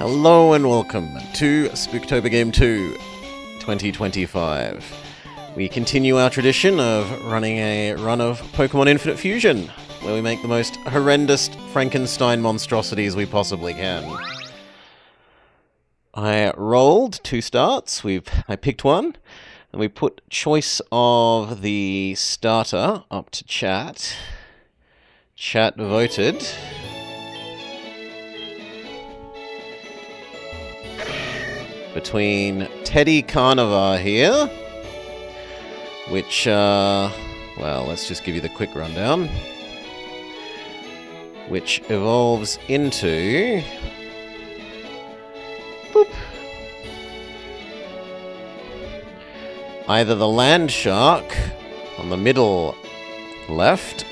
Hello and welcome to Spooktober Game 2 2025. We continue our tradition of running a run of Pokemon Infinite Fusion, where we make the most horrendous Frankenstein monstrosities we possibly can. I rolled 2 starts, I picked one, and we put choice of the starter up to chat. Chat voted. Between Teddy Carnivore here, which, well, let's just give you the quick rundown, which evolves into, boop, either the land shark on the middle left,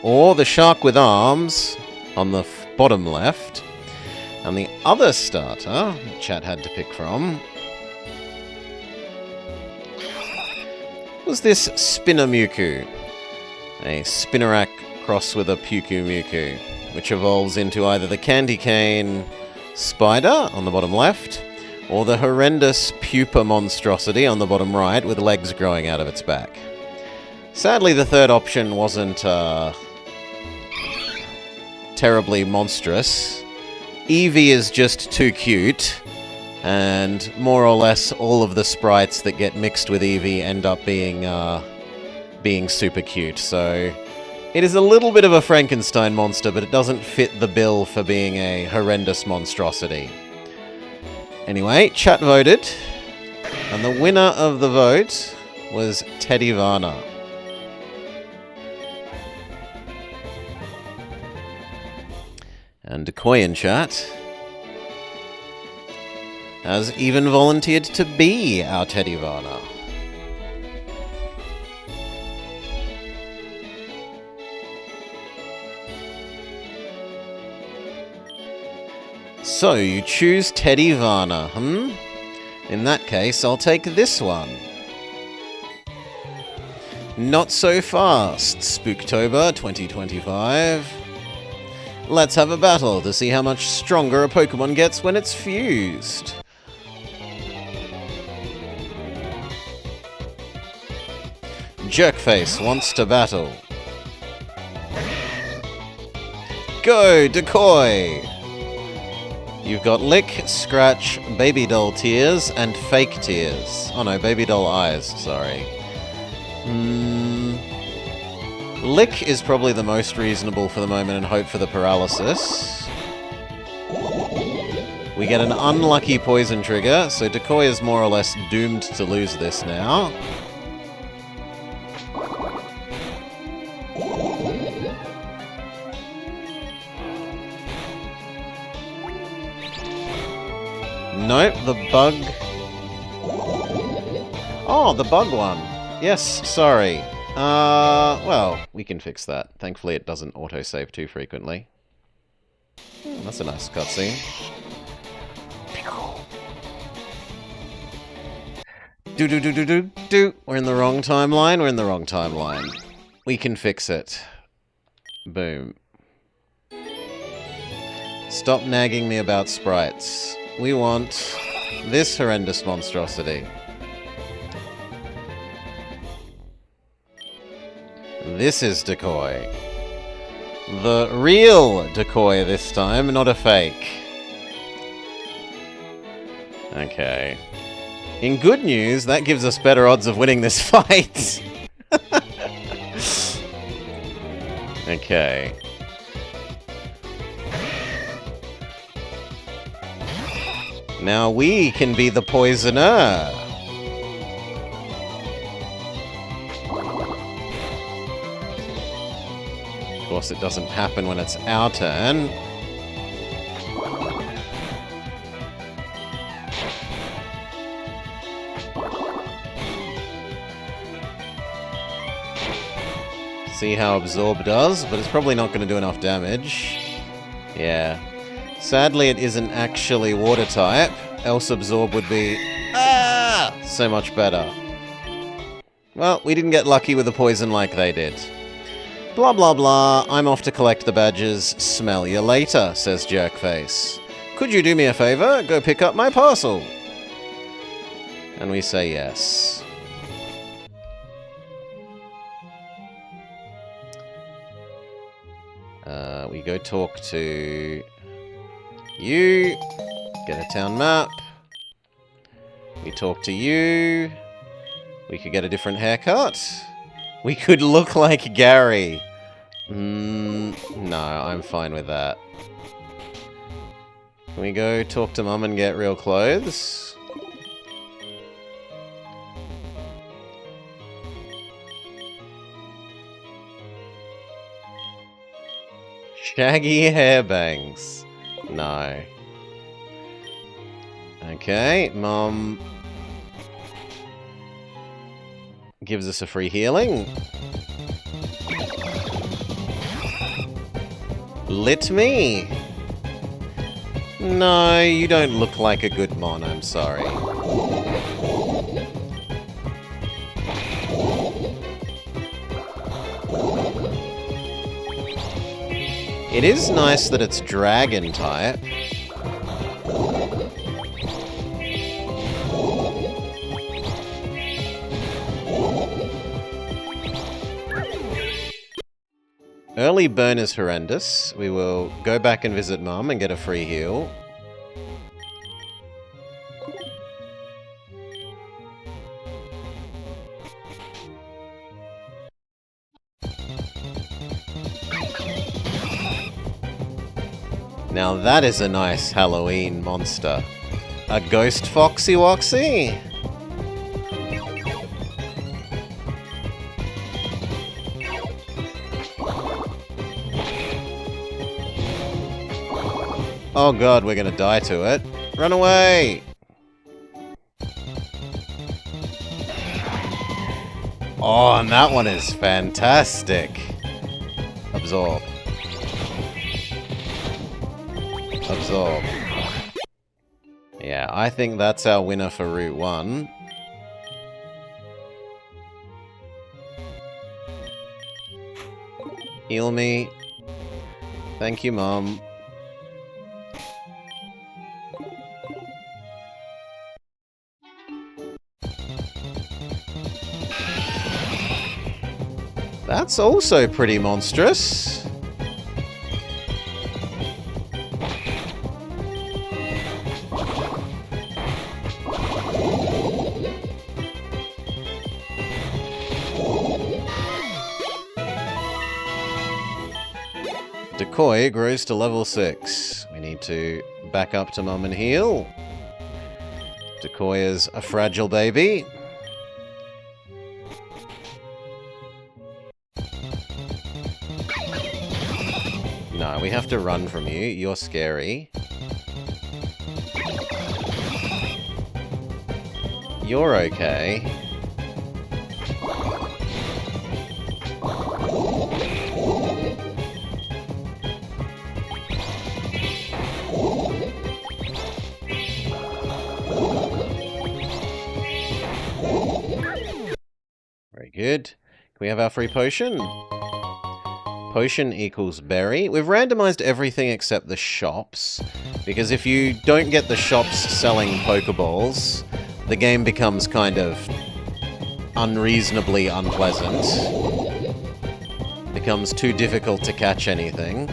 or the shark with arms on the bottom left. And the other starter chat had to pick from was this Spinnermuku, a Spinnerack cross with a Pukumuku, which evolves into either the Candy Cane Spider on the bottom left, or the horrendous Pupa monstrosity on the bottom right with legs growing out of its back. Sadly, the third option wasn't terribly monstrous. Eevee is just too cute, and more or less all of the sprites that get mixed with Eevee end up being super cute, so it is a little bit of a Frankenstein monster, but it doesn't fit the bill for being a horrendous monstrosity. Anyway, chat voted, and the winner of the vote was Teddy Varna. And Decoy in chat has even volunteered to be our Teddy Varna. So, you choose Teddy Varna, In that case, I'll take this one. Not so fast, Spooktober 2025. Let's have a battle to see how much stronger a Pokemon gets when it's fused. Jerkface wants to battle. Go, Decoy! You've got Lick, Scratch, Baby Doll Tears, and Fake Tears. Oh no, Baby Doll Eyes, sorry. Lick is probably the most reasonable for the moment and hope for the paralysis. We get an unlucky poison trigger, so Decoy is more or less doomed to lose this now. Nope, the bug... Oh, the bug one. Yes, sorry. Well, we can fix that. Thankfully it doesn't autosave too frequently. That's a nice cutscene. Do. We're in the wrong timeline. We can fix it. Boom. Stop nagging me about sprites. We want this horrendous monstrosity. This is Decoy. The real Decoy this time, not a fake. Okay. In good news, that gives us better odds of winning this fight. Okay. Now we can be the poisoner. Of course, it doesn't happen when it's our turn. See how Absorb does, but it's probably not going to do enough damage. Yeah. Sadly, it isn't actually water type, else Absorb would be so much better. Well, we didn't get lucky with the poison like they did. Blah blah blah, I'm off to collect the badges. Smell you later, says Jerkface. Could you do me a favor? Go pick up my parcel. And we say yes. We go talk to you. Get a town map. We talk to you. We could get a different haircut. We could look like Gary. No, I'm fine with that. Can we go talk to Mum and get real clothes? Shaggy hair bangs. No. Okay, Mum gives us a free healing. Lit me. No, you don't look like a good mon, I'm sorry. It is nice that it's dragon type. Early burn is horrendous. We will go back and visit Mum and get a free heal. Now that is a nice Halloween monster. A ghost Foxy Woxy? Oh god, we're gonna die to it. Run away! Oh, and that one is fantastic. Absorb. Absorb. Yeah, I think that's our winner for Route 1. Heal me. Thank you, Mum. That's also pretty monstrous. Decoy grows to level 6. We need to back up to Mum and heal. Decoy is a fragile baby. No, we have to run from you. You're scary. You're okay. Very good. Can we have our free potion? Potion equals berry. We've randomized everything except the shops, because if you don't get the shops selling Pokeballs, the game becomes kind of unreasonably unpleasant. Becomes too difficult to catch anything.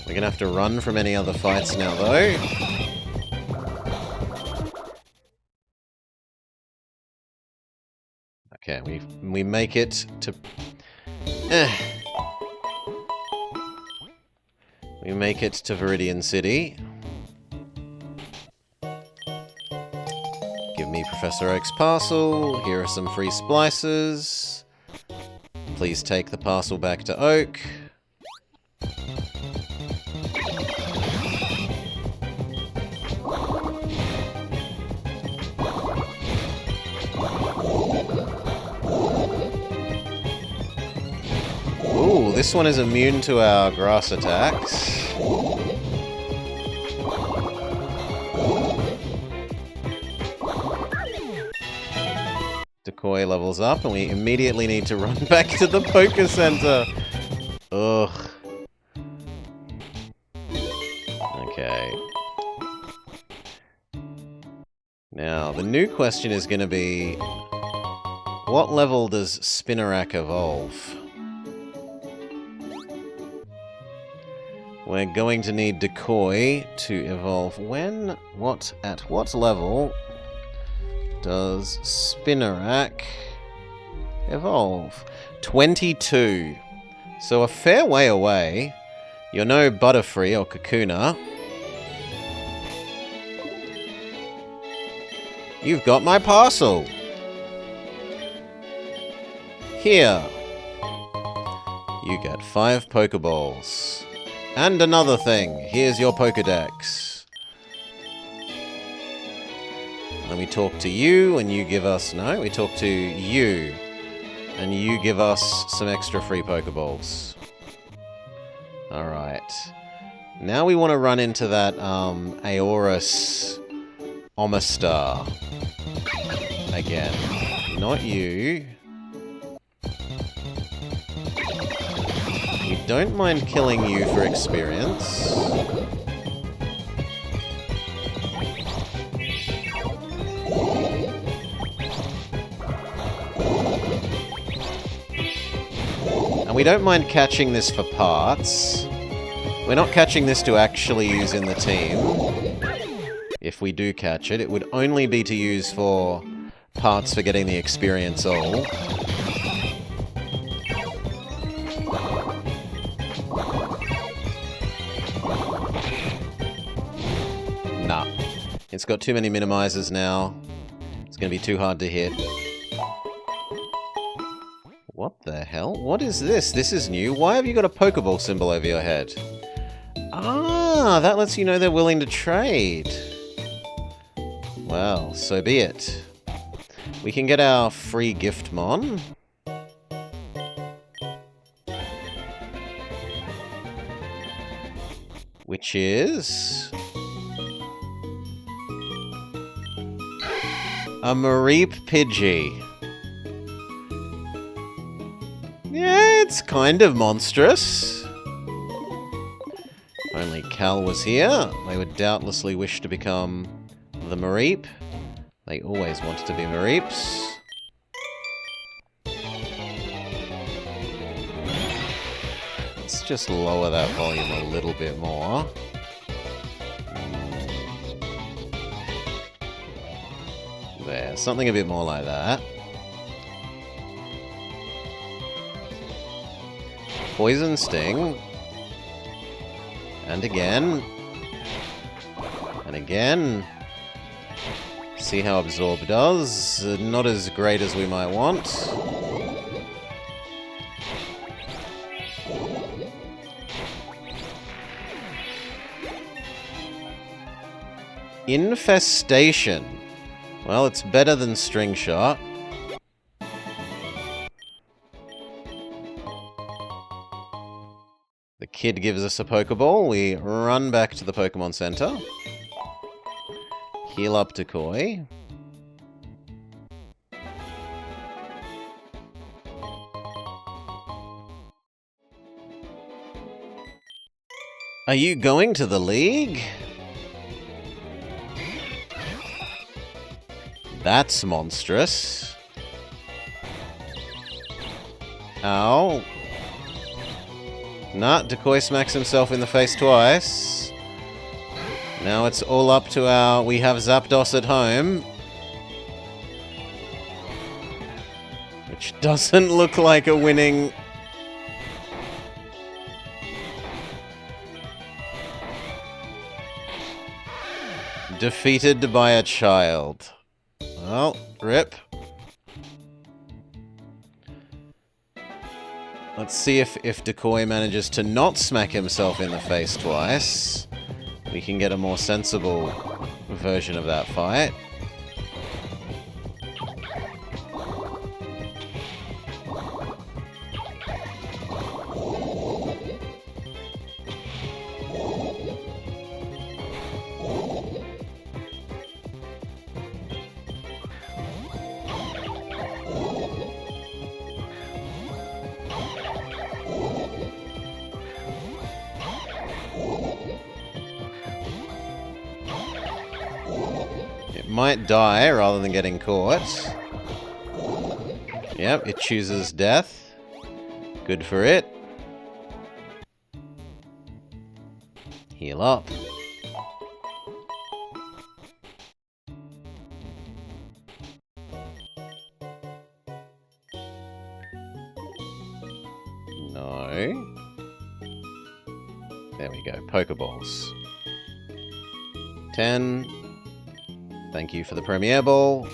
We're gonna have to run from any other fights now, though. Okay, we make it to... We make it to Viridian City. Give me Professor Oak's parcel. Here are some free splices. Please take the parcel back to Oak. Ooh, this one is immune to our grass attacks. Decoy levels up, and we immediately need to run back to the Poké Center. Ugh. Okay. Now, the new question is going to be, what level does Spinarak evolve? We're going to need Decoy to evolve. At what level does Spinarak evolve? 22. So a fair way away. You're no Butterfree or Kakuna. You've got my parcel. Here. You get 5 Pokeballs. And another thing. Here's your Pokedex. Then we talk to you, and you give us... No, we talk to you. And you give us some extra free Pokeballs. Alright. Now we want to run into that, Aorus Omastar. Again. Not you. We don't mind killing you for experience. And we don't mind catching this for parts. We're not catching this to actually use in the team. If we do catch it, it would only be to use for parts for getting the experience all. Nah. It's got too many minimizers now. It's going to be too hard to hit. What the hell? What is this? This is new. Why have you got a Pokeball symbol over your head? Ah, that lets you know they're willing to trade. Well, so be it. We can get our free Giftmon. Which is... a Mareep Pidgey. Yeah, it's kind of monstrous. If only Cal was here, they would doubtlessly wish to become the Mareep. They always wanted to be Mareeps. Let's just lower that volume a little bit more. There, something a bit more like that. Poison Sting. And again. And again. See how Absorb does. Not as great as we might want. Infestation. Well, it's better than String Shot. The kid gives us a Pokeball. We run back to the Pokemon Center. Heal up Decoy. Are you going to the league? That's monstrous. Ow. Nah, Decoy smacks himself in the face twice. Now it's all up to our... We have Zapdos at home. Which doesn't look like a winning... Defeated by a child. Well, rip. Let's see if Decoy manages to not smack himself in the face twice. We can get a more sensible version of that fight. might die rather than getting caught. Yep, it chooses death. Good for it. Heal up. No. There we go. Pokeballs. 10. Thank you for the Premier Ball.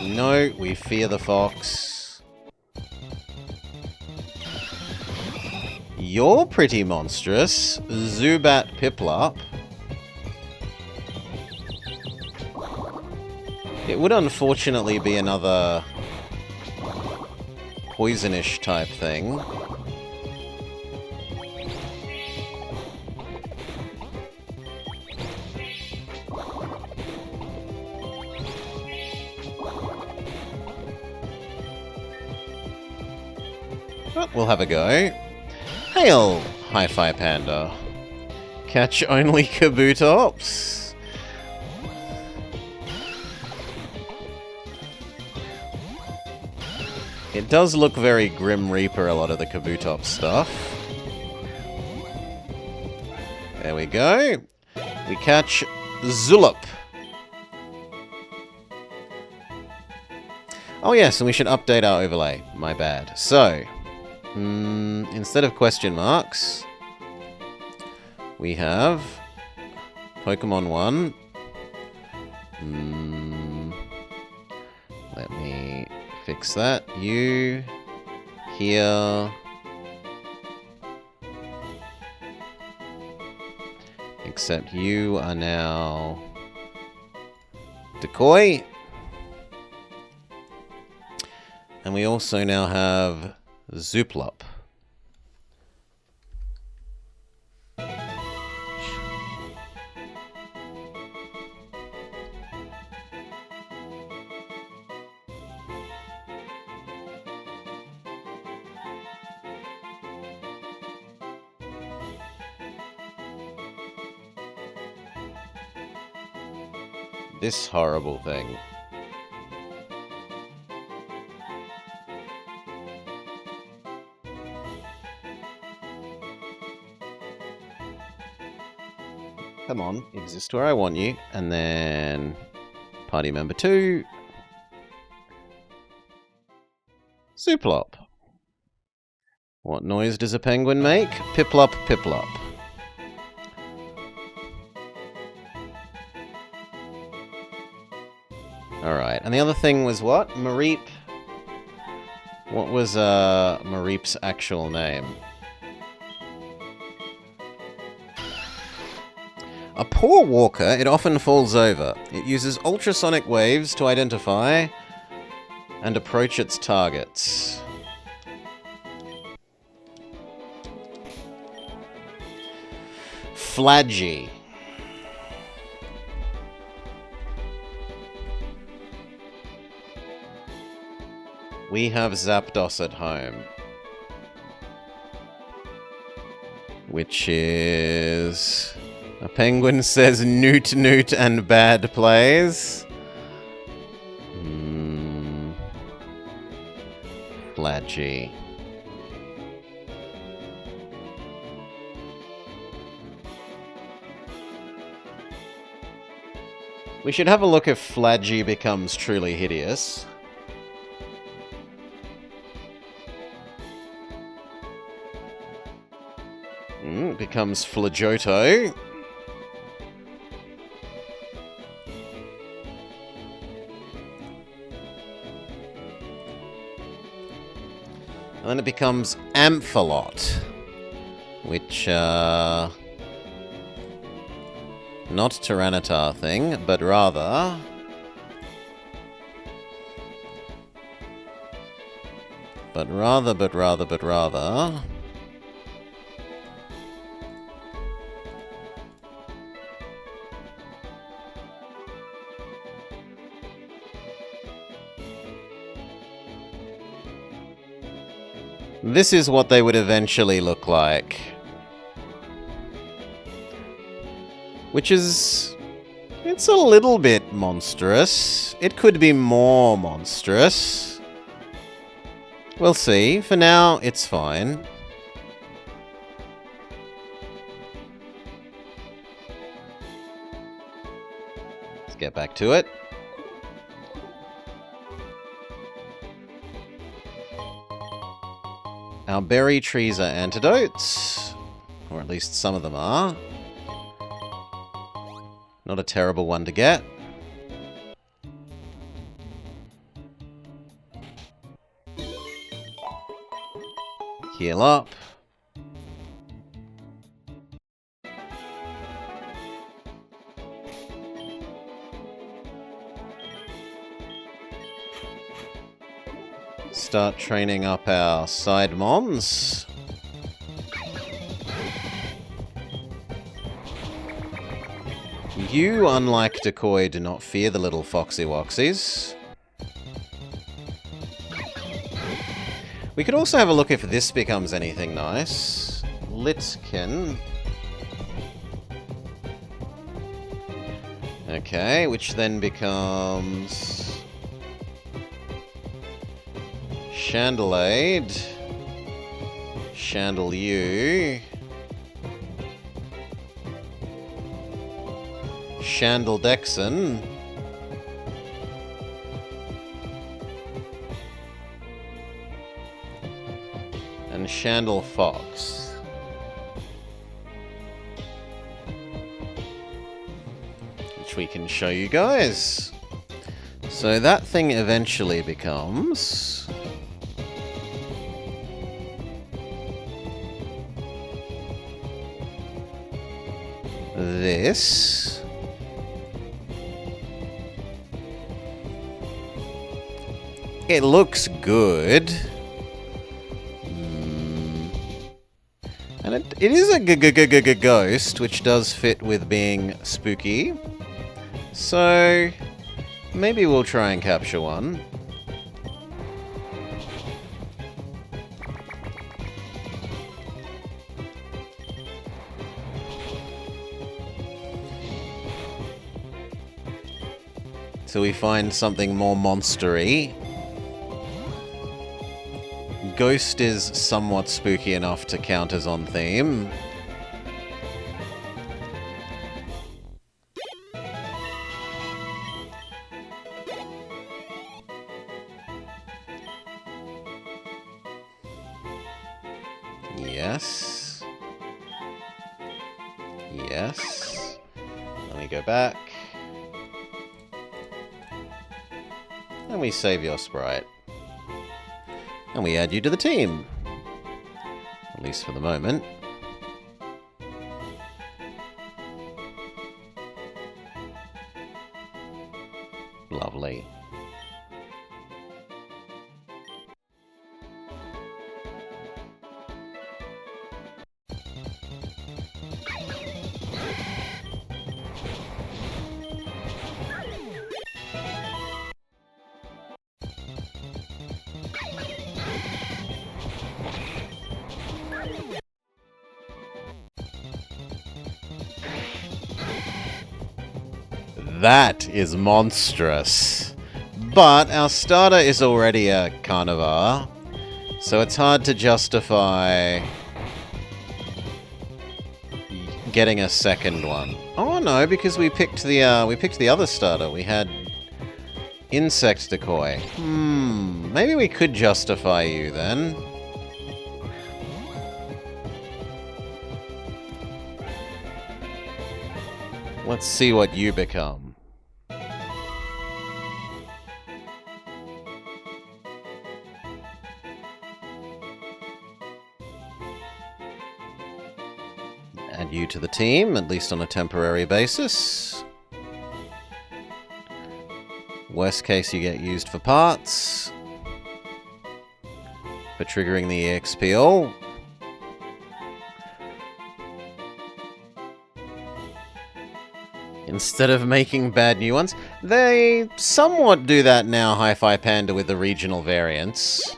No, we fear the fox. You're pretty monstrous. Zubat Piplup. It would unfortunately be another poisonish type thing. But we'll have a go. Hail, Hi-Fi Panda. Catch only Kabutops. It does look very Grim Reaper, a lot of the Kabutops stuff. There we go. We catch Zulip. Oh yes, and we should update our overlay. My bad. So, instead of question marks, we have Pokemon 1. Let me fix that. You, here. Except you are now Decoy. And we also now have Zooplup. This horrible thing. Come on, exist where I want you. And then party member 2. Zooplup. What noise does a penguin make? Piplup, Piplup. Alright, and the other thing was what? Mareep. What was Mareep's actual name? A poor walker, it often falls over. It uses ultrasonic waves to identify and approach its targets. Flaggy. We have Zapdos at home. Which is... A penguin says Newt Newt and bad plays. Flaggy. We should have a look if Flaggy becomes truly hideous. It becomes Flajoto. And then it becomes Amphalot, which, not Tyranitar thing, but rather... But rather... This is what they would eventually look like. Which is... it's a little bit monstrous. It could be more monstrous. We'll see. For now, it's fine. Let's get back to it. Our berry trees are antidotes. Or at least some of them are. Not a terrible one to get. Heal up. Start training up our side mons. You, unlike Decoy, do not fear the little foxy woxies. We could also have a look if this becomes anything nice. Litkin. Okay, which then becomes... Chandelade. Chandelier. Chandeldexon. And Chandel Fox. Which we can show you guys. So that thing eventually becomes... this. It looks good. And it is a ghost, which does fit with being spooky. So maybe we'll try and capture one. So we find something more monstery. Ghost is somewhat spooky enough to count as on theme. Yes. Yes. Let me go back. And we save your sprite. And we add you to the team. At least for the moment. Lovely. That is monstrous. But our starter is already a carnivore, so it's hard to justify getting a second one. Oh no, because we picked the other starter. We had insect decoy. Maybe we could justify you then. Let's see what you become. Add you to the team, at least on a temporary basis. Worst case, you get used for parts. For triggering the EXPL. Instead of making bad new ones. They somewhat do that now, Hi-Fi Panda, with the regional variants.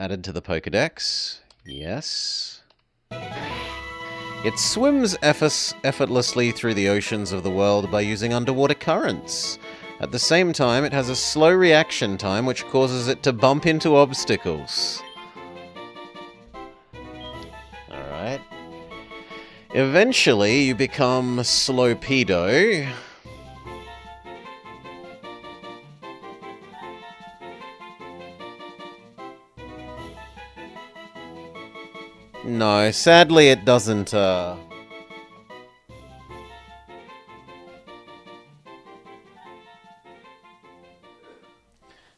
added to the Pokedex. Yes. It swims effortlessly through the oceans of the world by using underwater currents. At the same time, it has a slow reaction time which causes it to bump into obstacles. Alright. Eventually, you become Slopedo. No, sadly it doesn't,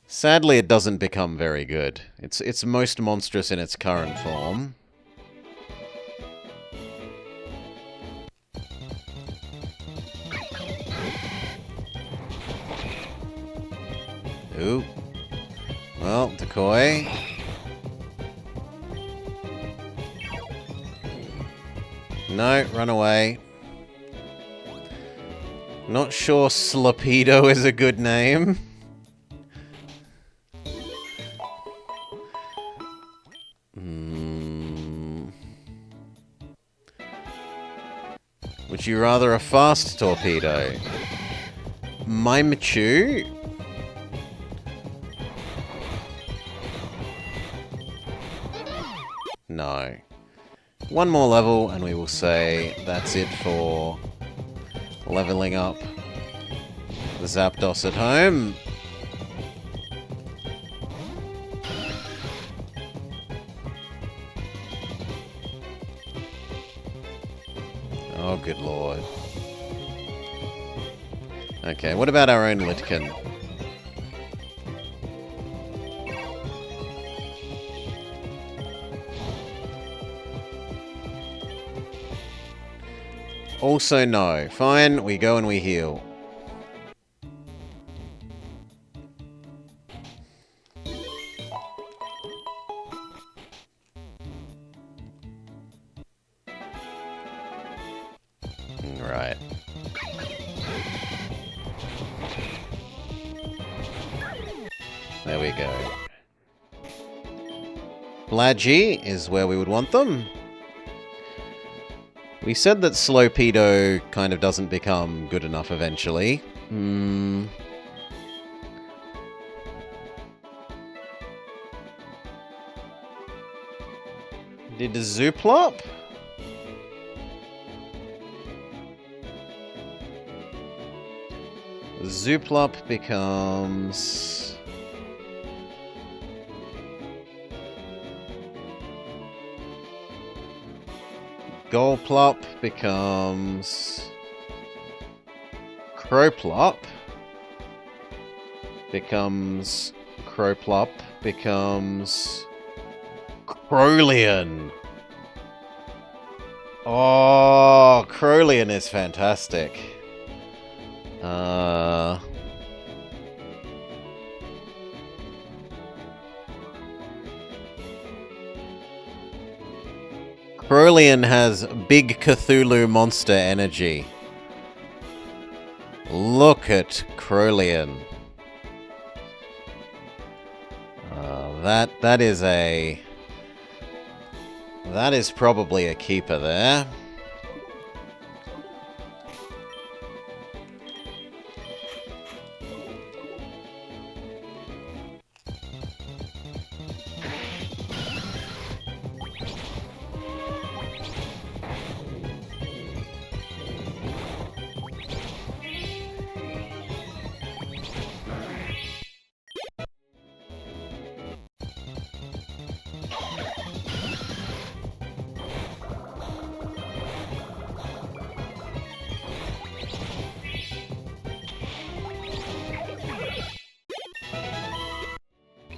Sadly it doesn't become very good. It's most monstrous in its current form. Ooh. Well, decoy. No, run away. Not sure Slopedo is a good name. Would you rather a fast torpedo? Mimikyu? No. One more level, and we will say that's it for leveling up the Zapdos at home. Oh, good lord. Okay, what about our own Litkin? Also no. Fine, we go and we heal. Right. There we go. Blaggy is where we would want them. We said that Slopedo kind of doesn't become good enough eventually. Did Zooplop? Zooplop becomes... Golplop becomes... Crowplop becomes... Crowplop becomes... Crowleon! Oh, Crowleon is fantastic. Crowleon has big Cthulhu monster energy. Look at Crowleon. That is probably a keeper there.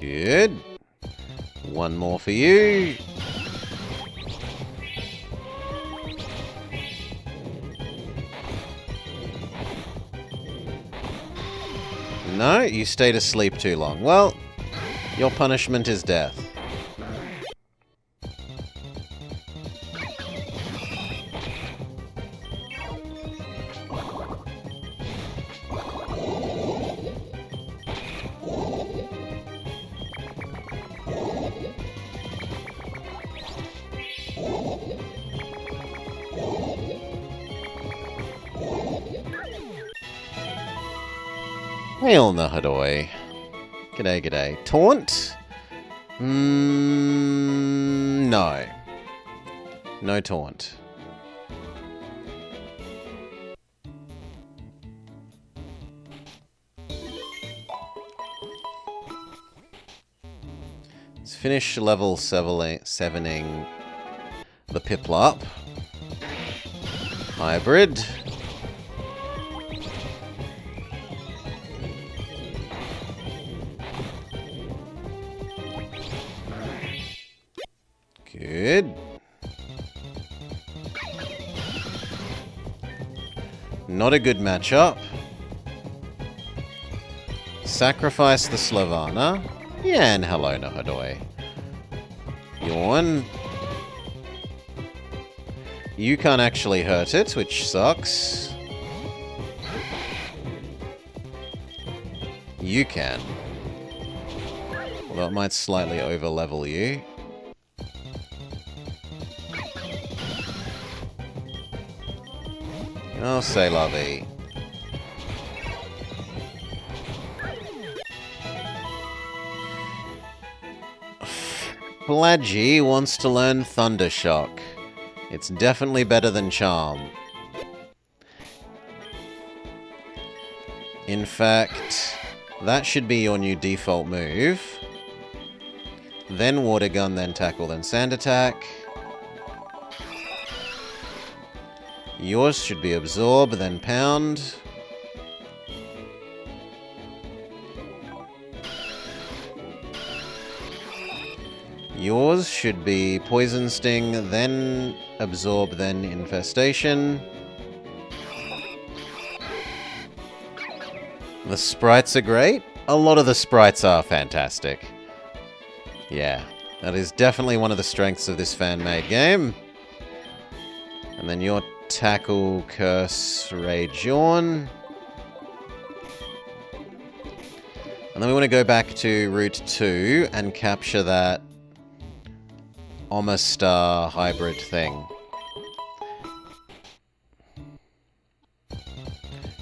Good. One more for you. No, you stayed asleep too long. Well, your punishment is death. Hail Nahadoi. G'day, g'day. Taunt? No. No taunt. Let's finish level 7ing the Piplup. Hybrid. Good. Not a good matchup. Sacrifice the Slavana. Yeah, and hello, Nahadoi. Yawn. You can't actually hurt it, which sucks. You can. Well, it might slightly over-level you. Oh, say la vie. Pladgy wants to learn Thundershock. It's definitely better than Charm. In fact, that should be your new default move. Then Water Gun, then Tackle, then Sand Attack. Yours should be Absorb, then Pound. Yours should be Poison Sting, then Absorb, then Infestation. The sprites are great. A lot of the sprites are fantastic. Yeah, that is definitely one of the strengths of this fan-made game. And then your Tackle, Curse, Rage, Yawn. And then we want to go back to Route 2 and capture that Omastar hybrid thing.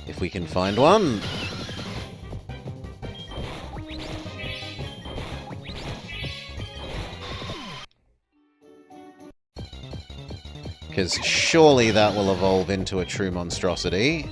If we can find one. Because surely that will evolve into a true monstrosity.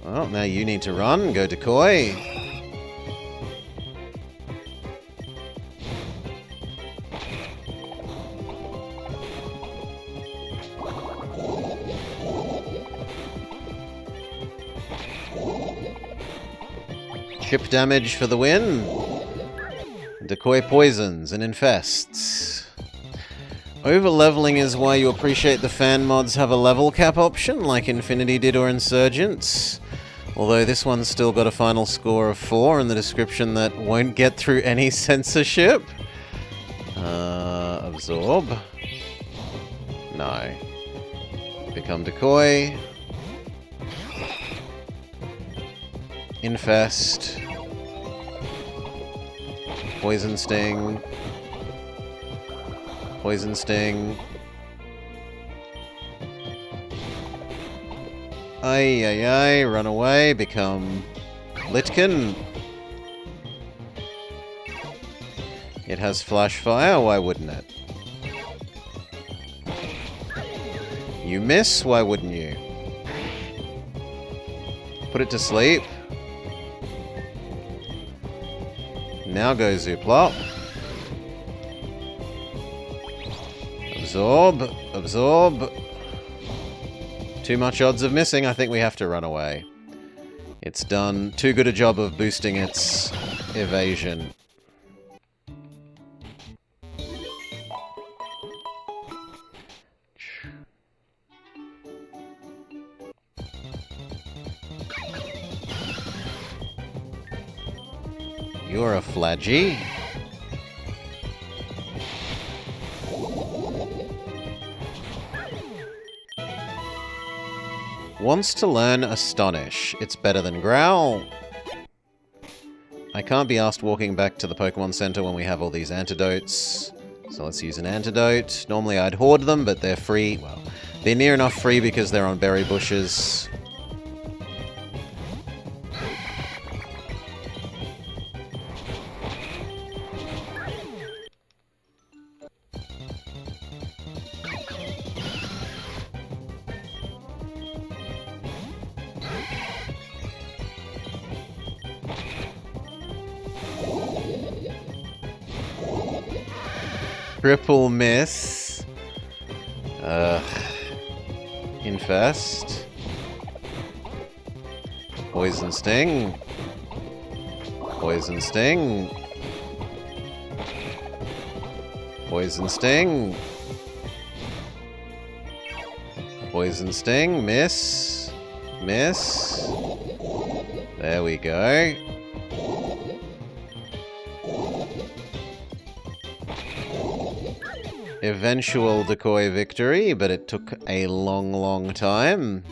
Well, now you need to run. Go Decoy. Chip damage for the win. Decoy poisons and infests. Over-leveling is why you appreciate the fan mods have a level cap option, like Infinity did or Insurgents. Although this one's still got a final score of 4 in the description that won't get through any censorship. Absorb. No. Become Decoy. Infest. Poison Sting. Poison Sting. Ay, ay, ay, run away, become Litkin. It has Flash Fire, why wouldn't it? You miss, why wouldn't you? Put it to sleep. Now go Zooplop. Absorb, absorb. Too much odds of missing, I think we have to run away. It's done too good a job of boosting its evasion. You're a Flaggy. Wants to learn Astonish. It's better than Growl. I can't be asked walking back to the Pokemon Center when we have all these antidotes. So let's use an antidote. Normally I'd hoard them, but they're free. Well, they're near enough free because they're on berry bushes. Triple miss. Infest. Poison Sting. Poison Sting. Poison Sting. Poison Sting. Miss. Miss. There we go. Eventual decoy victory, but it took a long, long time.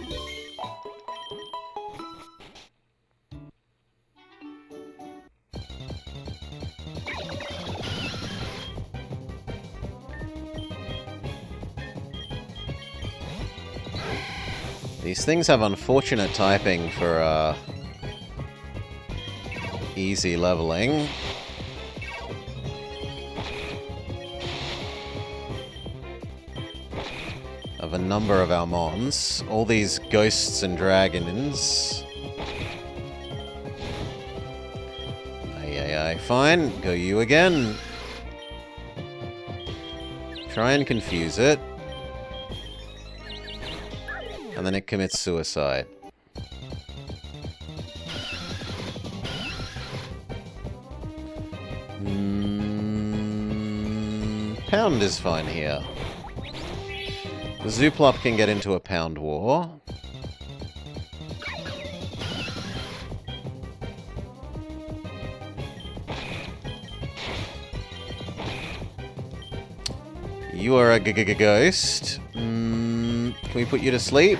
These things have unfortunate typing for easy leveling. Of a number of our mons. All these ghosts and dragons. Aye, fine. Go you again. Try and confuse it. And then it commits suicide. Pound is fine here. The Zooplop can get into a pound war. You are a ghost. Can we put you to sleep?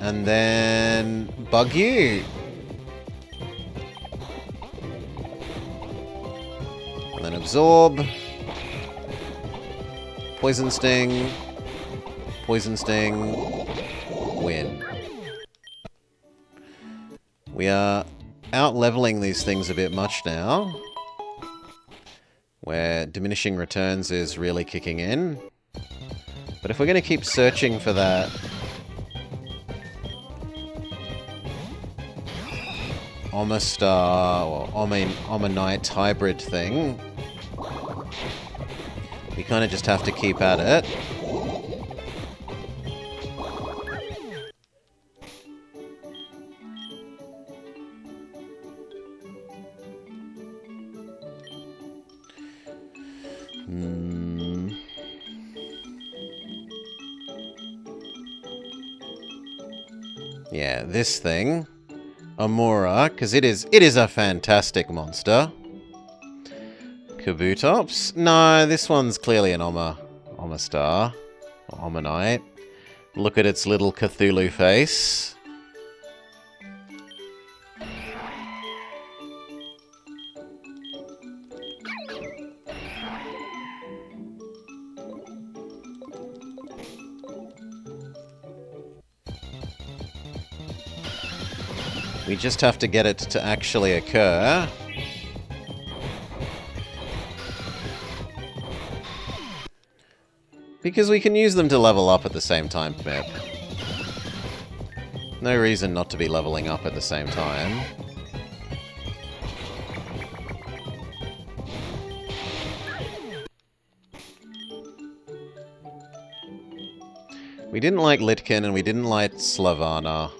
And then bug you. And then absorb. Poison Sting. Poison Sting. Win. We are out-leveling these things a bit much now. Where diminishing returns is really kicking in. But if we're going to keep searching for that Omastar or Omanite hybrid thing, we kind of just have to keep at it. Yeah, this thing. Amora, because it is a fantastic monster. Kabutops? No, this one's clearly an Omastar. Or Omanite. Look at its little Cthulhu face. We just have to get it to actually occur. Because we can use them to level up at the same time, Mep. No reason not to be leveling up at the same time. We didn't like Litkin and we didn't like Slavana.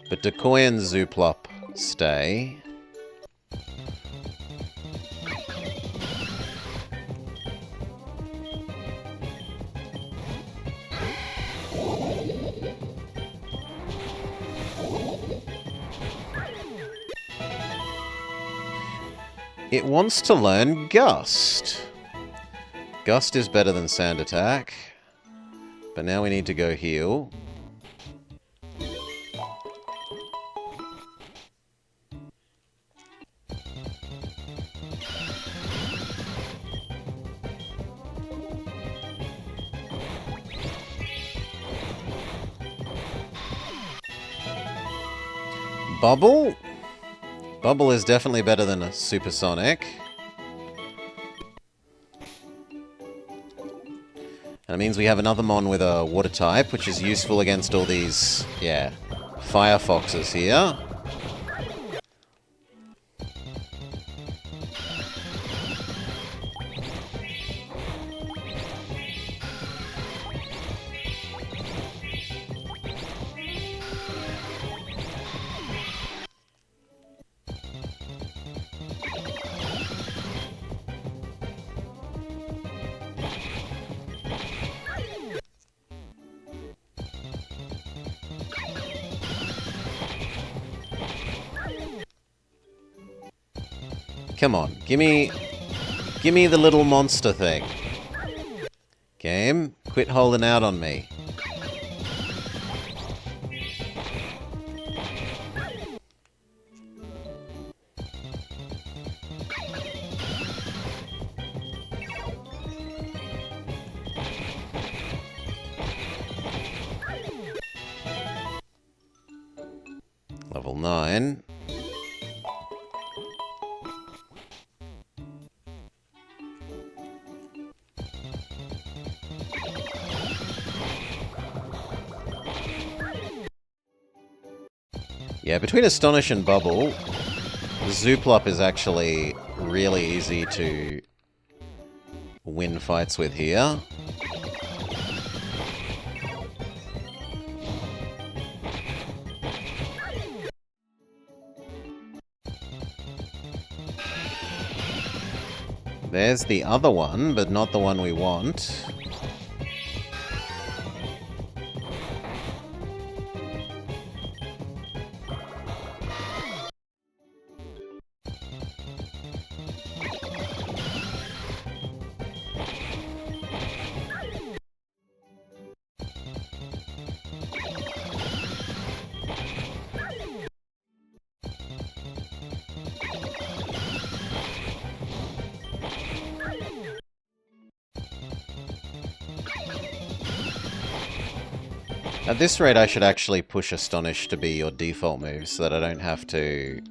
But Decoy and Zooplop stay. It wants to learn Gust. Gust is better than Sand Attack. But now we need to go heal. Bubble? Bubble is definitely better than a Supersonic. That means we have another Mon with a Water type, which is useful against all these, yeah, Firefoxes here. Come on, gimme the little monster thing. Game, quit holding out on me. Level 9. Yeah, between Astonish and Bubble, Zooplup is actually really easy to win fights with here. There's the other one, but not the one we want. At this rate, I should actually push Astonish to be your default move so that I don't have to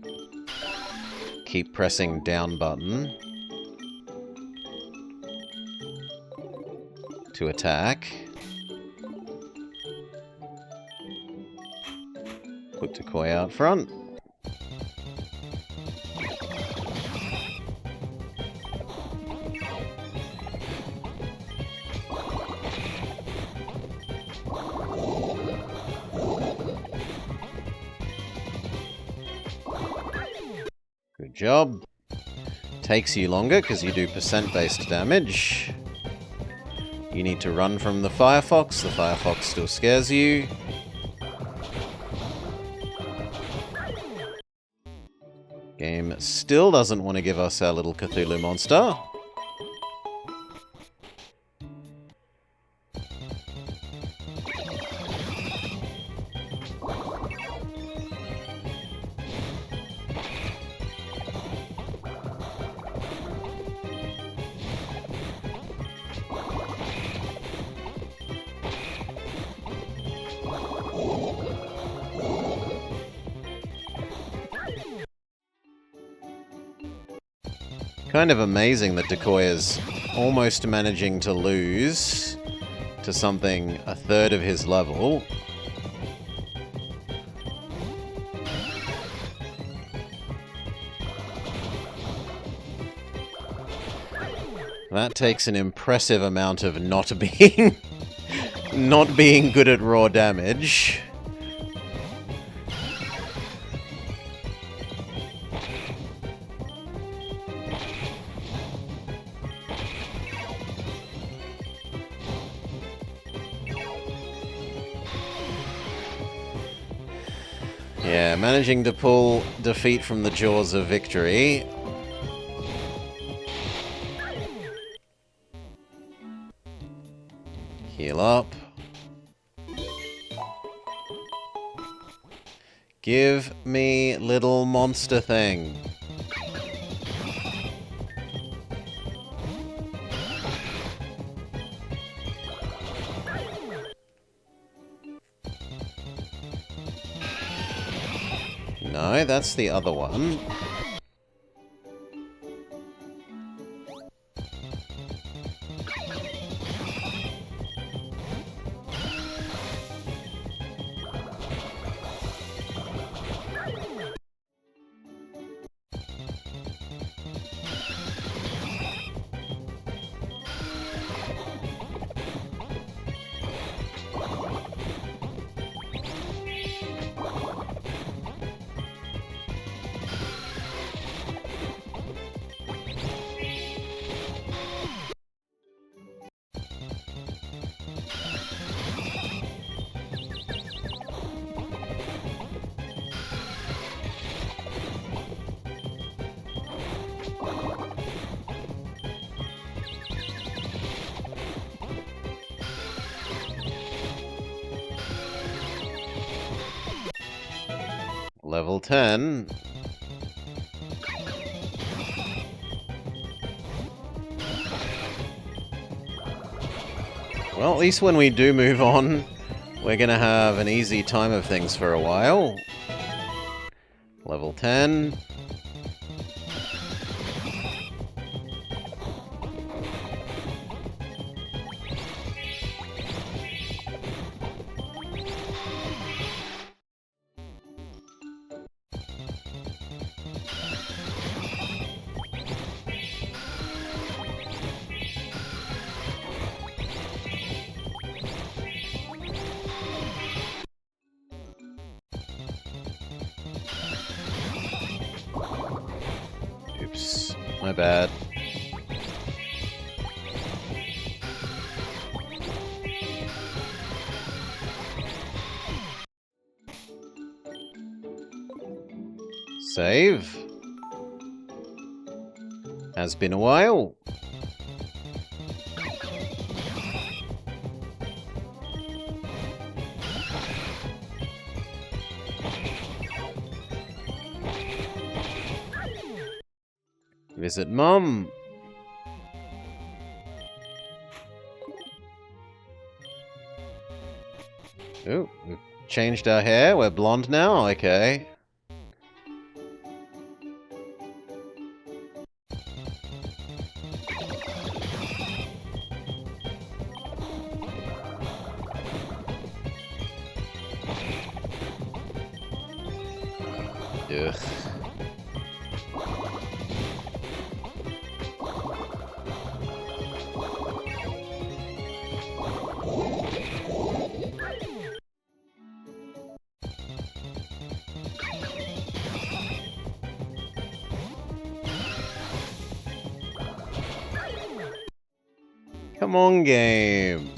keep pressing down button to attack. Put Decoy out front. Good job. Takes you longer because you do percent-based damage. You need to run from the Firefox. The Firefox still scares you. Game still doesn't want to give us our little Cthulhu monster. Kind of amazing that Decoy is almost managing to lose to something a third of his level. That takes an impressive amount of not being good at raw damage. Yeah, managing to pull defeat from the jaws of victory. Heal up. Give me little monster thing. No, that's the other one. Level 10. Well, at least when we do move on, we're gonna have an easy time of things for a while. Level 10. Oops, my bad. Save. Has been a while. Visit Mum. Oh, we've changed our hair. We're blonde now. Okay. Ugh. Come on, game.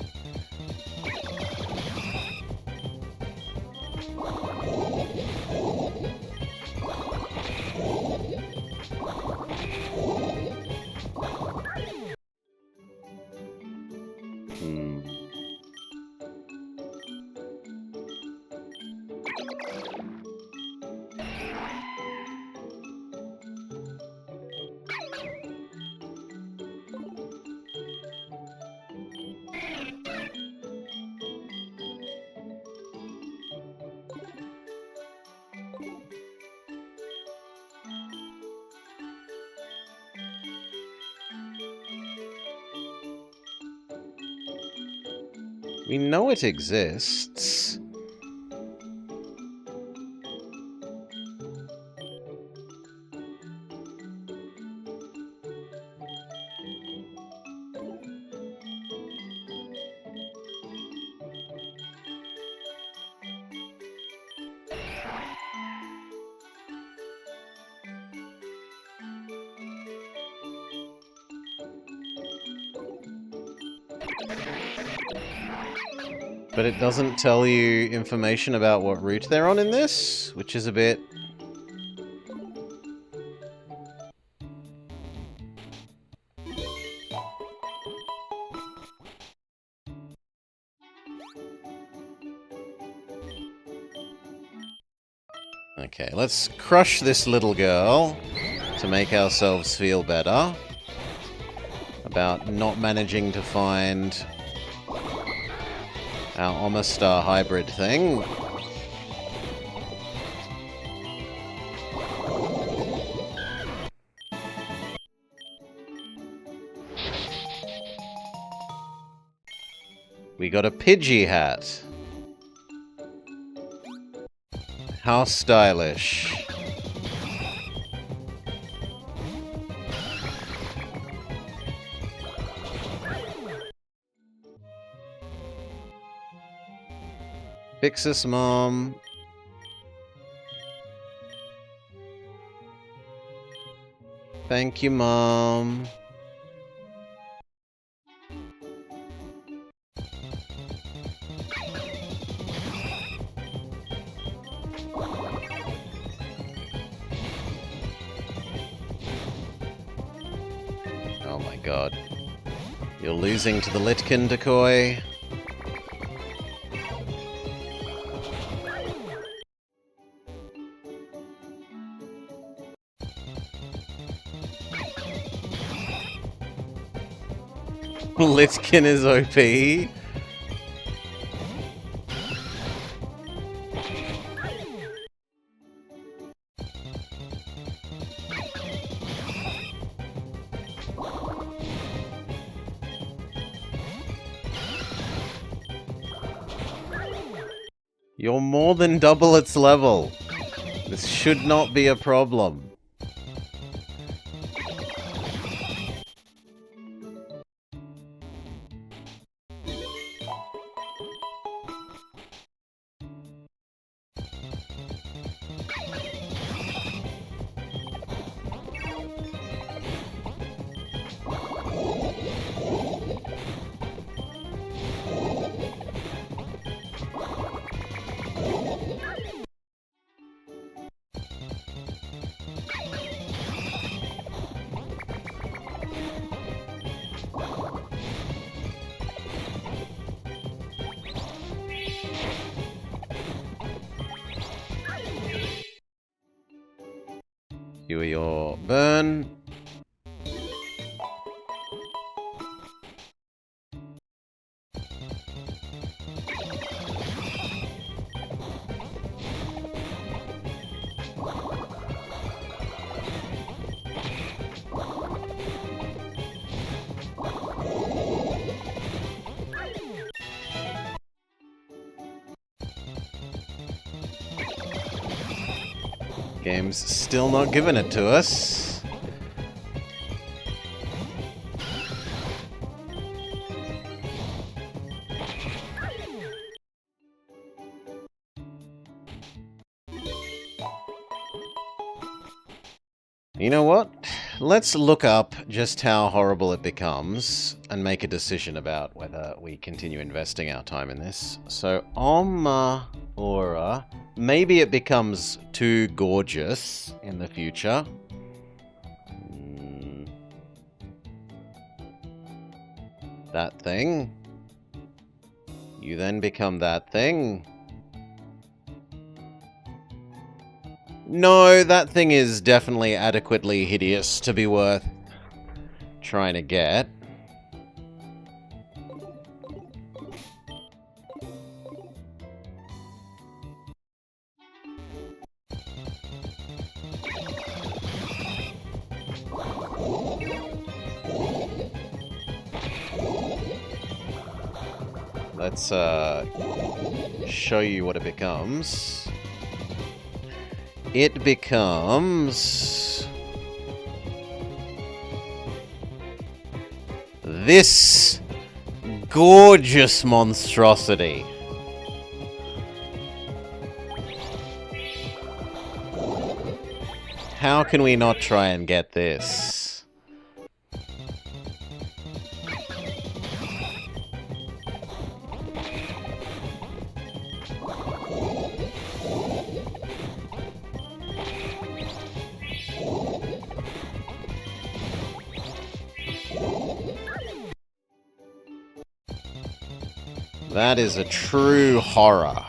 We know it exists. But it doesn't tell you information about what route they're on in this, which is a bit... Okay, let's crush this little girl to make ourselves feel better about not managing to find our Omastar hybrid thing. We got a Pidgey hat. How stylish. Fix us, Mom. Thank you, Mom. Oh my god. You're losing to the Litkin, Decoy. Litkin is OP. You're more than double its level. This should not be a problem. You are your burn. Game's still not giving it to us. You know what? Let's look up just how horrible it becomes and make a decision about whether we continue investing our time in this. So, Aura. Maybe it becomes too gorgeous in the future. That thing. You then become that thing. No, that thing is definitely adequately hideous to be worth trying to get. Let's show you what it becomes. It becomes this gorgeous monstrosity. How can we not try and get this? That is a true horror.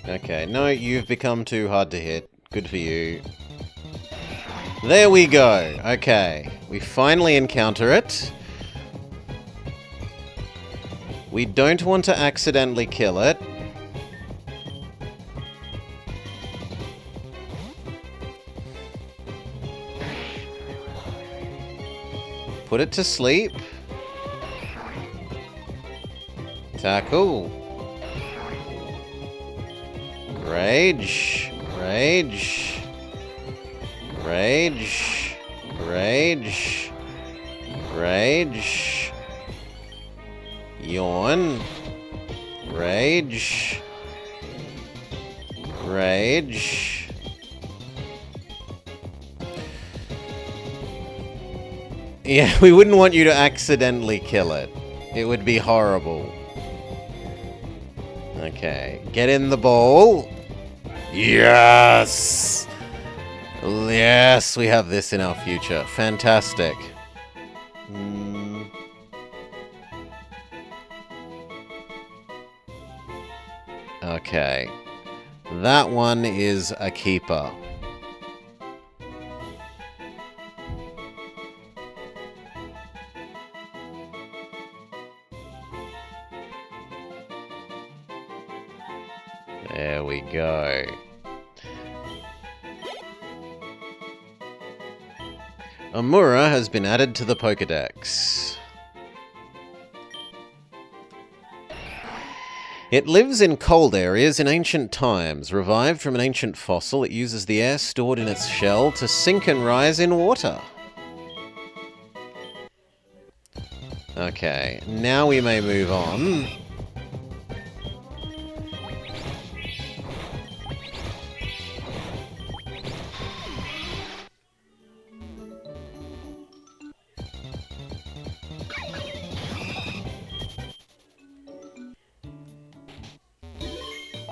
Okay, no, you've become too hard to hit. Good for you. There we go. Okay, we finally encounter it. We don't want to accidentally kill it. Put it to sleep. Tackle. Rage. Rage. Rage. Rage. Rage. Yawn. Rage. Rage. Yeah, we wouldn't want you to accidentally kill it. It would be horrible. Okay, get in the bowl. Yes! Yes, we have this in our future. Fantastic. Okay. That one is a keeper. There we go. Amura has been added to the Pokédex. It lives in cold areas in ancient times. Revived from an ancient fossil, it uses the air stored in its shell to sink and rise in water. Okay, now we may move on.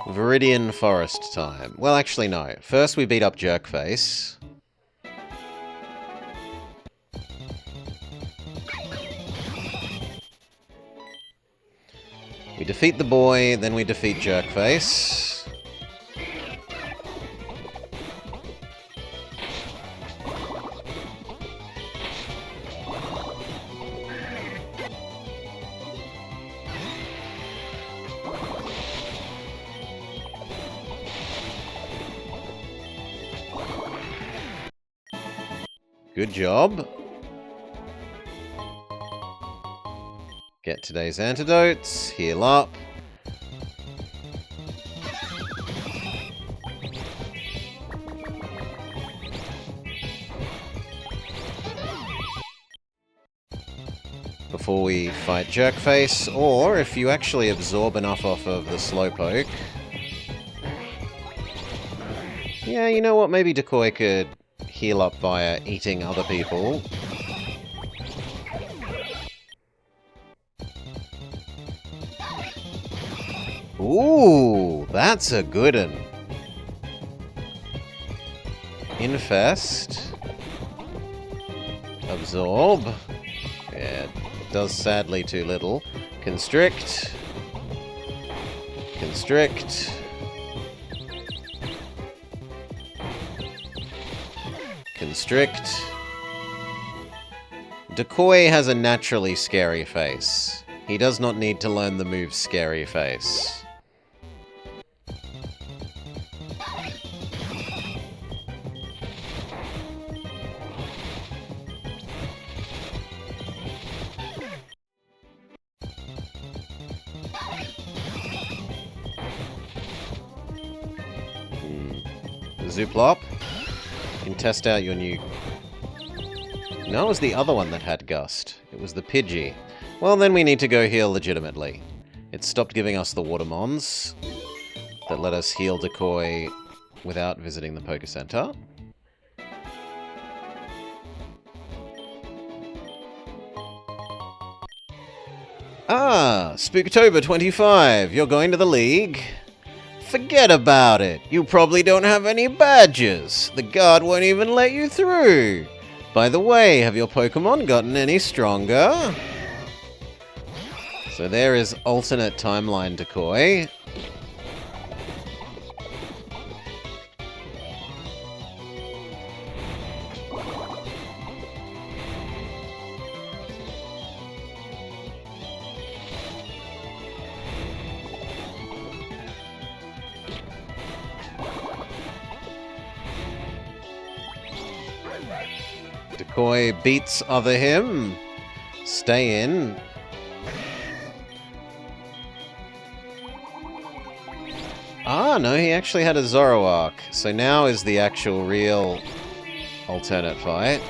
Viridian Forest time. Well, actually, no. First, we beat up Jerkface. We defeat the boy, then we defeat Jerkface. Good job. Get today's antidotes, heal up. Before we fight Jerkface, or if you actually absorb enough off of the Slowpoke. Yeah, you know what, maybe Decoy could heal up via eating other people. Ooh, that's a good one. Infest. Absorb. Yeah, it does sadly too little. Constrict. Constrict. Constrict. Decoy has a naturally scary face. He does not need to learn the move Scary Face. Zooplop. You can test out your new... No, it was the other one that had Gust. It was the Pidgey. Well, then we need to go heal legitimately. It stopped giving us the Watermons that let us heal Decoy without visiting the Poké Center. Ah, Spooktober 25. You're going to the League? Forget about it. You probably don't have any badges. The guard won't even let you through. By the way, have your Pokemon gotten any stronger? So there is alternate timeline Decoy. Decoy beats other him. Stay in. Ah, no, he actually had a Zoroark. So now is the actual real alternate fight.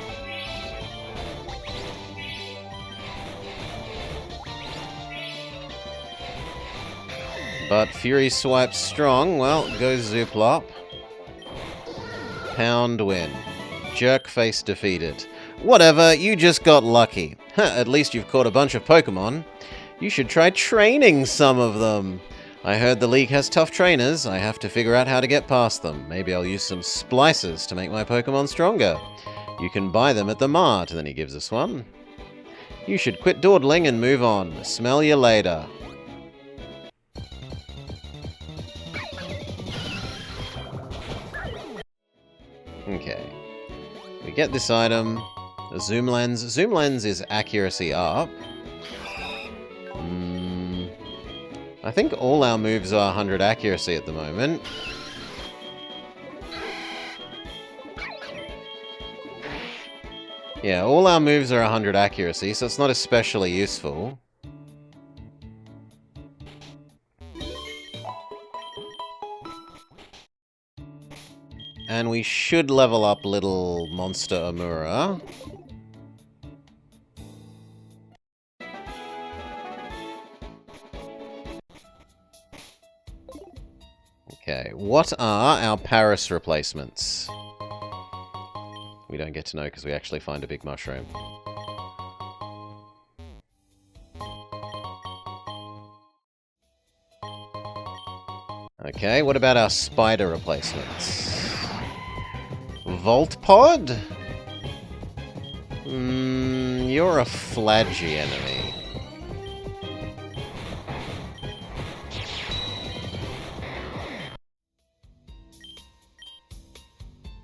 But Fury Swipe's strong. Well, goes Zooplop. Pound win. Jerk face defeated. Whatever, you just got lucky. At least you've caught a bunch of Pokemon. You should try training some of them. I heard the league has tough trainers. I have to figure out how to get past them. Maybe I'll use some splices to make my Pokemon stronger. You can buy them at the mart. And then he gives us one. You should quit dawdling and move on. Smell you later. Okay. We get this item. A zoom lens. Zoom lens is accuracy up. I think all our moves are 100 accuracy at the moment. Yeah, all our moves are 100 accuracy, so it's not especially useful. And we should level up little monster Amura. Okay, what are our Paris replacements? We don't get to know because we actually find a big mushroom. Okay, what about our spider replacements? Voltpod? You're a Flaggy enemy.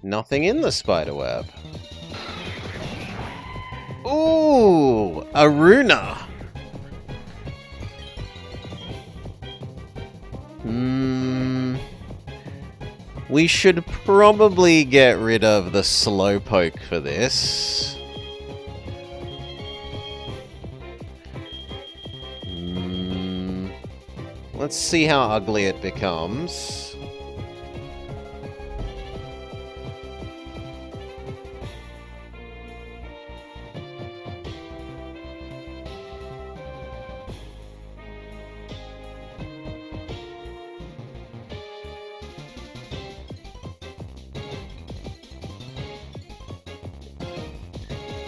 Nothing in the spiderweb. Ooh, Aruna. We should probably get rid of the Slowpoke for this. Let's see how ugly it becomes.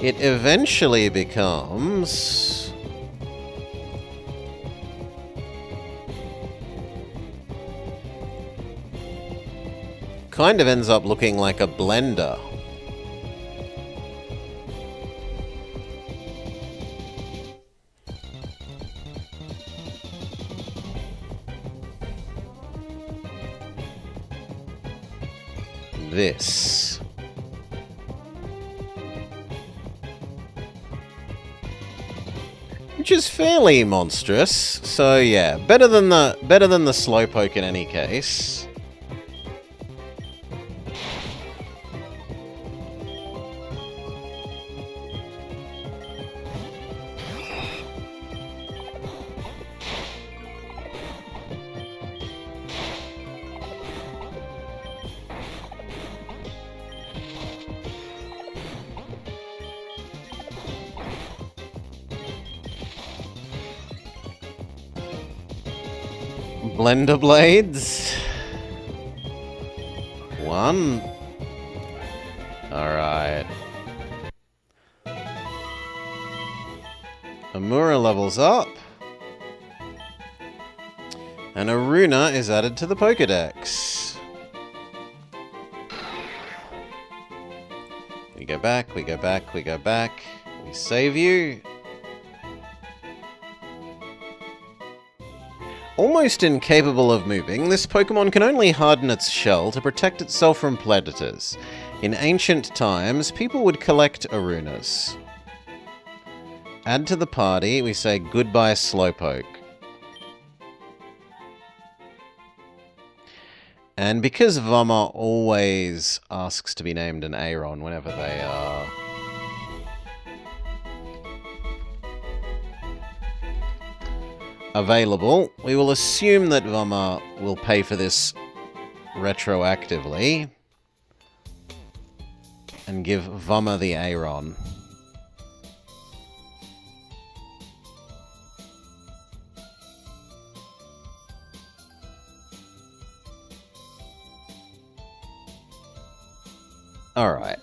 It eventually becomes... kind of ends up looking like a blender. This. Which is fairly monstrous, so yeah, better than the Slowpoke in any case. Blender Blades. One. Alright. Amura levels up. And Aruna is added to the Pokedex. We go back, we go back, we go back. We save you. Almost incapable of moving, this Pokemon can only harden its shell to protect itself from predators. In ancient times, people would collect Arunas. Add to the party, we say goodbye Slowpoke. And because Vama always asks to be named an Aeron whenever they available. We will assume that Vama will pay for this retroactively and give Vama the Aeron. Alright.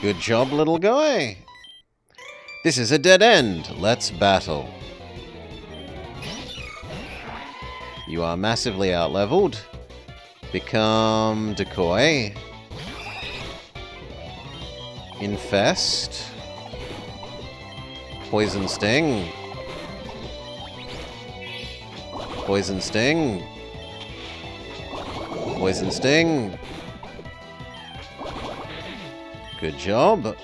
Good job, little guy. This is a dead end. Let's battle. You are massively outleveled. Become Decoy. Infest. Poison Sting. Poison Sting. Poison Sting. Good job.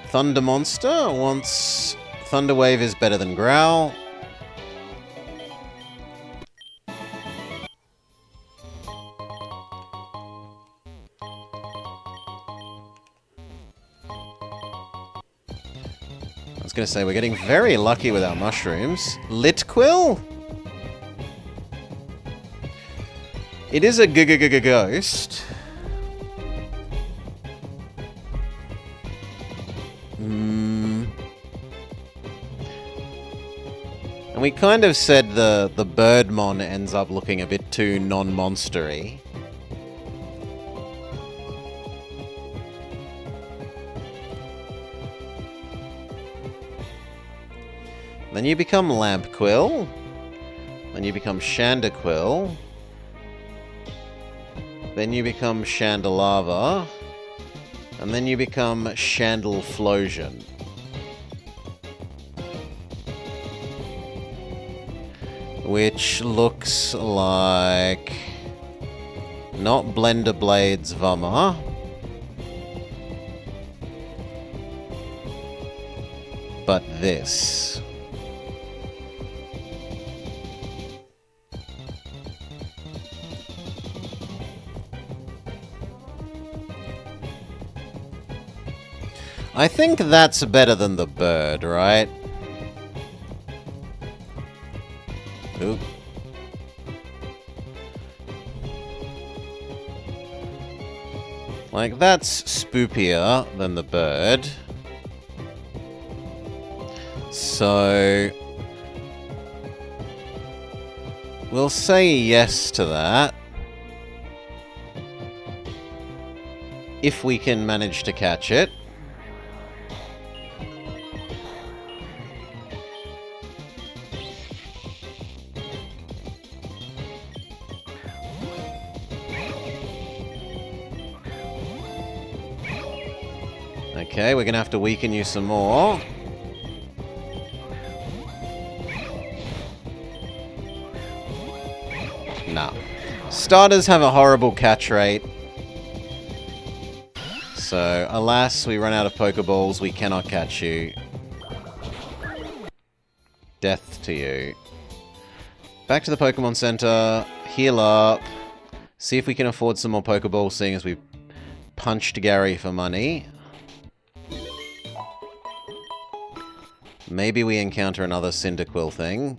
Thunder Monster wants... Thunder Wave is better than Growl. I was going to say, we're getting very lucky with our mushrooms. Litquill? It is a ghost. And we kind of said the Birdmon ends up looking a bit too non-monstery. Then you become Lampquill. Then you become Chandaquill. Then you become Chandelava. And then you become Chandelflosion. Which looks like... not Blender Blades Vama. But this. I think that's better than the bird, right? Oop. Like, that's spoopier than the bird. So... we'll say yes to that. If we can manage to catch it. Okay, we're gonna have to weaken you some more. Nah. Starters have a horrible catch rate. So, alas, we run out of Pokeballs, we cannot catch you. Death to you. Back to the Pokemon Center, heal up, see if we can afford some more Pokeballs, seeing as we punched Gary for money. Maybe we encounter another Cyndaquil thing.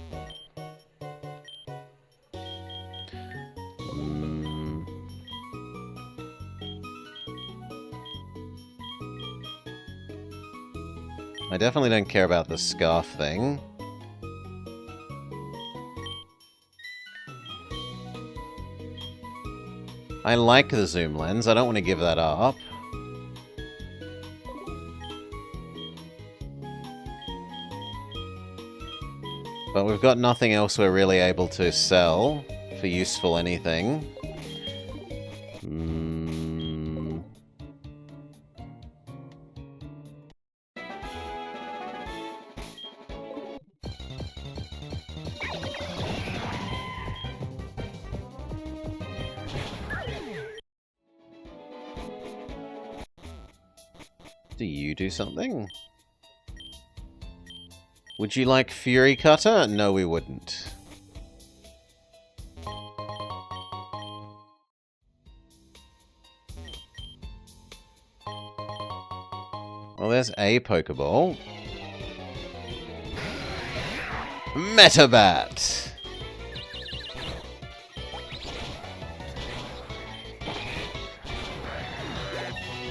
I definitely don't care about the scarf thing. I like the zoom lens, I don't want to give that up. But we've got nothing else we're really able to sell for useful anything. Do you do something? Would you like Fury Cutter? No, we wouldn't. Well, there's a Pokeball. Metabat!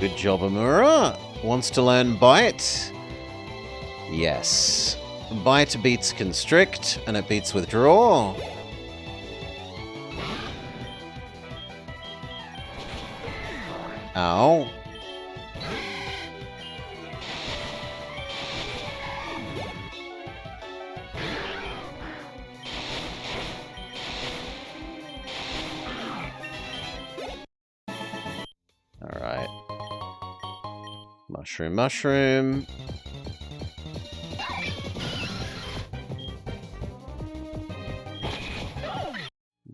Good job, Amura. Wants to learn Bite? Yes. Bite beats Constrict, and it beats Withdraw. Ow. Alright. Mushroom, mushroom.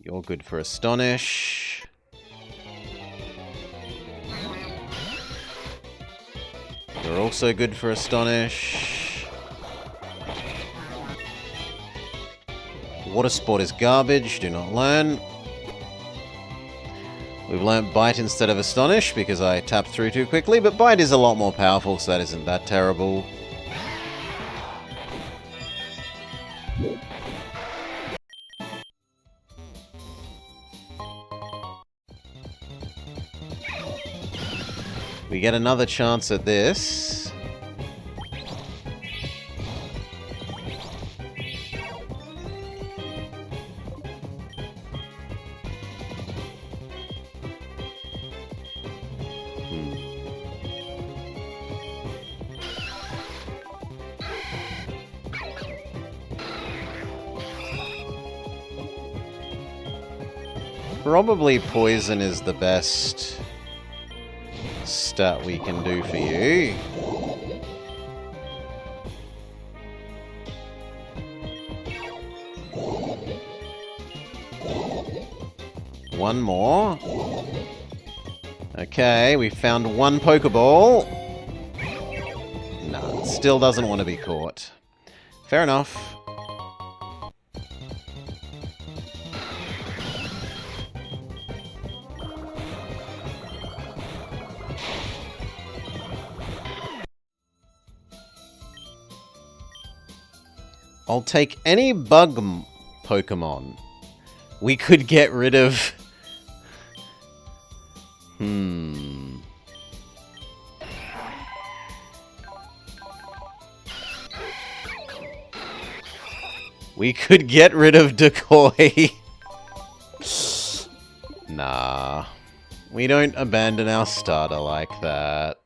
You're good for Astonish. You're also good for Astonish. Water Sport is garbage. Do not learn. We've learnt Bite instead of Astonish because I tapped through too quickly, but Bite is a lot more powerful, so that isn't that terrible. We get another chance at this. Probably Poison is the best stat we can do for you. One more. Okay, we found one Pokeball. No, still doesn't want to be caught. Fair enough. I'll take any bug Pokemon. We could get rid of... We could get rid of Decoy. Nah. We don't abandon our starter like that.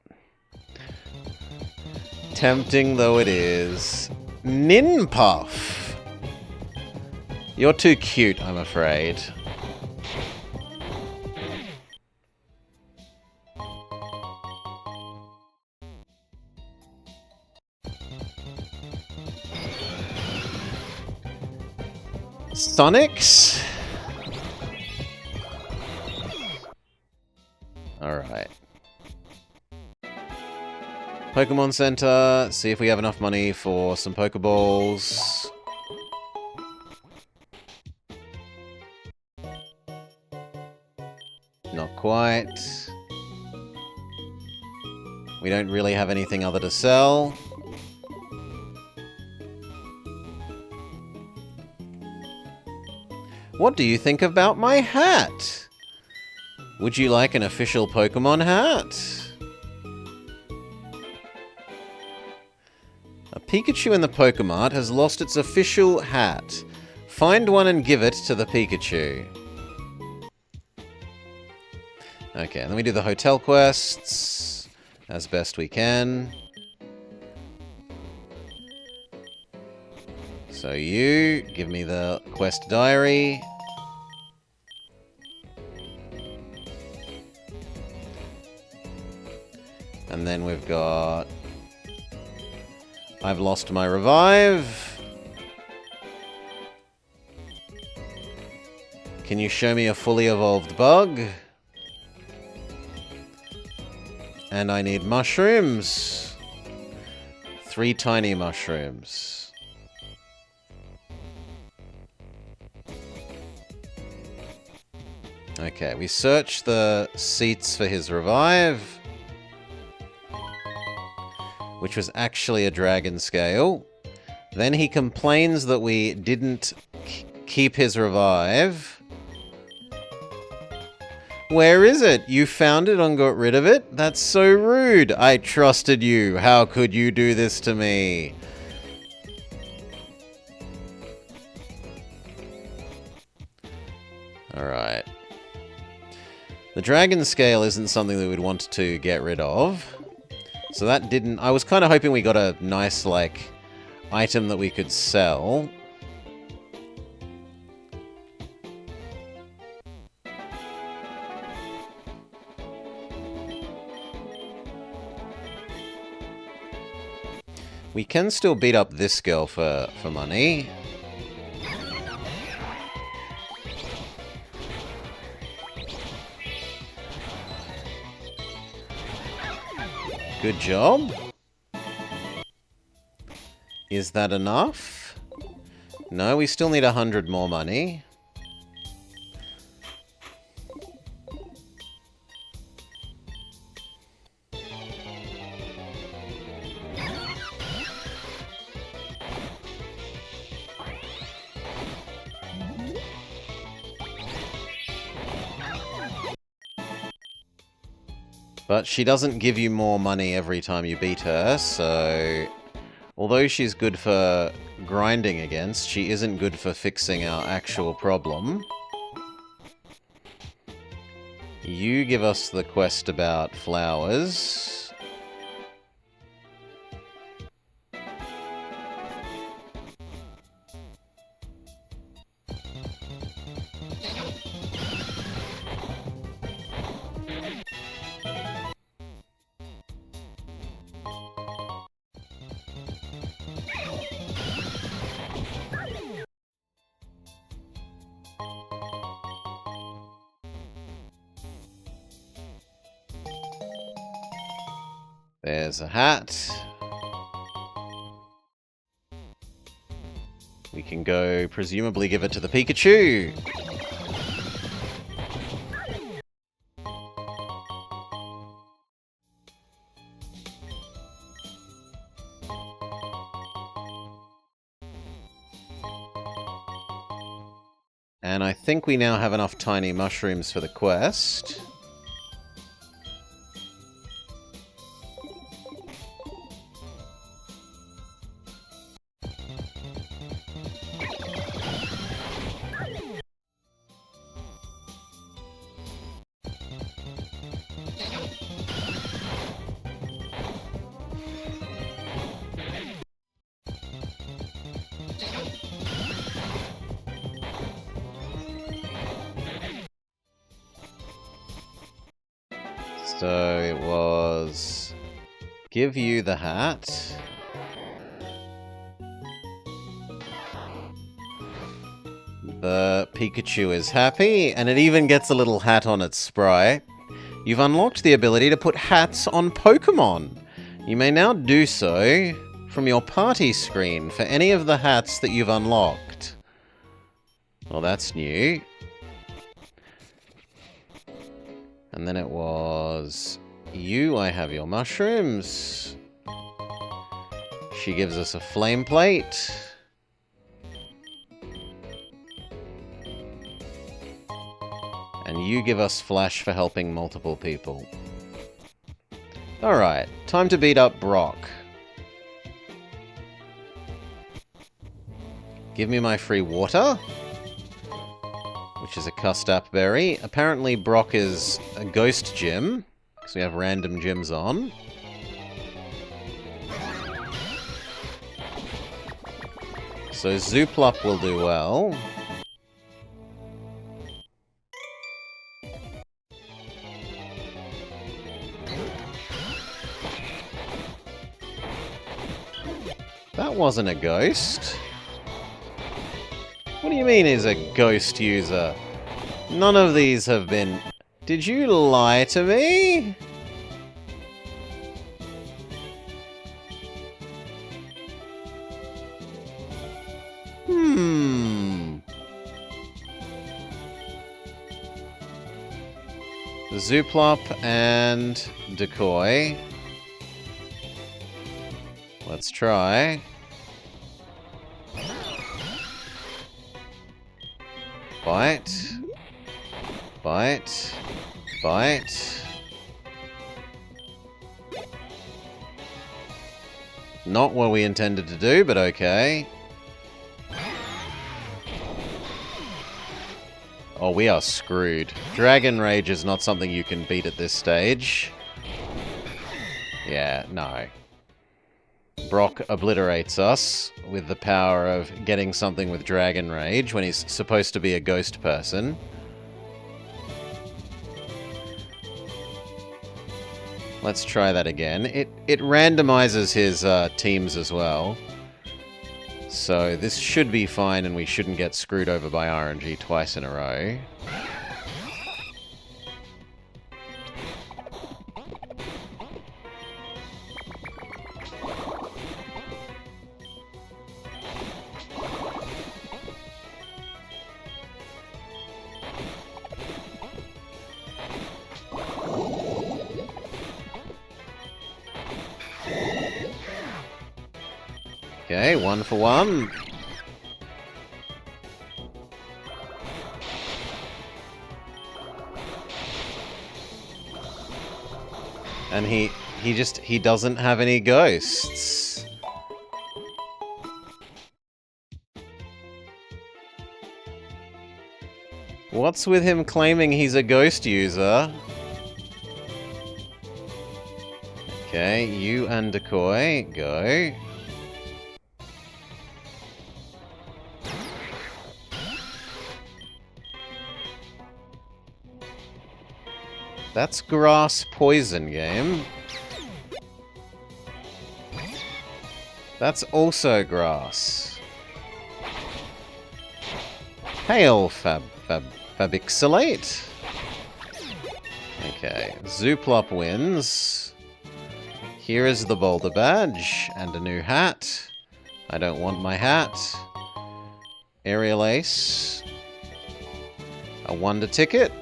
Tempting though it is. Ninpuff! You're too cute, I'm afraid. Sonics? Alright. Pokemon Center, see if we have enough money for some Pokeballs. Not quite. We don't really have anything other to sell. What do you think about my hat? Would you like an official Pokemon hat? A Pikachu in the Pokemart has lost its official hat. Find one and give it to the Pikachu. Okay, let me do the hotel quests as best we can. So you, give me the quest diary. And then we've got... I've lost my revive. Can you show me a fully evolved bug? And I need mushrooms. 3 tiny mushrooms. Okay, we search the seats for his revive, which was actually a dragon scale. Then he complains that we didn't keep his revive. Where is it? You found it and got rid of it? That's so rude. I trusted you. How could you do this to me? Alright. The dragon scale isn't something that we'd want to get rid of. So that didn't... I was kind of hoping we got a nice, like, item that we could sell. We can still beat up this girl for money. Good job. Is that enough? No, we still need 100 more money. But she doesn't give you more money every time you beat her, so... Although she's good for grinding against, she isn't good for fixing our actual problem. You give us the quest about flowers. There's a hat. We can go, presumably give it to the Pikachu. And I think we now have enough tiny mushrooms for the quest. So it was give you the hat. The Pikachu is happy, and it even gets a little hat on its sprite. You've unlocked the ability to put hats on Pokemon. You may now do so from your party screen for any of the hats that you've unlocked. Well, that's new. And then it was, you, I have your mushrooms. She gives us a flame plate. And you give us flash for helping multiple people. Alright, time to beat up Brock. Give me my free water. Which is a Custap berry. Apparently Brock is a ghost gym, because we have random gyms on. So Zooplup will do well. That wasn't a ghost. What do you mean is a ghost user? None of these have been... Did you lie to me? Zooplop and Decoy. Let's try. Bite. Bite. Bite. Not what we intended to do, but okay. Oh, we are screwed. Dragon Rage is not something you can beat at this stage. Yeah, no. Brock obliterates us with the power of getting something with Dragon Rage when he's supposed to be a ghost person. Let's try that again. It randomizes his teams as well. So this should be fine and we shouldn't get screwed over by RNG twice in a row. Okay, 1 for 1. And he doesn't have any ghosts. What's with him claiming he's a ghost user? Okay, you and Decoy, go. That's grass poison game. That's also grass. Hail Fabixilate. Okay, Zooplop wins. Here is the Boulder Badge and a new hat. I don't want my hat. Aerial Ace. A Wonder Ticket.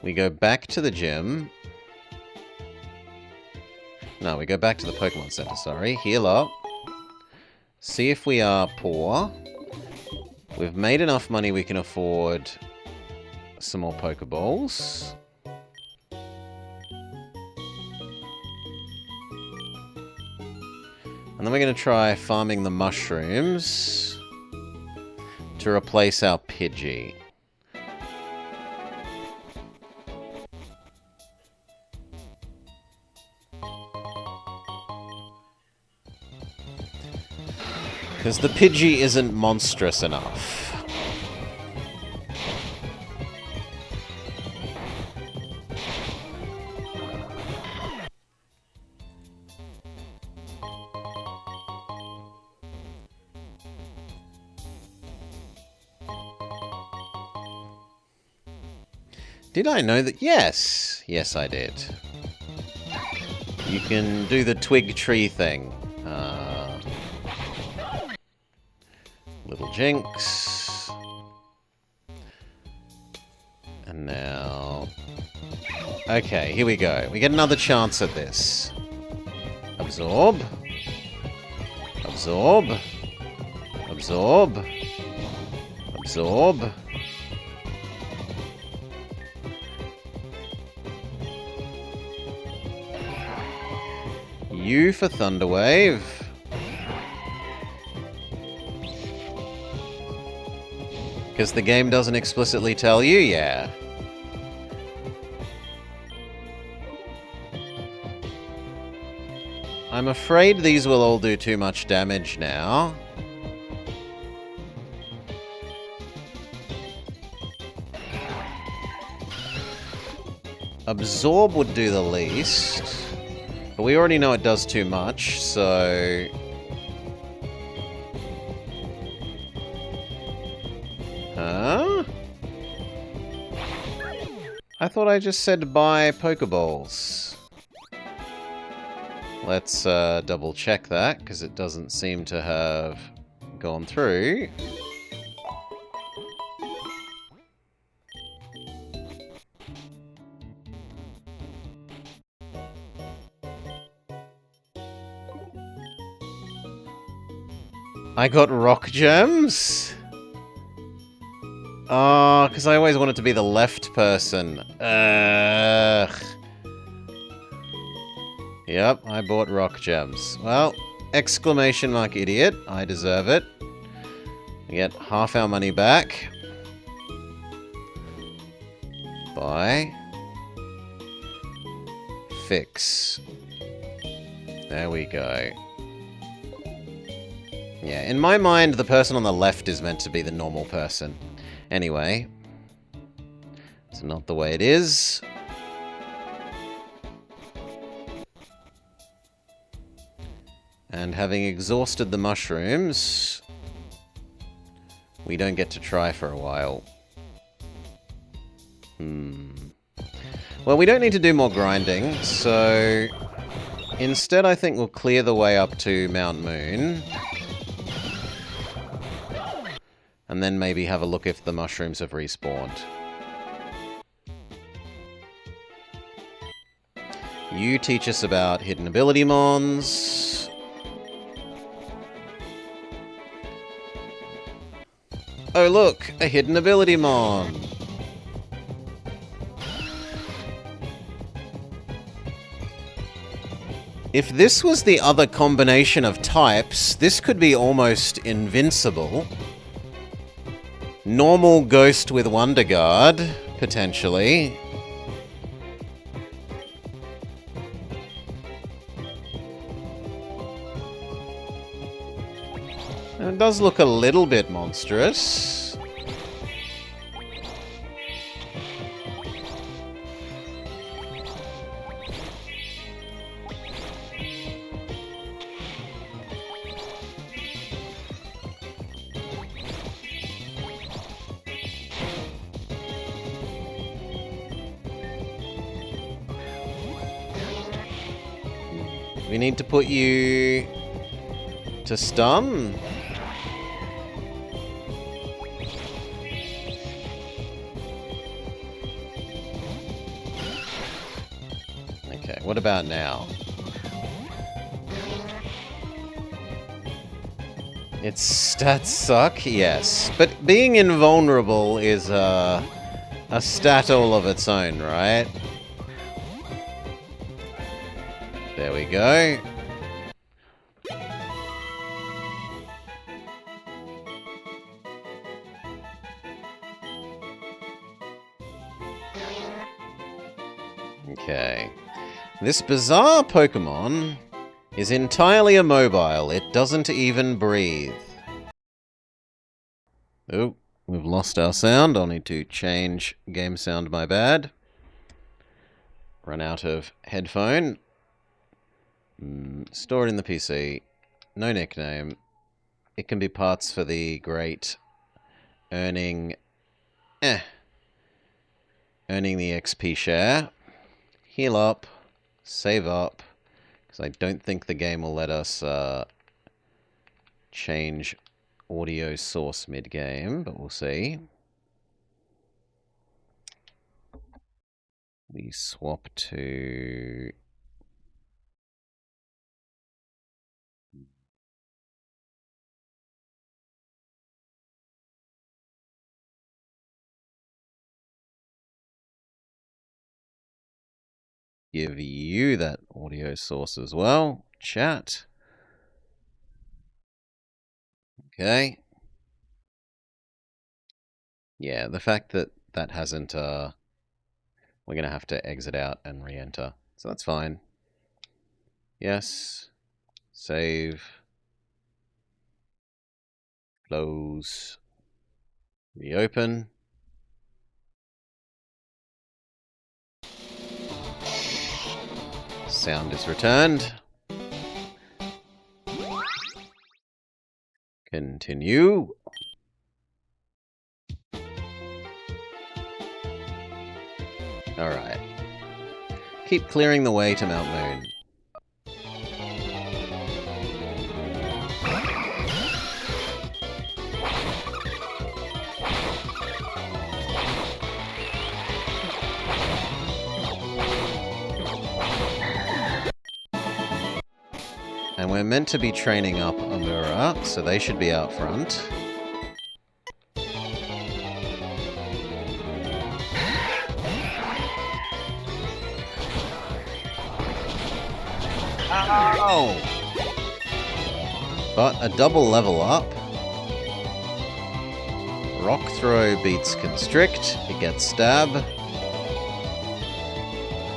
We go back to the gym. No, we go back to the Pokemon Center, sorry. Heal up. See if we are poor. We've made enough money we can afford some more Pokeballs. And then we're going to try farming the mushrooms to replace our Pidgey. Because the Pidgey isn't monstrous enough. Did I know that? Yes. Yes, I did. You can do the twig tree thing. Little Jinx. And now... Okay, here we go. We get another chance at this. Absorb. Absorb. Absorb. Absorb. U for Thunder Wave. Because the game doesn't explicitly tell you, yeah. I'm afraid these will all do too much damage now. Absorb would do the least. But we already know it does too much, so... Huh? I thought I just said buy Pokeballs. Let's double check that, because it doesn't seem to have gone through. I got rock gems? Oh, because I always wanted to be the left person. Ugh. Yep, I bought rock gems. Well, exclamation mark idiot. I deserve it. We get half our money back. Buy. Fix. There we go. Yeah, in my mind, the person on the left is meant to be the normal person. Anyway. It's not the way it is. And having exhausted the mushrooms, we don't get to try for a while. Well, we don't need to do more grinding, so instead I think we'll clear the way up to Mount Moon. And then maybe have a look if the mushrooms have respawned. You teach us about hidden ability mons. Oh look, a hidden ability mon. If this was the other combination of types, this could be almost invincible. Normal ghost with Wonder Guard, potentially. And it does look a little bit monstrous. We need to put you to stun. Okay, what about now? Its stats suck, yes. But being invulnerable is a stat all of its own, right? There we go. Okay. This bizarre Pokemon is entirely immobile. It doesn't even breathe. Oh, we've lost our sound. I'll need to change game sound, my bad. Run out of headphone. Stored in the PC. No nickname. It can be parts for the great earning the XP share. Heal up. Save up. Because I don't think the game will let us change audio source mid-game, but we'll see. We swap to... give you that audio source as well. Chat. Okay. Yeah, the fact that that hasn't... we're going to have to exit out and re-enter. So that's fine. Yes. Save. Close. Reopen. Sound is returned. Continue. Alright. Keep clearing the way to Mount Moon. And we're meant to be training up Amura, so they should be out front. Oh! But a double level up. Rock Throw beats Constrict, it gets Stab.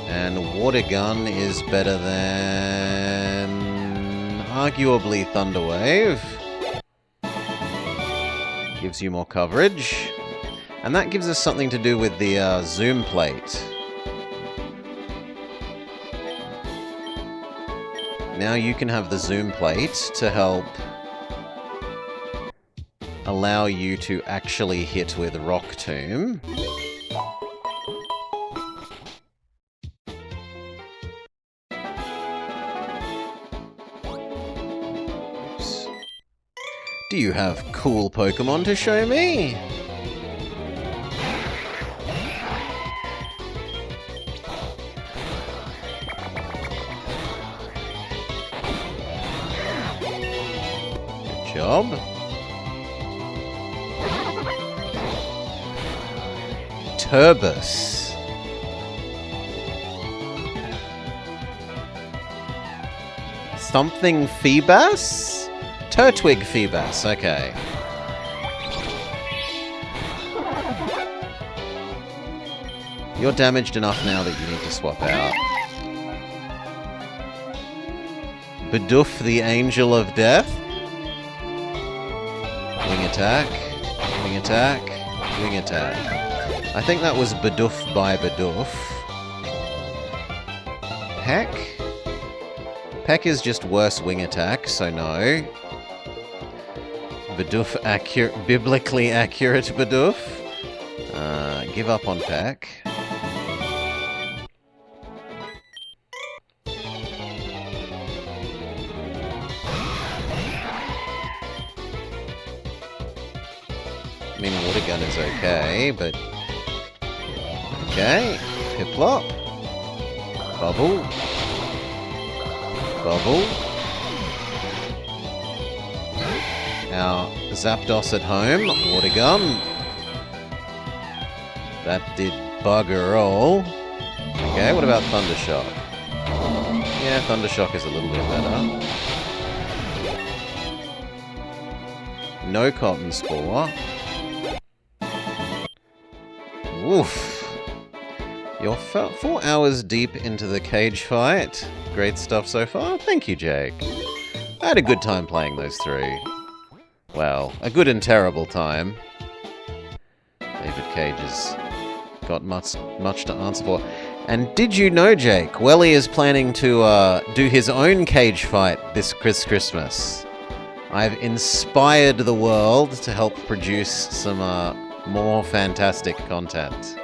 And Water Gun is better than... arguably Thunder Wave. Gives you more coverage. And that gives us something to do with the Zoom Plate. Now you can have the Zoom Plate to help allow you to actually hit with Rock Tomb. Oops. Do you have cool Pokemon to show me? Good job. Turbus. Something Feebas? Turtwig Feebas, okay. You're damaged enough now that you need to swap out. Bidoof the Angel of Death. Wing attack, wing attack, wing attack. I think that was Bidoof by Bidoof. Peck? Peck is just worse wing attack, so no. Bidoof biblically accurate Bidoof. Give up on Peck. I mean, Water Gun is okay, but... okay. Piplup. Bubble. Bubble. Our Zapdos at home. Water Gun. That did bugger all. Okay, what about Thundershock? Yeah, Thundershock is a little bit better. No Cotton Spore. Oof. You're 4 hours deep into the cage fight. Great stuff so far. Thank you, Jake. I had a good time playing those three. Well, a good and terrible time. David Cage has got much to answer for. And did you know, Jake, Welly is planning to do his own cage fight this Christmas. I've inspired the world to help produce some more fantastic content.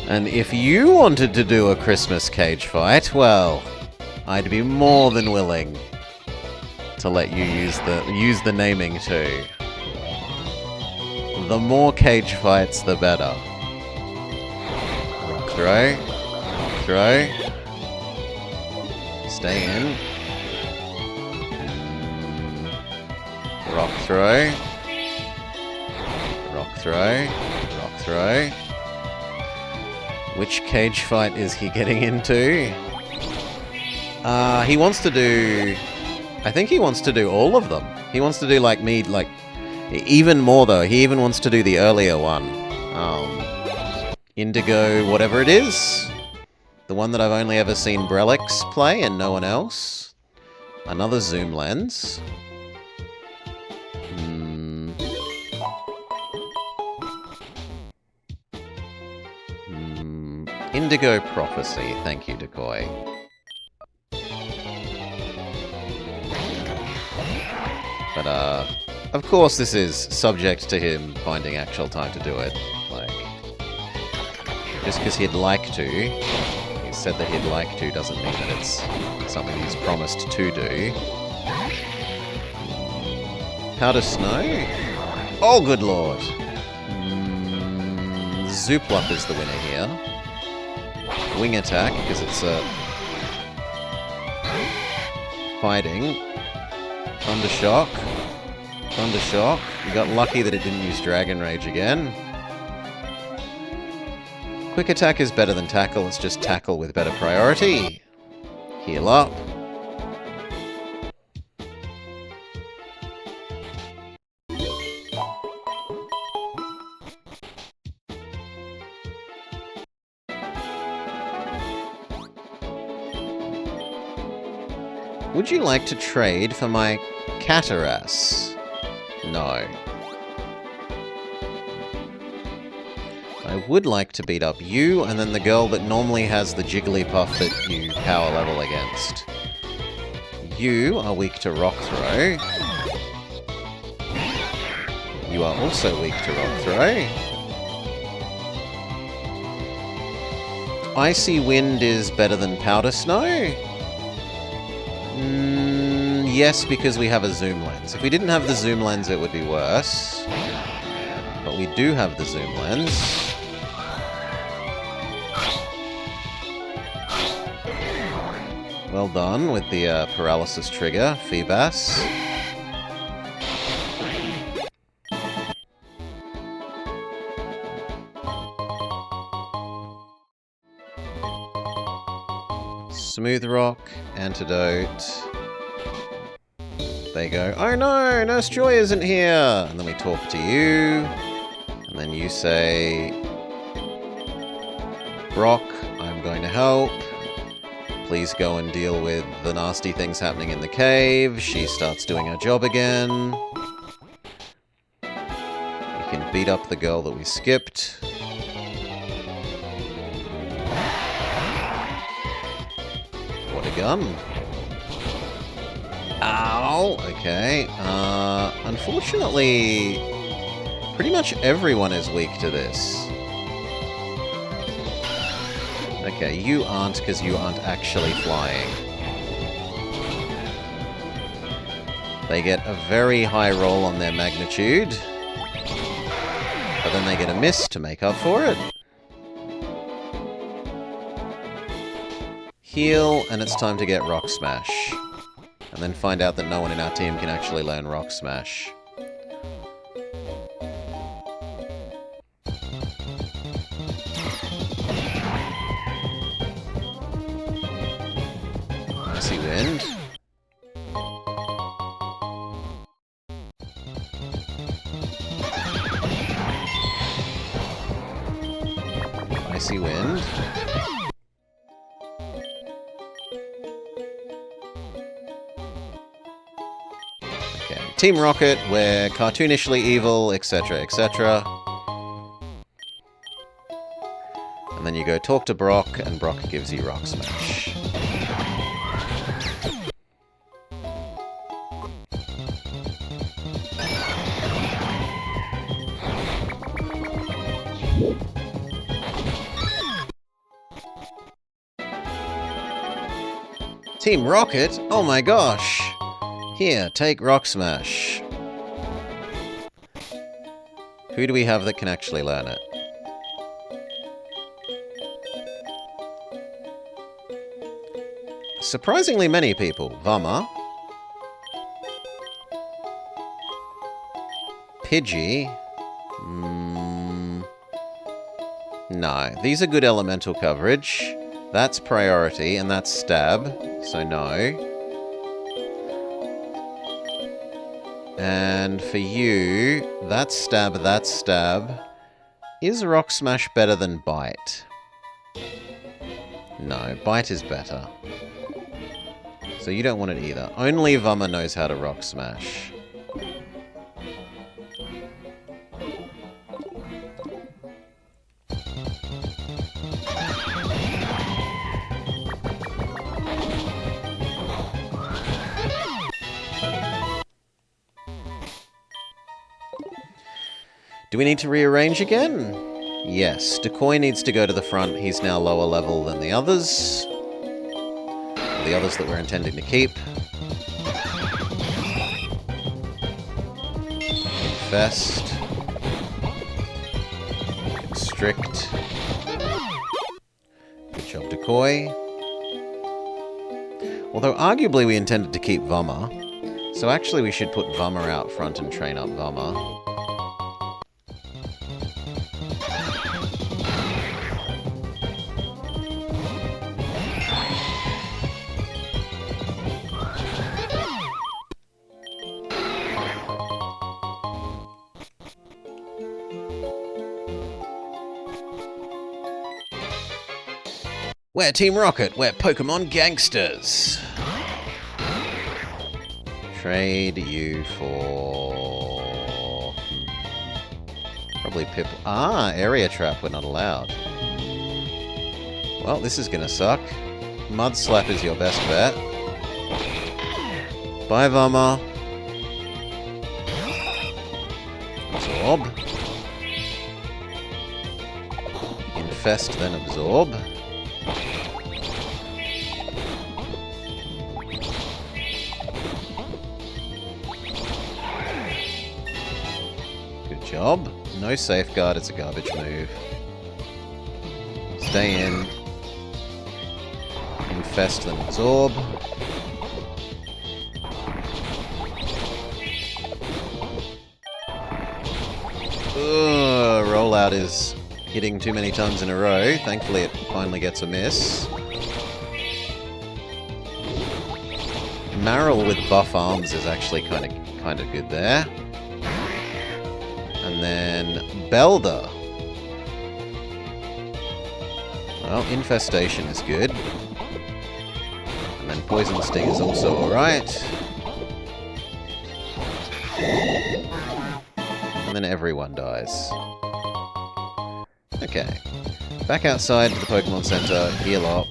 And if you wanted to do a Christmas cage fight, well, I'd be more than willing to let you use the naming too. The more cage fights, the better. Rock throw. Rock throw. Stay in. Rock throw. Rock throw. Rock throw. Which cage fight is he getting into? He wants to do... I think he wants to do all of them. He wants to do like me, like... even more though. He even wants to do the earlier one. Indigo whatever it is. The one that I've only ever seen Brelix play and no one else. Another zoom lens. Indigo Prophecy. Thank you, Decoy. But, of course this is subject to him finding actual time to do it. Like, just because he'd like to, he said that he'd like to, doesn't mean that it's something he's promised to do. Powder Snow? Oh, good lord! Zooplup is the winner here. Wing attack, because it's a... Fighting. Thundershock. Thundershock. You got lucky that it didn't use Dragon Rage again. Quick attack is better than tackle, it's just tackle with better priority. Heal up. Would you like to trade for my Cataras? No. I would like to beat up you, and then the girl that normally has the Jigglypuff that you power level against. You are weak to Rock Throw. You are also weak to Rock Throw. Icy Wind is better than Powder Snow? Yes, because we have a zoom lens. If we didn't have the zoom lens, it would be worse. But we do have the zoom lens. Well done with the paralysis trigger, Feebas. Smooth Rock, Antidote. They go, oh no, Nurse Joy isn't here! And then we talk to you. And then you say, Brock, I'm going to help. Please go and deal with the nasty things happening in the cave. She starts doing her job again. We can beat up the girl that we skipped. What a gun. Ow! Okay. Unfortunately, pretty much everyone is weak to this. Okay, you aren't because you aren't actually flying. They get a very high roll on their magnitude. But then they get a miss to make up for it. Heal, and it's time to get Rock Smash. And then find out that no one in our team can actually learn Rock Smash. Icy Wind. Icy Wind. Okay, Team Rocket, we're cartoonishly evil, etc., etc. And then you go talk to Brock, and Brock gives you Rock Smash. Team Rocket? Oh my gosh! Here, take Rock Smash. Who do we have that can actually learn it? Surprisingly many people. Vama. Pidgey. No. These are good elemental coverage. That's priority, and that's stab. So no. And for you, that's stab, that's stab. Is Rock Smash better than Bite? No, Bite is better. So you don't want it either. Only Vama knows how to Rock Smash. Do we need to rearrange again? Yes. Decoy needs to go to the front. He's now lower level than the others. The others that we're intending to keep. Infest. Constrict. Good job, Decoy. Although arguably we intended to keep Vummer. So actually we should put Vummer out front and train up Vummer. We're Team Rocket, we're Pokemon gangsters. Trade you for... probably Pip... Ah, Area Trap, we're not allowed. Well, this is gonna suck. Mud Slap is your best bet. Bye, Vummer. Absorb. Infest, then Absorb. Job. No safeguard, it's a garbage move. Stay in. Infest, then absorb. Ugh, rollout is hitting too many times in a row. Thankfully it finally gets a miss. Marill with buff arms is actually kind of good there. And then Belder. Well, Infestation is good. And then Poison Sting is also alright. And then everyone dies. Okay. Back outside to the Pokemon Center, heal up.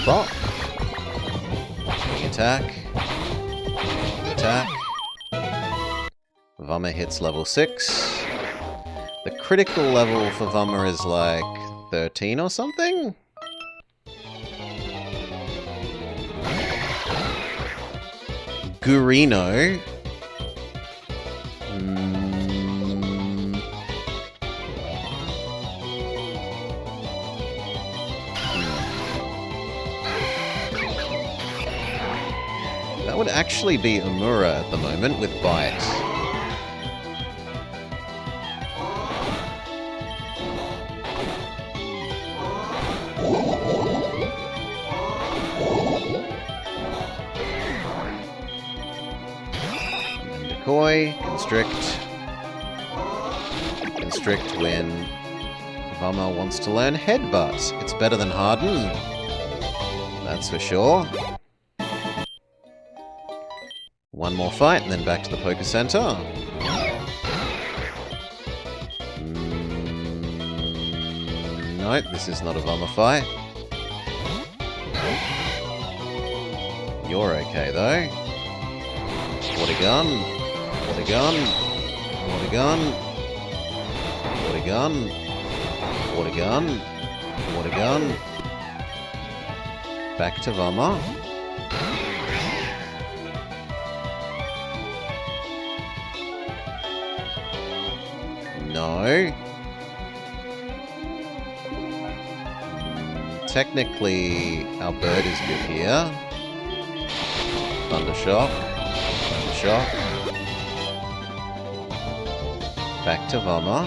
Bop. Attack. Attack. Vummer hits level 6. The critical level for Vummer is like 13 or something? Gurino. That would actually be Umura at the moment with Bite. And Decoy, Constrict. Constrict when Vummer wants to learn Headbutt. It's better than Harden. That's for sure. One more fight, and then back to the Poké Center. Nope, this is not a Vummer fight. You're okay, though. Water gun. Water gun. Water gun. Water gun. Water gun. Water gun. Back to Vummer. No. Technically, our bird is good here. Thundershock. Thundershock. Back to Vummer.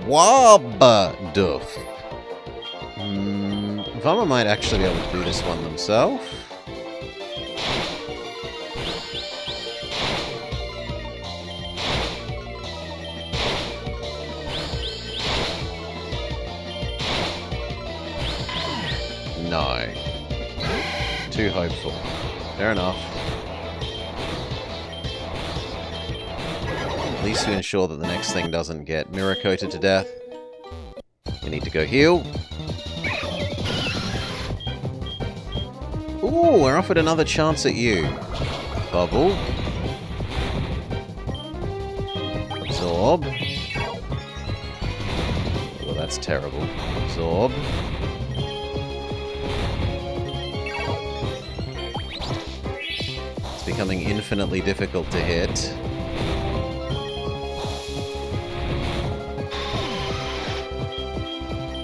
Wobbuff. Vummer might actually be able to do this one themselves. No. Too hopeful. Fair enough. least to ensure that the next thing doesn't get mirror coated to death. We need to go heal. Ooh, we're offered another chance at you. Bubble. Absorb. Oh, that's terrible. Absorb. It's becoming infinitely difficult to hit.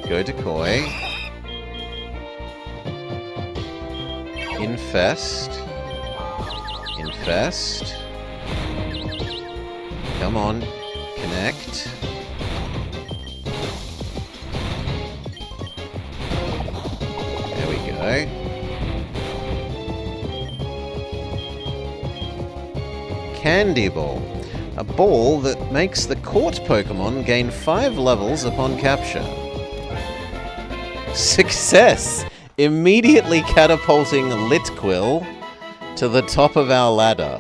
Go decoy. Infest. Infest. Come on. Connect. There we go. Candy Ball. A ball that makes the caught Pokemon gain 5 levels upon capture. Success! Immediately catapulting Litquill to the top of our ladder.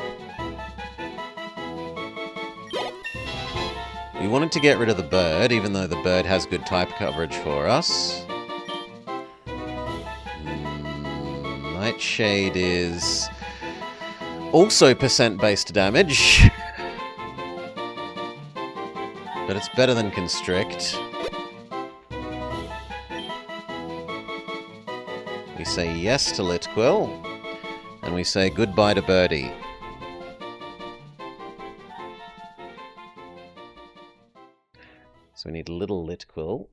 We wanted to get rid of the bird, even though the bird has good type coverage for us. Nightshade is also percent-based damage. But it's better than Constrict. We say yes to Litquill, and we say goodbye to Birdie. So we need little Litquill.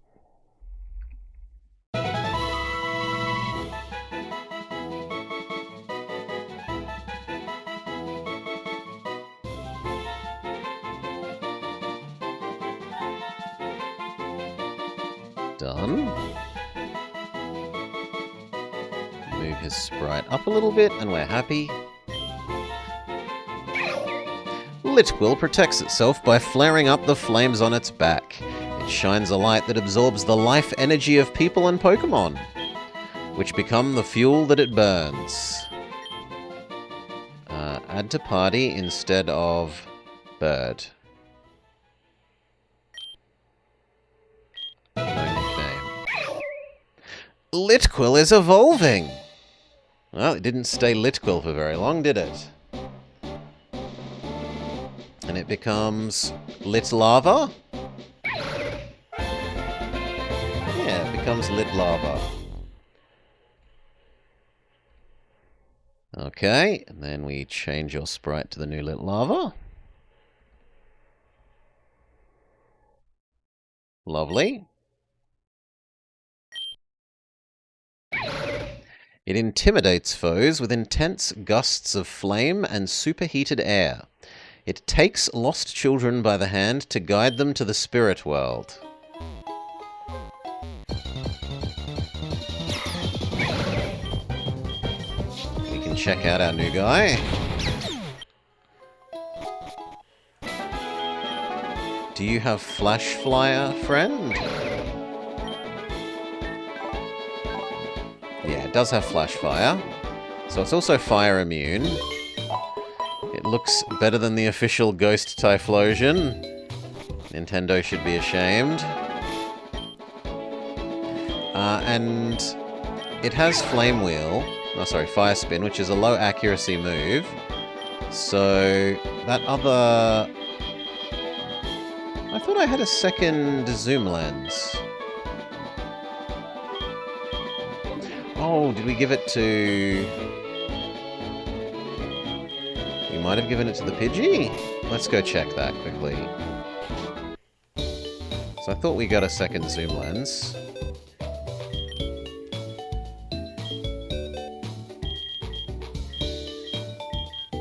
Done. Move his sprite up a little bit, and we're happy. Litquill protects itself by flaring up the flames on its back. It shines a light that absorbs the life energy of people and Pokemon, which become the fuel that it burns. Add to party instead of bird. No nickname. Litquill is evolving! Well, it didn't stay Litquill for very long, did it? And it becomes Litlava? Yeah, it becomes Litlava. Okay, and then we change your sprite to the new Litlava. Lovely. It intimidates foes with intense gusts of flame and superheated air. It takes lost children by the hand to guide them to the spirit world. We can check out our new guy. Do you have Flash Flyer, friend? Yeah, it does have Flash Fire. So it's also fire immune. It looks better than the official Ghost Typhlosion. Nintendo should be ashamed. And it has Flame Wheel. Oh, sorry, Fire Spin, which is a low accuracy move. So that other... I thought I had a second zoom lens. Oh, did we give it to... We might have given it to the Pidgey? Let's go check that quickly. So I thought we got a second zoom lens.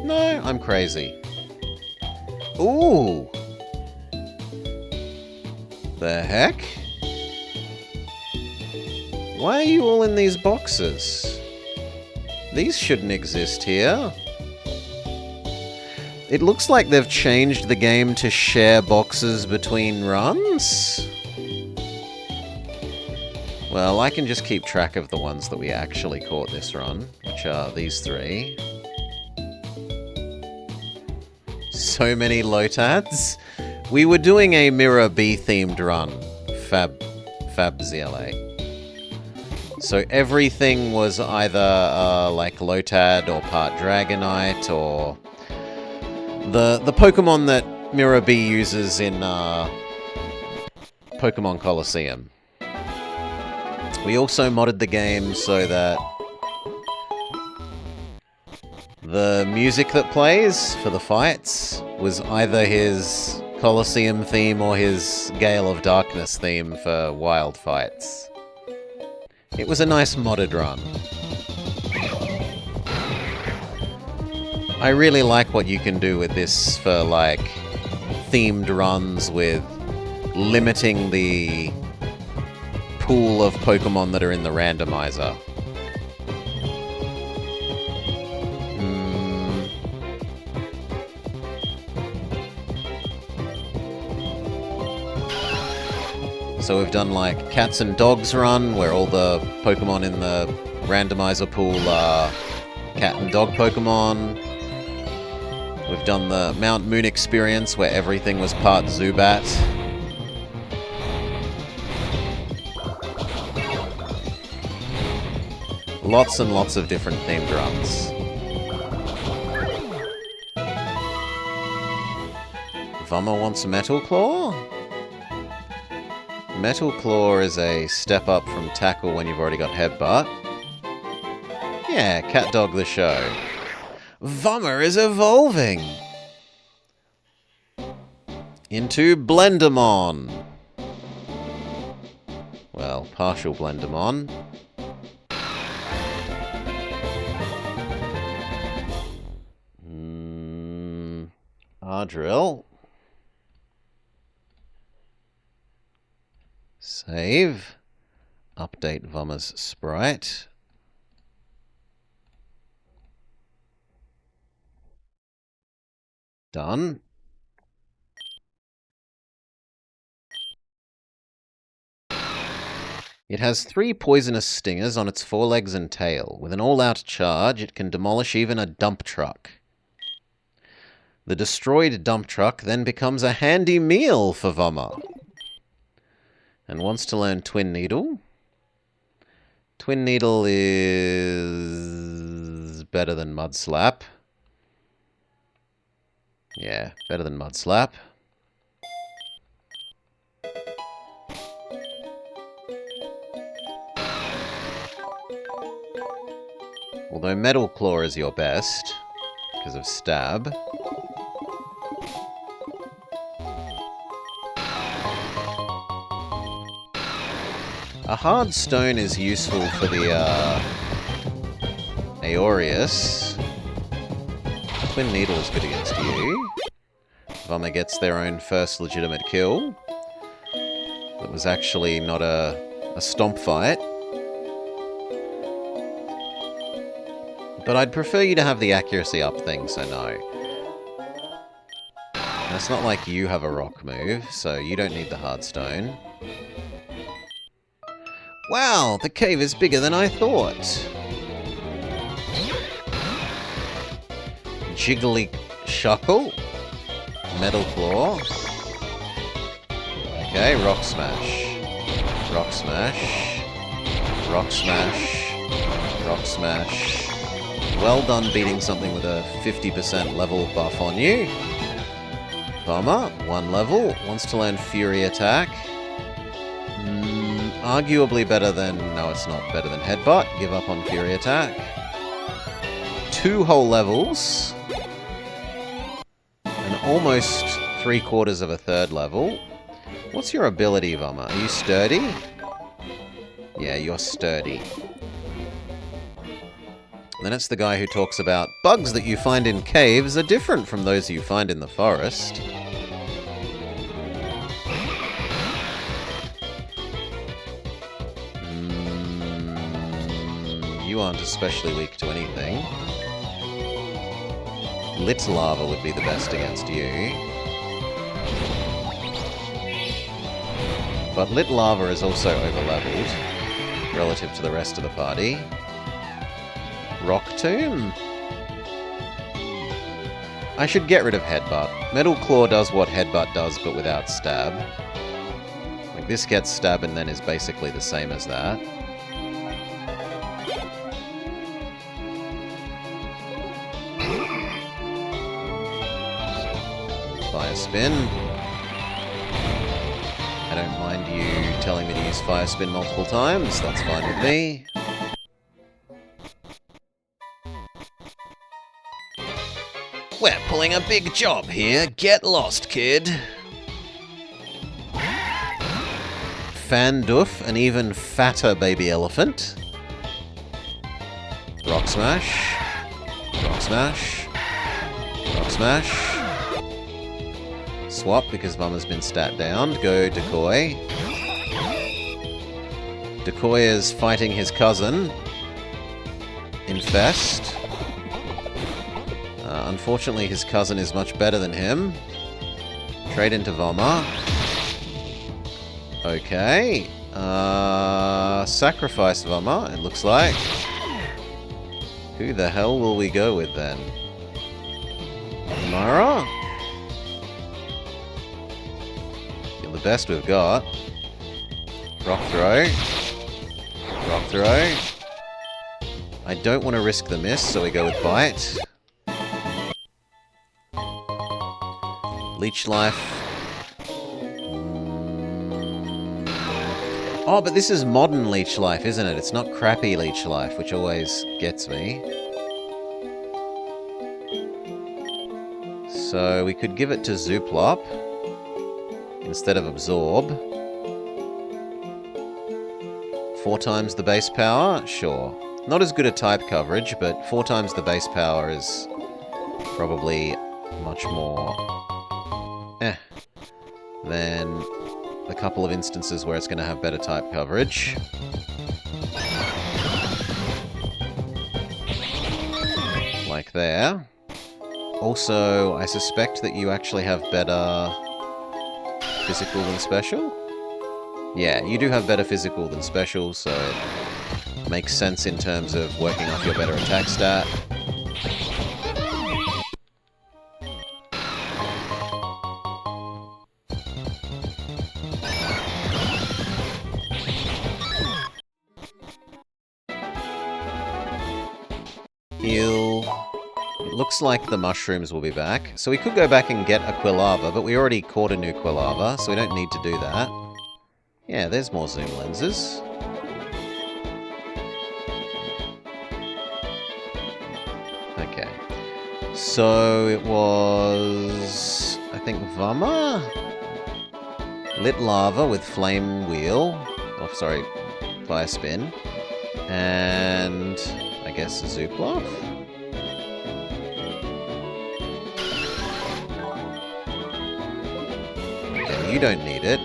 No, I'm crazy. Ooh! The heck? Why are you all in these boxes? These shouldn't exist here. It looks like they've changed the game to share boxes between runs. Well, I can just keep track of the ones that we actually caught this run, which are these 3. So many Lotads. We were doing a Mirror B themed run. Fab ZLA. So everything was either like Lotad or part Dragonite or the Pokemon that Mirror B uses in Pokemon Colosseum. We also modded the game so that the music that plays for the fights was either his Colosseum theme or his Gale of Darkness theme for wild fights. It was a nice modded run. I really like what you can do with this for, like, themed runs with limiting the pool of Pokemon that are in the randomizer. So we've done like Cats and Dogs run, where all the Pokemon in the randomizer pool are cat and dog Pokemon. We've done the Mount Moon experience, where everything was part Zubat. Lots and lots of different themed runs. Vummer wants Metal Claw? Metal Claw is a step up from Tackle when you've already got Headbutt. Yeah, Cat Dog the show. Vummer is evolving into Blendermon. Well, partial Blendermon. Ardrill. Save. Update Vummer's sprite. Done. It has 3 poisonous stingers on its forelegs and tail. With an all-out charge, it can demolish even a dump truck. The destroyed dump truck then becomes a handy meal for Vummer. And wants to learn Twin Needle. Twin Needle is better than Mud Slap. Yeah, better than Mud Slap. Although Metal Claw is your best, because of Stab. A hard stone is useful for the Aeorius. Twin Needle is good against you. Vummer gets their own first legitimate kill. That was actually not a stomp fight. But I'd prefer you to have the accuracy up thing, so no. And it's not like you have a rock move, so you don't need the hard stone. Wow, the cave is bigger than I thought. Jiggly Shuckle. Metal Claw. Okay, Rock Smash. Rock Smash. Rock Smash. Rock Smash. Well done beating something with a 50% level buff on you. Vummer, 1 level. Wants to learn Fury Attack. Arguably better than... No, it's not better than Headbutt. Give up on Fury Attack. 2 whole levels. And almost 3/4 of a 3rd level. What's your ability, Vummer? Are you sturdy? Yeah, you're sturdy. Then it's the guy who talks about bugs that you find in caves are different from those you find in the forest. You aren't especially weak to anything. Lit Lava would be the best against you. But Lit Lava is also overleveled relative to the rest of the party. Rock Tomb. I should get rid of Headbutt. Metal Claw does what Headbutt does, but without stab. Like, this gets stab and then is basically the same as that. Fire Spin. I don't mind you telling me to use Fire Spin multiple times. That's fine with me. We're pulling a big job here. Get lost, kid. Fandoof, an even fatter baby elephant. Rock Smash. Rock Smash. Rock Smash. Swap because Vama's been stat down. Go Decoy. Decoy is fighting his cousin. Infest. Unfortunately, his cousin is much better than him. Trade into Vama. Okay. Sacrifice Vama, it looks like. Who the hell will we go with then? Mara? You're the best we've got. Rock Throw. Rock Throw. I don't want to risk the miss, so we go with Bite. Leech Life. Oh, but this is modern Leech Life, isn't it? It's not crappy Leech Life, which always gets me. So we could give it to Zooplop instead of Absorb. 4 times the base power? Sure. Not as good a type coverage, but 4 times the base power is probably much more than a couple of instances where it's going to have better type coverage. Like there. Also, I suspect that you actually have better physical than special? Yeah, you do have better physical than special, so it makes sense in terms of working off your better attack stat. Heal. It looks like the mushrooms will be back. So we could go back and get a Quilava, but we already caught a new Quilava, so we don't need to do that. Yeah, there's more zoom lenses. Okay. So it was, I think, Vama? Lit Lava with Flame Wheel. Oh, sorry, Fire Spin. And I guess Zooplop? Okay, you don't need it.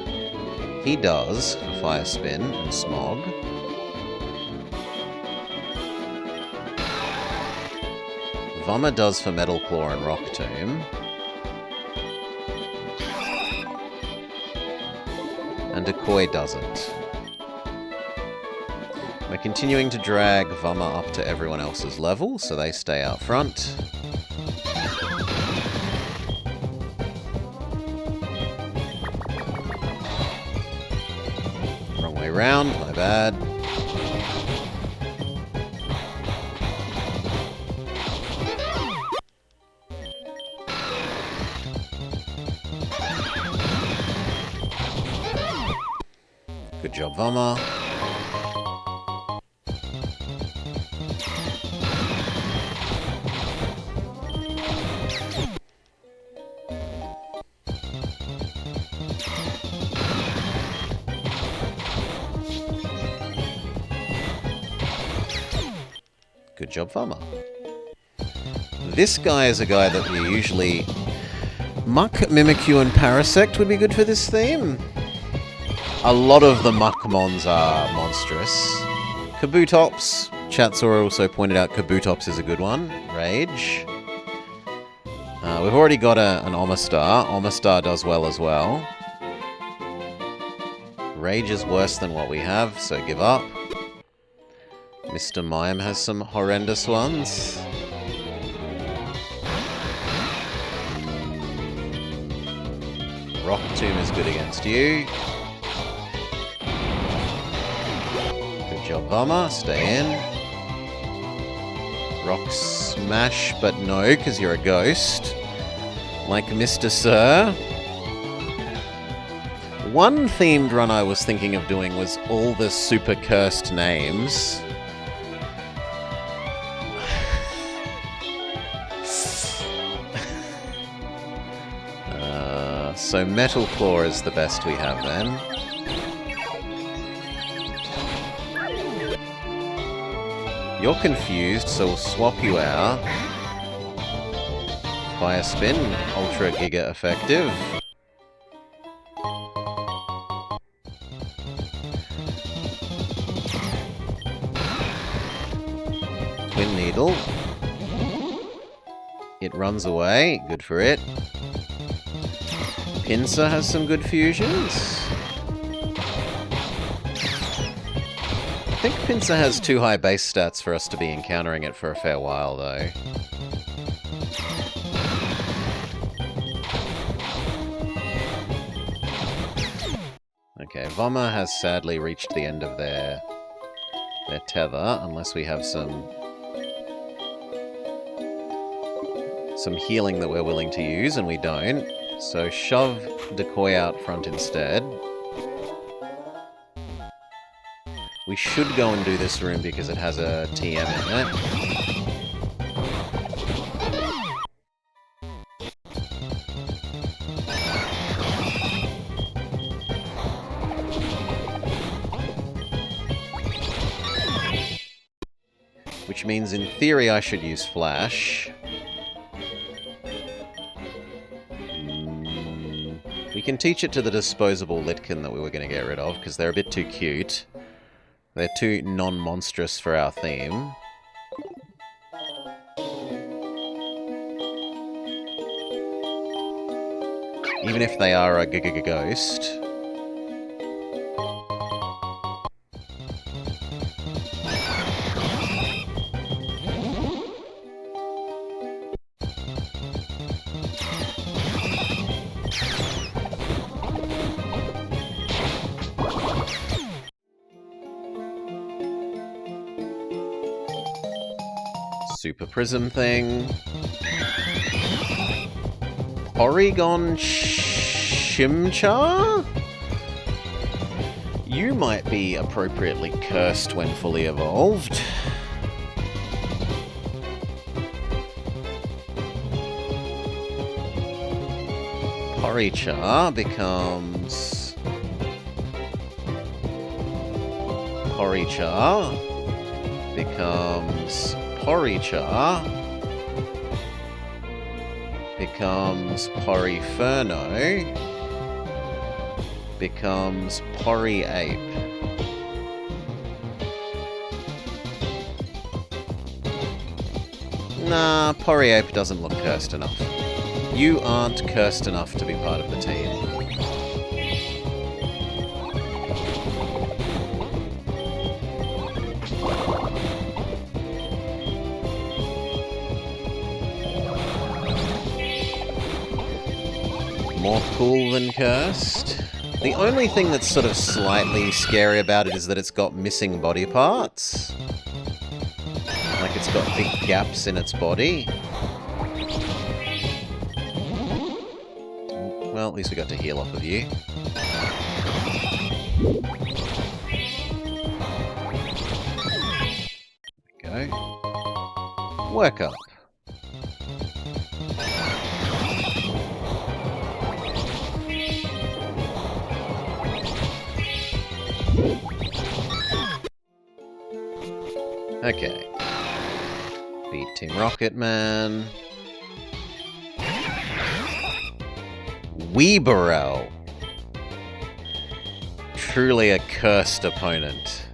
He does for Fire Spin and Smog. Vama does for Metal Claw and Rock Tomb. And Decoy doesn't. We're continuing to drag Vama up to everyone else's level, so they stay out front. Wrong way round, my bad. Good job, Vama. Good job, Vama. This guy is a guy that we usually... Muck, Mimikyu, and Parasect would be good for this theme. A lot of the Muckmons are monstrous. Kabutops. Chatsora also pointed out Kabutops is a good one. Rage. We've already got an Omastar. Omastar does well as well. Rage is worse than what we have, so give up. Mr. Mime has some horrendous ones. Rock Tomb is good against you. Good job, Vama. Stay in. Rock Smash, but no, because you're a ghost. Like Mr. Sir. One themed run I was thinking of doing was all the super cursed names. So Metal Claw is the best we have then. You're confused, so we'll swap you out. Fire Spin, Ultra Giga effective. Twin Needle. It runs away, good for it. Pinsir has some good fusions. I think Pinsir has too high base stats for us to be encountering it for a fair while, though. Okay, Vama has sadly reached the end of their tether, unless we have some healing that we're willing to use, and we don't. So shove Decoy out front instead. We should go and do this room because it has a TM in it. Which means in theory I should use Flash. We can teach it to the disposable Litkin that we were going to get rid of, because they're a bit too cute. They're too non-monstrous for our theme. Even if they are a ghost. Super Prism thing. Porygon Chimchar? You might be appropriately cursed when fully evolved. Porichar becomes... Porichar becomes... Porichar becomes Poriferno, becomes Poriape. Nah, Poriape doesn't look cursed enough. You aren't cursed enough to be part of the team. More cool than cursed. The only thing that's sort of slightly scary about it is that it's got missing body parts. Like it's got big gaps in its body. Well, at least we got to heal off of you. There we go. Work up. Okay. Beat Team Rocket Man. Weebarel. Truly a cursed opponent.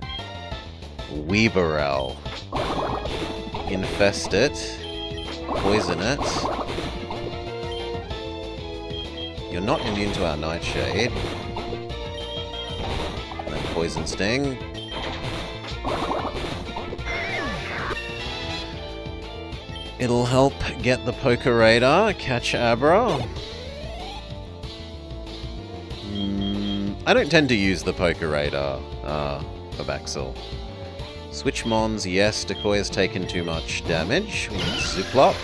Weebarel. Infest it. Poison it. You're not immune to our Nightshade. And then Poison Sting. It'll help get the Poker Radar, catch Abra. I don't tend to use the Poker Radar for Baxel. Switch Mons, yes, Decoy has taken too much damage. We need Zuplop.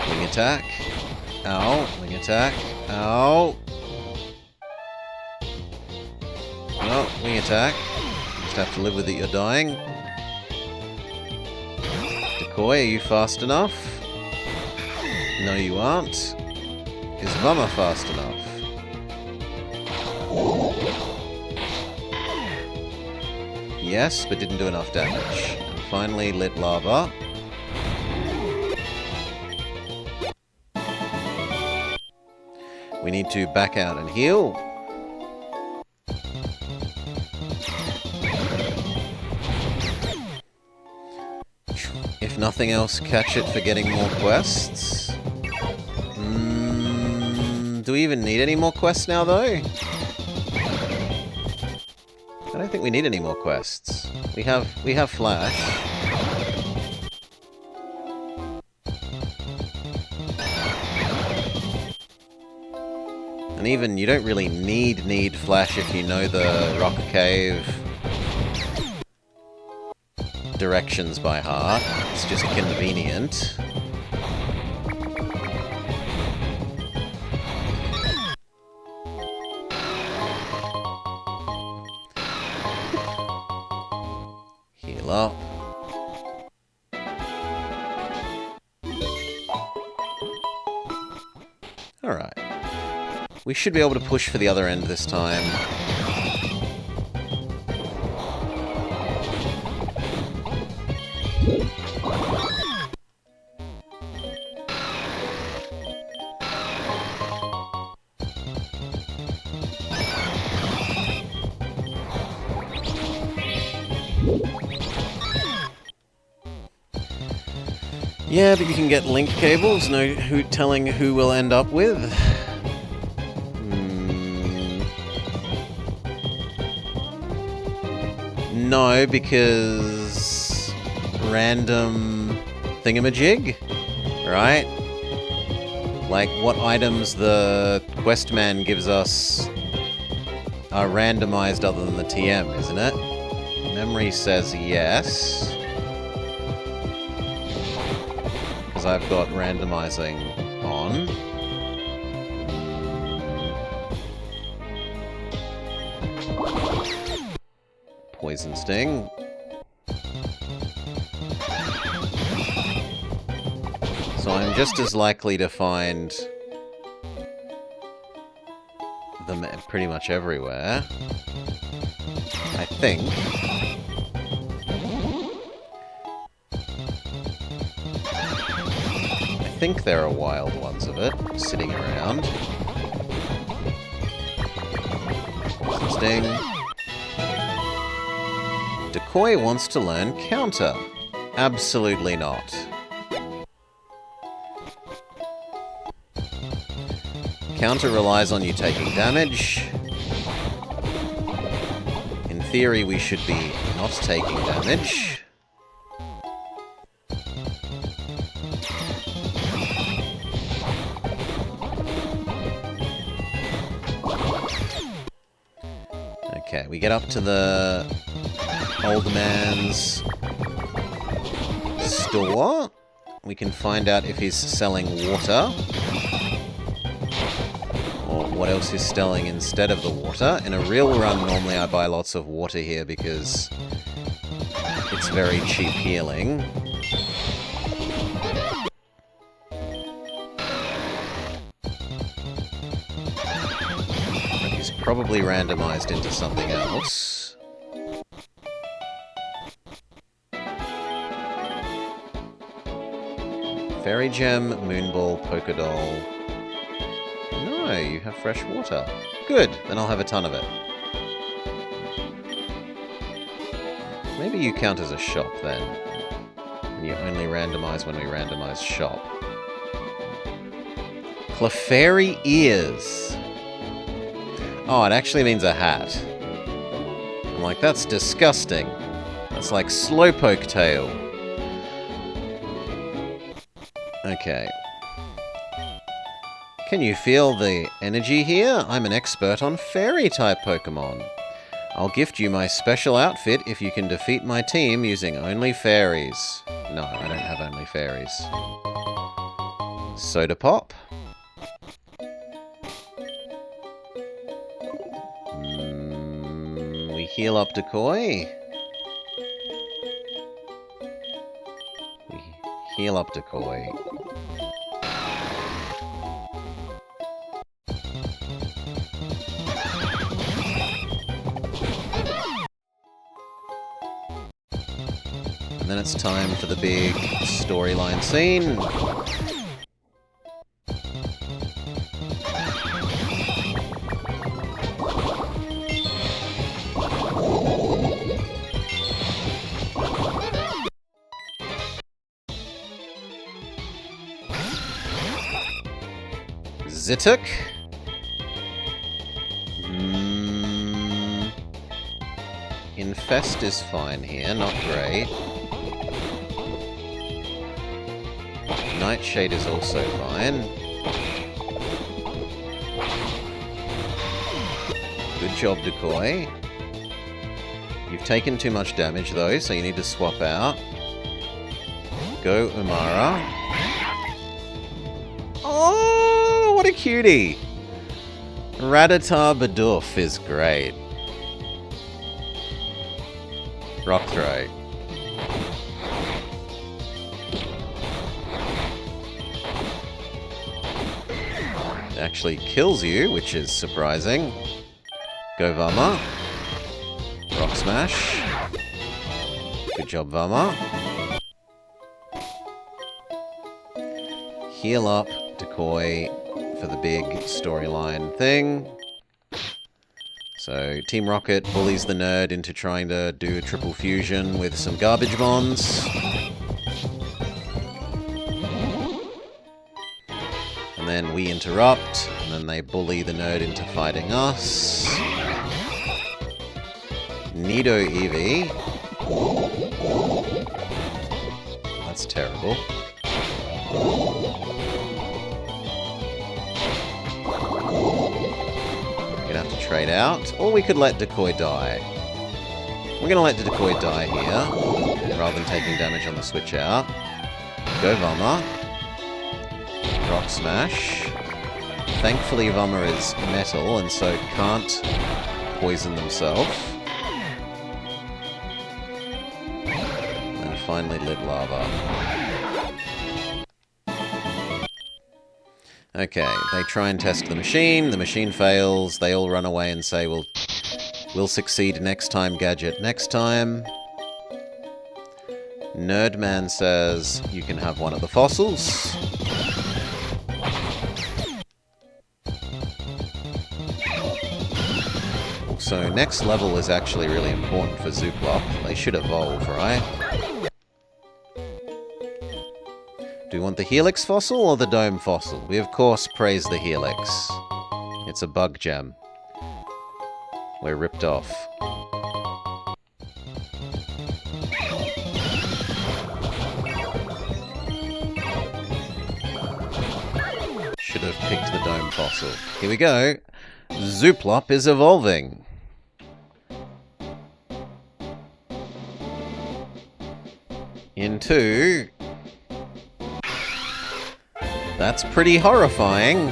Wing attack. Ow. Wing attack. Ow. No, wing attack. Just have to live with it, you're dying. Decoy, are you fast enough? No, you aren't. Is Mama fast enough? Yes, but didn't do enough damage. And finally, Lit Lava. We need to back out and heal. If nothing else, catch it for getting more quests. Do we even need any more quests now, though? I don't think we need any more quests. We have Flash. And even you don't really need Flash if you know the Rock Cave directions by heart. It's just convenient. Heal up. Alright. We should be able to push for the other end this time. Yeah, but you can get link cables, no telling who we'll end up with. No, because random thingamajig, right? Like, what items the quest man gives us are randomized other than the TM, isn't it? Memory says yes. Because I've got randomizing on. Poison Sting. So I'm just as likely to find them pretty much everywhere. I think. I think there are wild ones of it sitting around. Poison Sting. Decoy wants to learn Counter. Absolutely not. Counter relies on you taking damage. In theory, we should be not taking damage. Okay, we get up to the old man's store. We can find out if he's selling water. Or what else he's selling instead of the water. In a real run, normally I buy lots of water here because it's very cheap healing. But he's probably randomized into something else. Fairy Gem, Moonball, Polka Doll. No, you have fresh water. Good, then I'll have a ton of it. Maybe you count as a shop then. And you only randomize when we randomize shop. Clefairy Ears. Oh, it actually means a hat. I'm like, that's disgusting. That's like Slowpoke Tail. Okay. Can you feel the energy here? I'm an expert on fairy-type Pokemon. I'll gift you my special outfit if you can defeat my team using only fairies. No, I don't have only fairies. Soda Pop. We heal up Decoy. We heal up Decoy. And then it's time for the big storyline scene. Zituk. Infest is fine here, not great. Nightshade is also fine. Good job, Decoy. You've taken too much damage though, so you need to swap out. Go, Umara. Oh, what a cutie! Rattata Bidoof is great. Rock throw. It actually kills you, which is surprising. Go Vama. Rock smash. Good job, Vama. Heal up Decoy for the big storyline thing. So, Team Rocket bullies the nerd into trying to do a triple fusion with some garbage bombs. And then we interrupt, and then they bully the nerd into fighting us. Nido Eevee. That's terrible. Gonna have to trade out, or we could let Decoy die. We're gonna let the Decoy die here, rather than taking damage on the switch out. Go Vama. Rock Smash. Thankfully Vama is metal, and so can't poison themselves. And finally Lid Lava. Okay, they try and test the machine fails, they all run away and say, we'll succeed next time, Gadget, next time. Nerdman says, you can have one of the fossils. So next level is actually really important for Zooplop. They should evolve, right? Do we want the Helix fossil or the Dome fossil? We of course praise the Helix. It's a bug gem. We're ripped off. Should have picked the Dome fossil. Here we go. Zooplop is evolving. Into... That's pretty horrifying.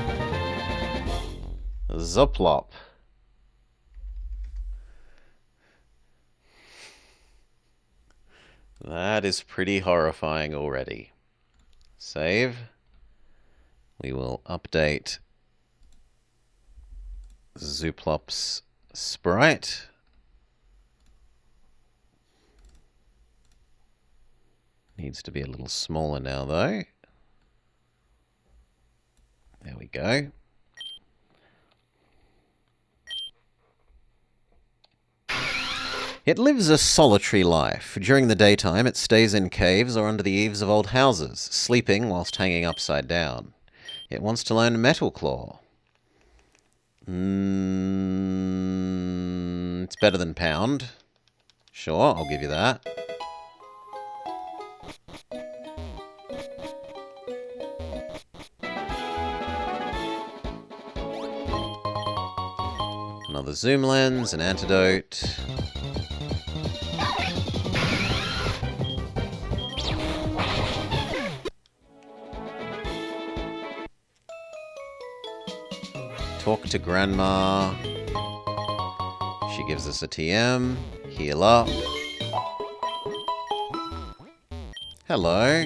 Zooplop. That is pretty horrifying already. Save. We will update Zooplop's sprite. Needs to be a little smaller now though. There we go. It lives a solitary life. During the daytime, it stays in caves or under the eaves of old houses, sleeping whilst hanging upside down. It wants to learn Metal Claw. It's better than Pound. Sure, I'll give you that. Another zoom lens, an antidote. Talk to Grandma. She gives us a TM. Heal up. Hello.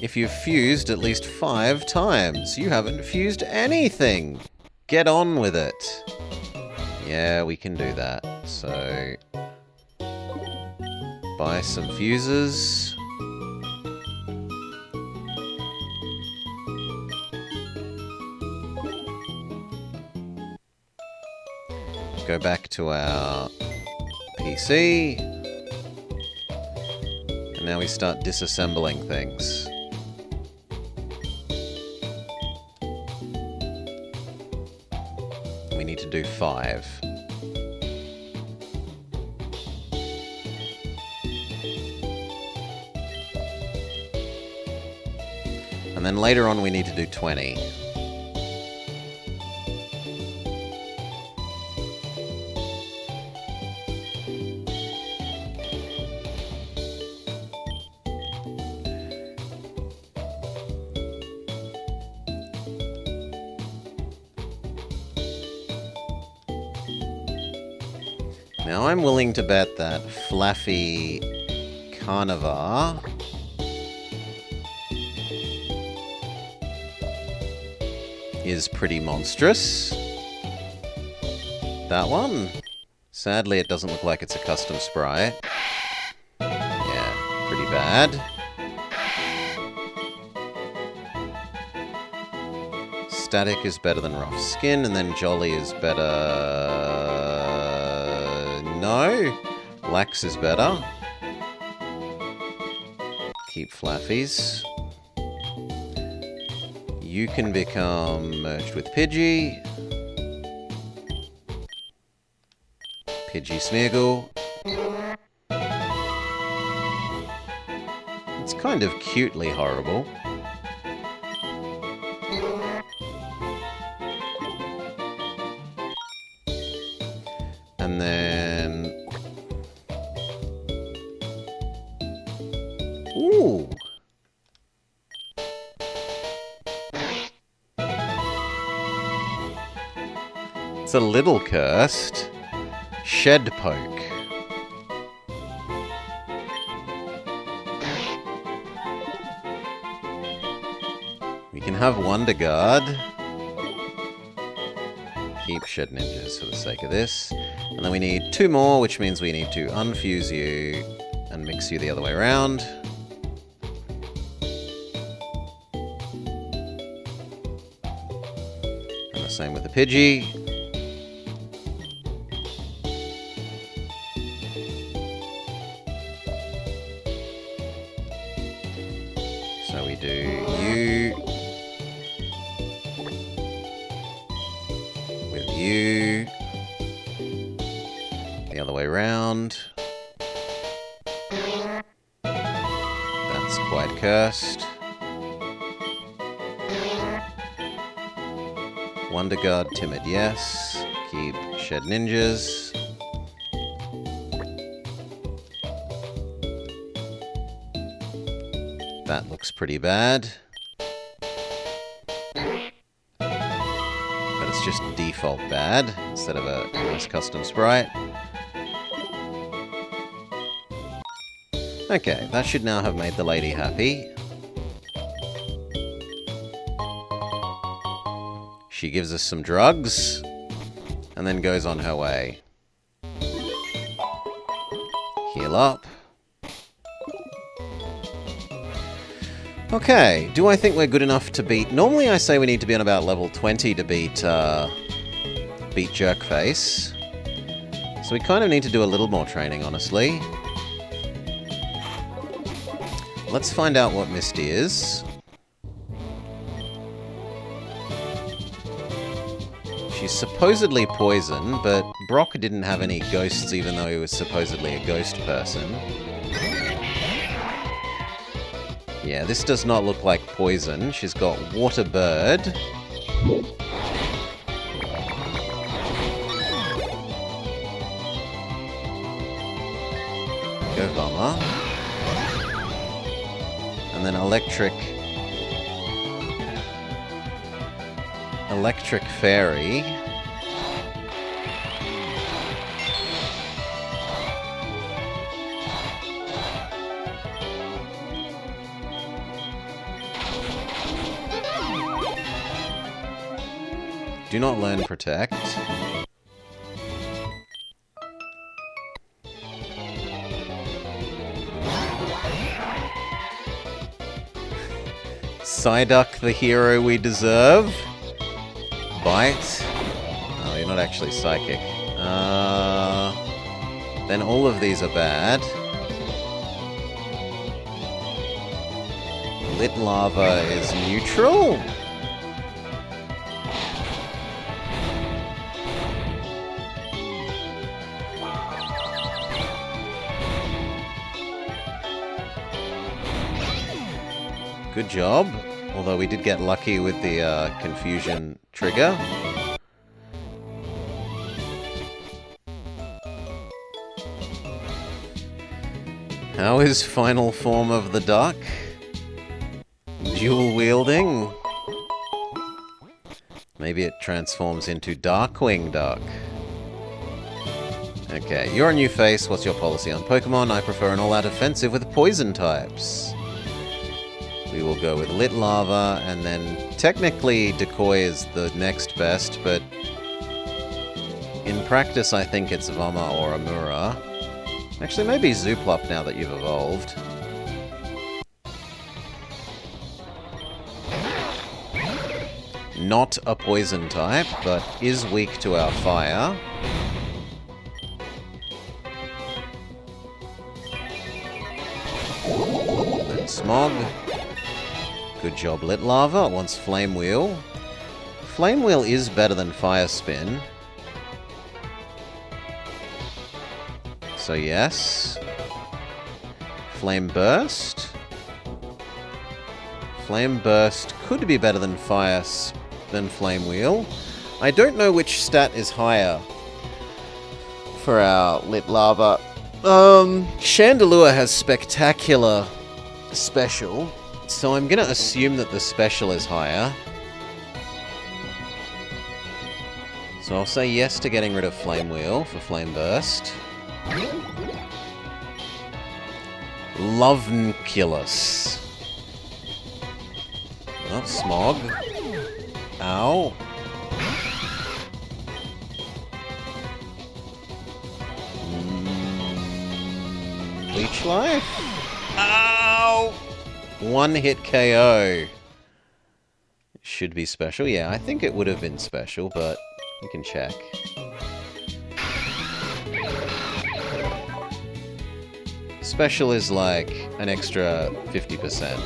If you've fused at least 5 times, you haven't fused anything. Get on with it. Yeah, we can do that. So, buy some fuses. Go back to our PC. And now we start disassembling things. We need to do 5. And then later on we need to do 20. Now I'm willing to bet that Flaffy Carnivore is pretty monstrous. That one? Sadly, it doesn't look like it's a custom sprite. Yeah, pretty bad. Static is better than Rough Skin, and then Jolly is better... No. Lax is better. Keep Flaffies. You can become merged with Pidgey. Pidgey Smeargle. It's kind of cutely horrible. And then... Ooh! It's a little cursed. Shed Poke. We can have Wonder Guard. Keep Shed Ninjas for the sake of this. And then we need 2 more, which means we need to unfuse you and mix you the other way around. And the same with the Pidgey. So we do you with you, the other way around. That's quite cursed. Wonder Guard, Timid, yes. Keep Shed Ninjas. That looks pretty bad. But it's just default bad, instead of a nice custom sprite. Okay, that should now have made the lady happy. She gives us some drugs, and then goes on her way. Heal up. Okay, do I think we're good enough to beat... Normally I say we need to be on about level 20 to beat Jerkface. So we kind of need to do a little more training, honestly. Let's find out what Misty is. She's supposedly poison, but Brock didn't have any ghosts even though he was supposedly a ghost person. Yeah, this does not look like poison. She's got Water Bird. armor. And then electric fairy. Do not learn protect. Psyduck, the hero we deserve. Bite. Oh, you're not actually psychic. Then all of these are bad. Lit Lava is neutral. Good job. Although we did get lucky with the confusion trigger. How is final form of the duck? Dual wielding? Maybe it transforms into Darkwing Duck. Okay, you're a new face. What's your policy on Pokemon? I prefer an all-out offensive with poison types. We will go with Lit Lava, and then technically Decoy is the next best, but in practice I think it's Vama or Amura. Actually, maybe Zooplop now that you've evolved. Not a poison type, but is weak to our fire. And Smog. Good job, Lit Lava. Wants Flame Wheel. Flame Wheel is better than Fire Spin. So yes. Flame Burst. Flame Burst could be better than Flame Wheel. I don't know which stat is higher for our Lit Lava. Chandelure has Spectacular Special. So I'm going to assume that the special is higher. So I'll say yes to getting rid of Flame Wheel for Flame Burst. Lovenculus. Oh, Smog. Ow. Leech Life? Ow! One hit KO. Should be special. Yeah, I think it would have been special, but we can check. Special is like an extra 50%.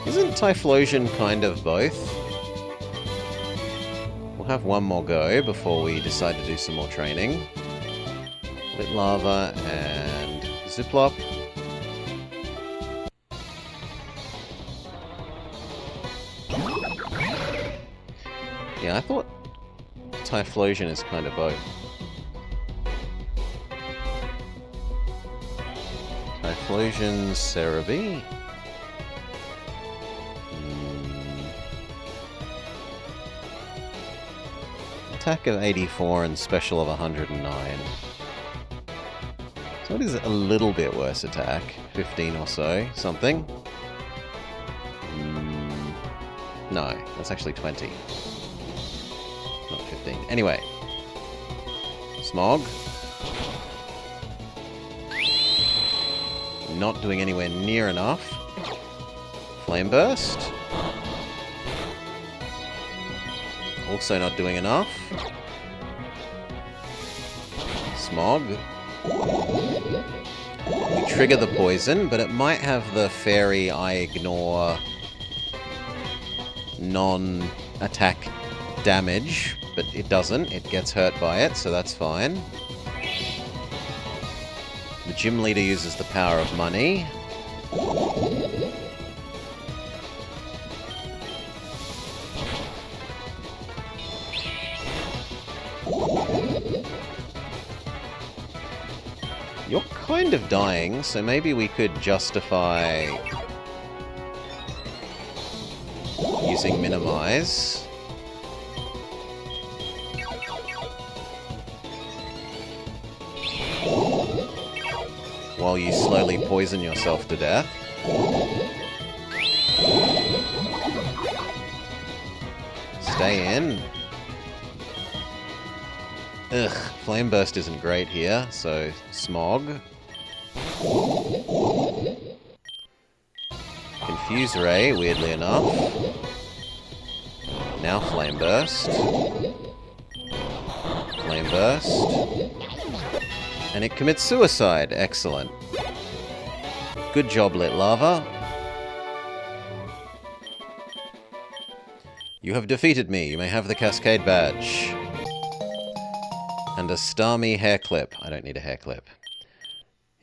Isn't Typhlosion kind of both? We'll have one more go before we decide to do some more training. Lit Lava and Ziplop. Yeah, I thought Typhlosion is kind of both. Typhlosion, Cerebi. Attack of 84 and special of 109. So it is a little bit worse attack. 15 or so, something. No, that's actually 20. Not 15. Anyway. Smog. Not doing anywhere near enough. Flame Burst. Also not doing enough. Smog. We trigger the poison, but it might have the fairy I ignore non-attack damage, but it doesn't. It gets hurt by it, so that's fine. The gym leader uses the power of money. You're kind of dying, so maybe we could justify using minimize. While you slowly poison yourself to death. Stay in. Ugh, Flame Burst isn't great here, so Smog. Confuse Ray, weirdly enough. Now Flame Burst. Flame Burst. And it commits suicide. Excellent. Good job, Lit Lava. You have defeated me. You may have the Cascade Badge. And a Starmie hair clip. I don't need a hair clip.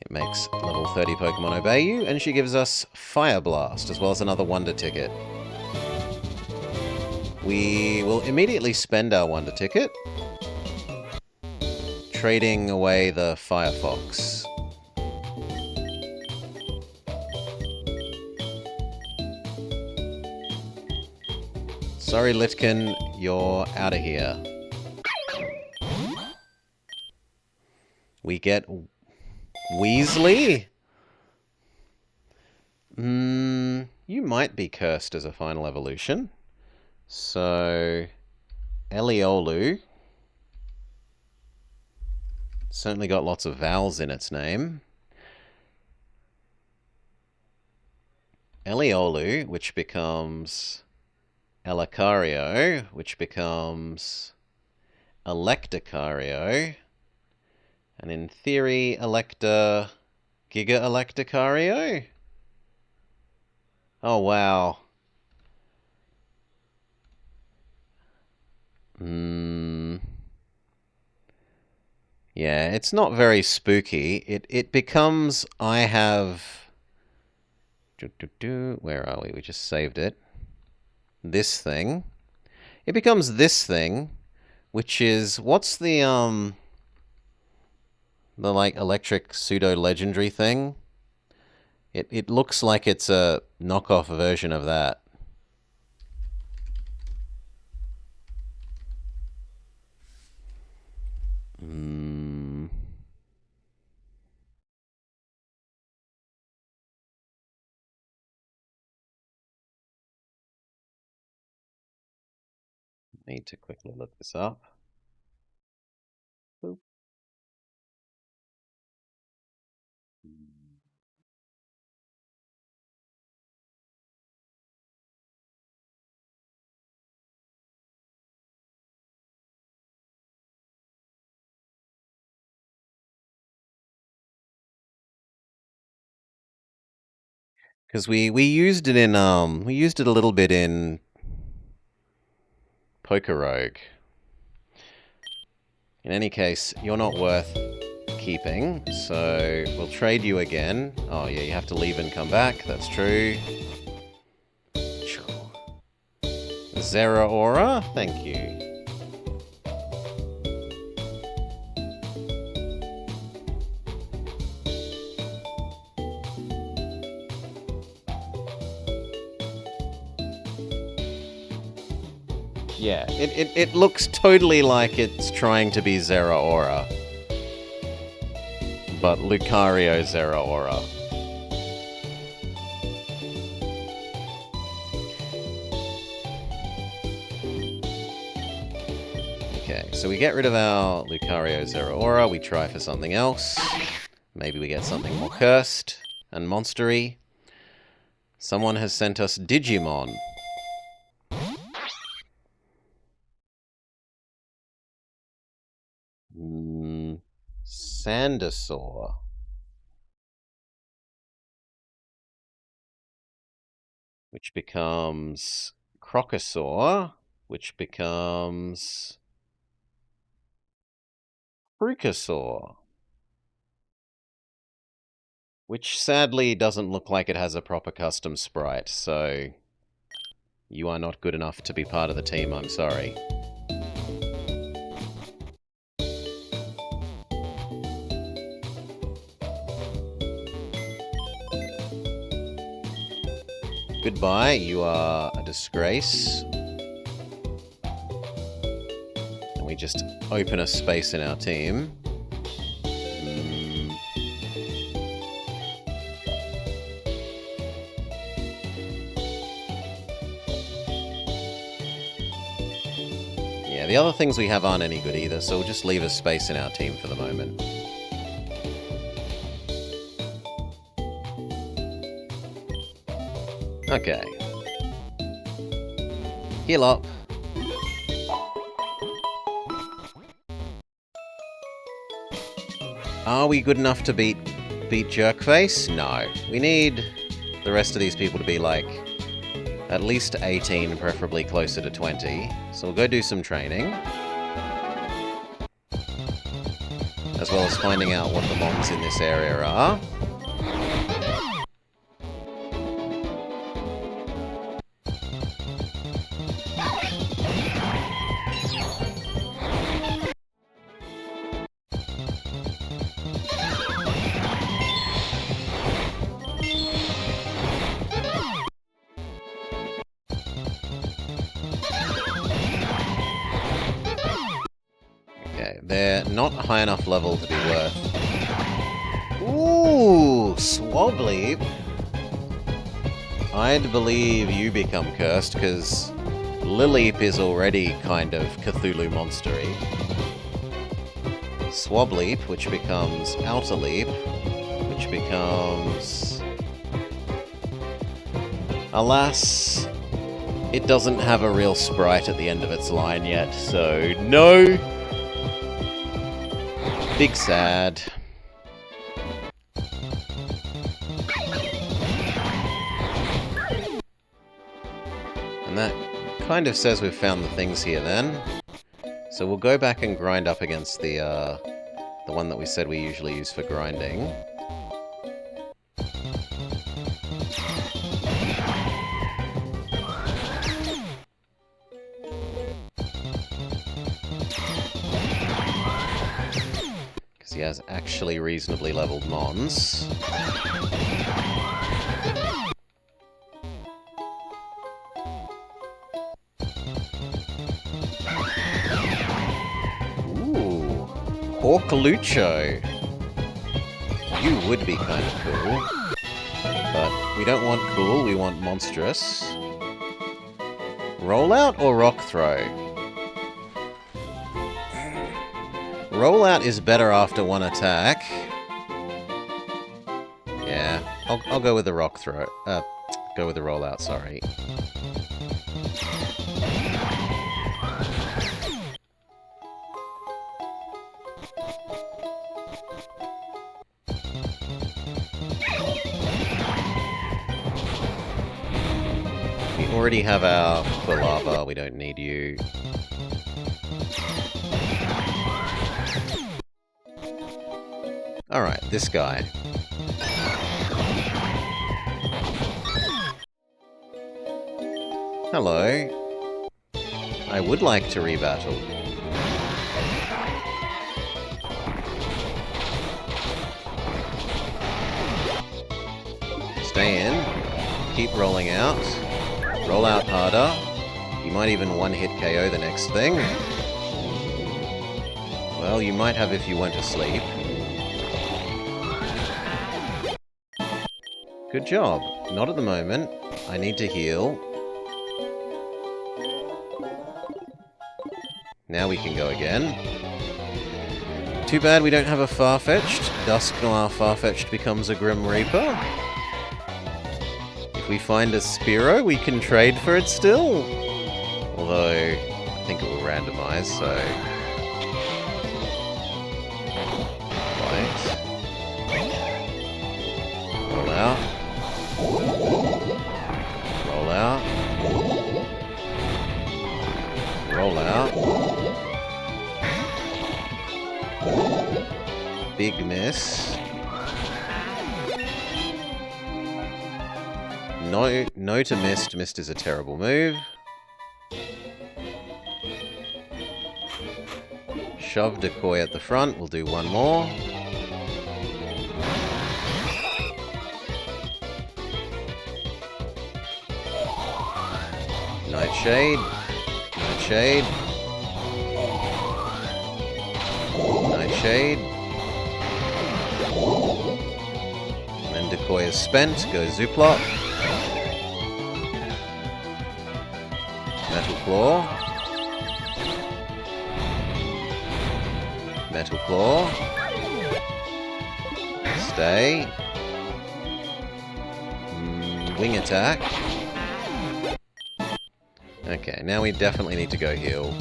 It makes level 30 Pokemon obey you, and she gives us Fire Blast, as well as another Wonder Ticket. We will immediately spend our Wonder Ticket, trading away the Firefox. Sorry, Litkin, you're out of here. We get Weasley? You might be cursed as a final evolution. So, Eliolu. Certainly got lots of vowels in its name. Eliolu, which becomes Elacario, which becomes Electacario. And in theory, Giga Electacario? Oh, wow. Yeah, it's not very spooky. It becomes, I have... Where are we? We just saved it. This thing. It becomes this thing, which is... What's the like, electric pseudo-legendary thing? It looks like it's a knockoff version of that. Need to quickly look this up. Boop. Because we used it in we used it a little bit in Poker Rogue. In any case, you're not worth keeping, so we'll trade you again. Oh yeah, you have to leave and come back, that's true. Zeraora, thank you. Yeah, it looks totally like it's trying to be Zeraora. But Lucario Zeraora. Okay, so we get rid of our Lucario Zeraora, we try for something else. Maybe we get something more cursed and monstery. Someone has sent us Digimon. Sandersaur. Which becomes Crocosaur. Which becomes Frucasaur. Which sadly doesn't look like it has a proper custom sprite, so you are not good enough to be part of the team, I'm sorry. Goodbye, you are a disgrace. And we just open a space in our team. Yeah, the other things we have aren't any good either, so we'll just leave a space in our team for the moment. Okay. Heal up. Are we good enough to beat Jerkface? No. We need the rest of these people to be like at least 18, preferably closer to 20. So we'll go do some training. As well as finding out what the mons in this area are. They're not high enough level to be worth. Ooh, Swableep. I'd believe you become cursed, because Lileep is already kind of Cthulhu monstery. Swableep, which becomes Outer Leap, which becomes... Alas, it doesn't have a real sprite at the end of its line yet, so no! Big sad. And that kind of says we've found the things here then. So we'll go back and grind up against the one that we said we usually use for grinding. He has actually reasonably leveled mons. Ooh, Porcalucho. You would be kind of cool. But we don't want cool, we want monstrous. Rollout or rock throw? Rollout is better after one attack. Yeah, I'll go with the rock throw. Go with the rollout, sorry. We already have our Quilava, we don't need you. Alright, this guy. Hello. I would like to rebattle. Stay in. Keep rolling out. Roll out harder. You might even one-hit KO the next thing. Well, you might have if you went to sleep. Good job. Not at the moment. I need to heal. Now we can go again. Too bad we don't have a Farfetch'd. Dusk Noir Farfetch'd becomes a Grim Reaper. If we find a Spearow, we can trade for it still. Although, I think it will randomize, so... Right. Roll out. Roll out. Roll out. Big miss. No to missed. Missed is a terrible move. Shove Decoy at the front. We'll do one more. Nightshade. Nightshade. Nightshade. And then Decoy is spent. Go Zooplop. Metal Claw. Metal Claw. Stay. Wing attack. Okay, now we definitely need to go heal.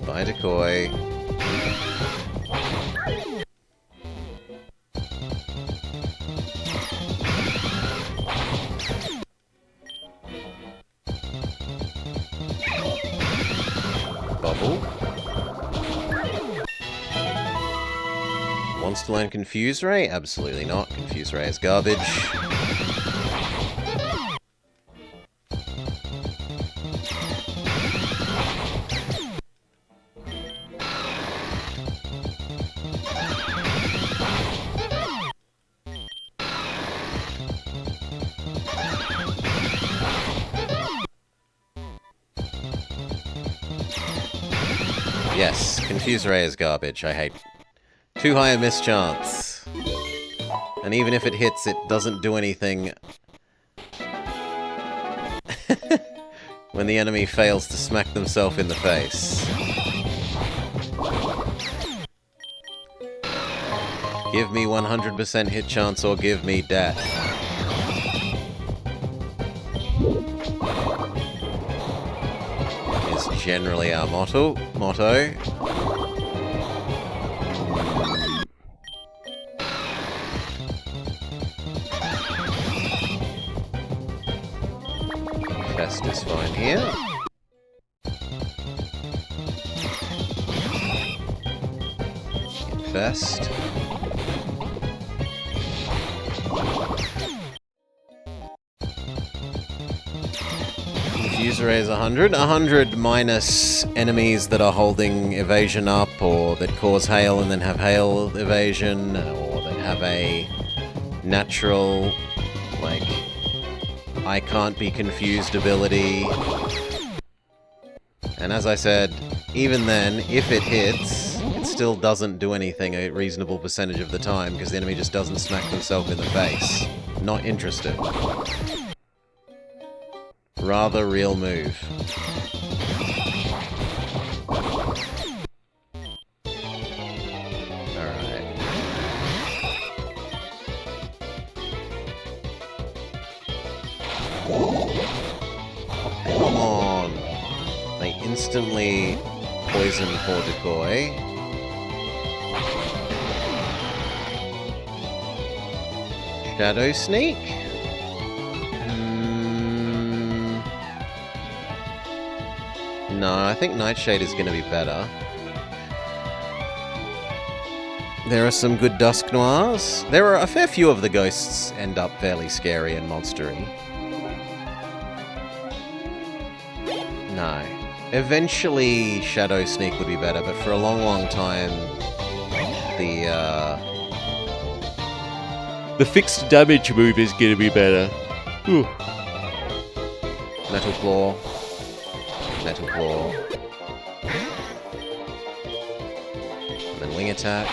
Bye, Decoy. Bubble. Wants to learn Confuse Ray? Absolutely not. Confuse Ray is garbage. Yes, Confuse Ray is garbage. I hate. Too high a miss chance. And even if it hits, it doesn't do anything when the enemy fails to smack themselves in the face. Give me 100% hit chance or give me death. Is generally our motto. Fest is fine here. Infest. Confuse Ray is 100. 100 minus enemies that are holding evasion up, or that cause hail and then have hail evasion, or that have a natural, like, I can't be confused ability. And as I said, even then, if it hits, it still doesn't do anything a reasonable percentage of the time, because the enemy just doesn't smack themselves in the face. Not interested. Rather real move. Alright. Oh, come on! They instantly poison poor Decoy. Shadow Sneak? No, I think Nightshade is going to be better. There are some good Dusk Noirs. There are a fair few of the ghosts end up fairly scary and monstery. No. Eventually, Shadow Sneak would be better, but for a long, long time, the fixed damage move is going to be better. Ooh. Metal Claw. Metal Claw. And then Wing Attack.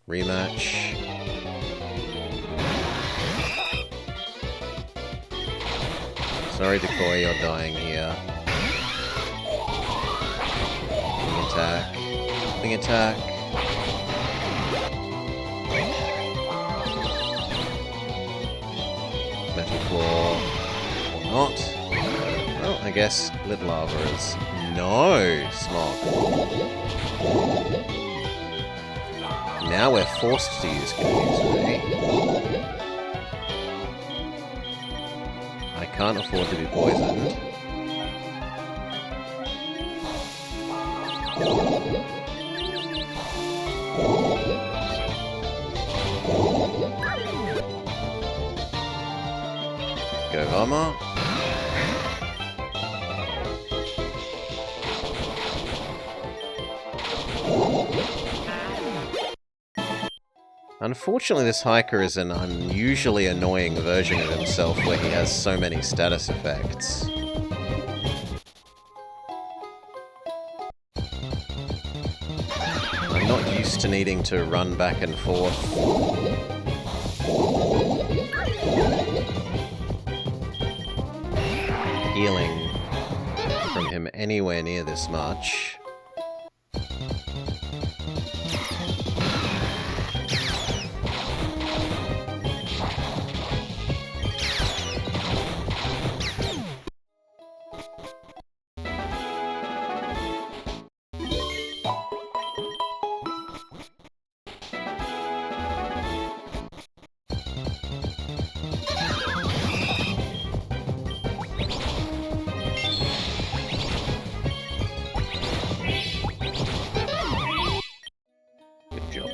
Rematch. Sorry, Decoy, you're dying here. Wing Attack. Wing Attack. Metal Claw. Not. Well, I guess Lit Lava is. No! Smog. Now we're forced to use Confuse Ray. I can't afford to be poisoned. Bummer. Unfortunately, this hiker is an unusually annoying version of himself where he has so many status effects. I'm not used to needing to run back and forth. Healing from him anywhere near this much.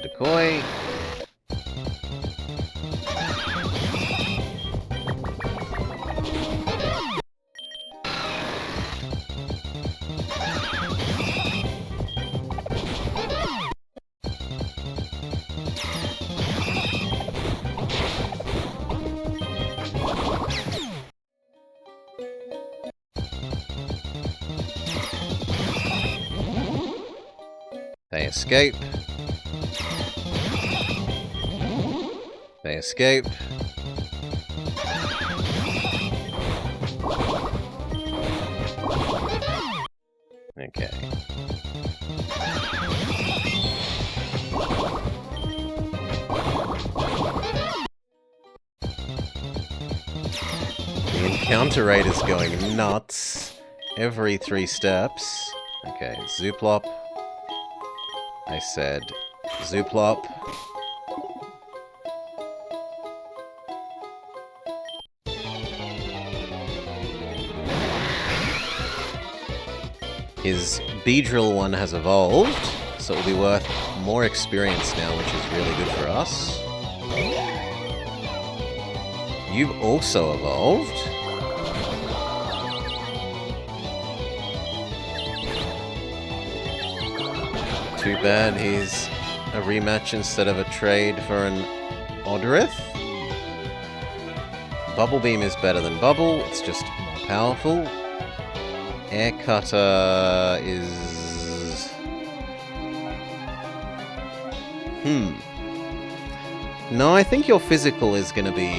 Decoy. They escape. They escape. Okay. The encounter rate is going nuts every 3 steps. Okay, Zooplop. I said Zooplop. His Beedrill one has evolved, so it'll be worth more experience now, which is really good for us. You've also evolved. Too bad he's a rematch instead of a trade for an Odorith. Bubble Beam is better than Bubble, it's just more powerful. Air Cutter is... No, I think your physical is going to be...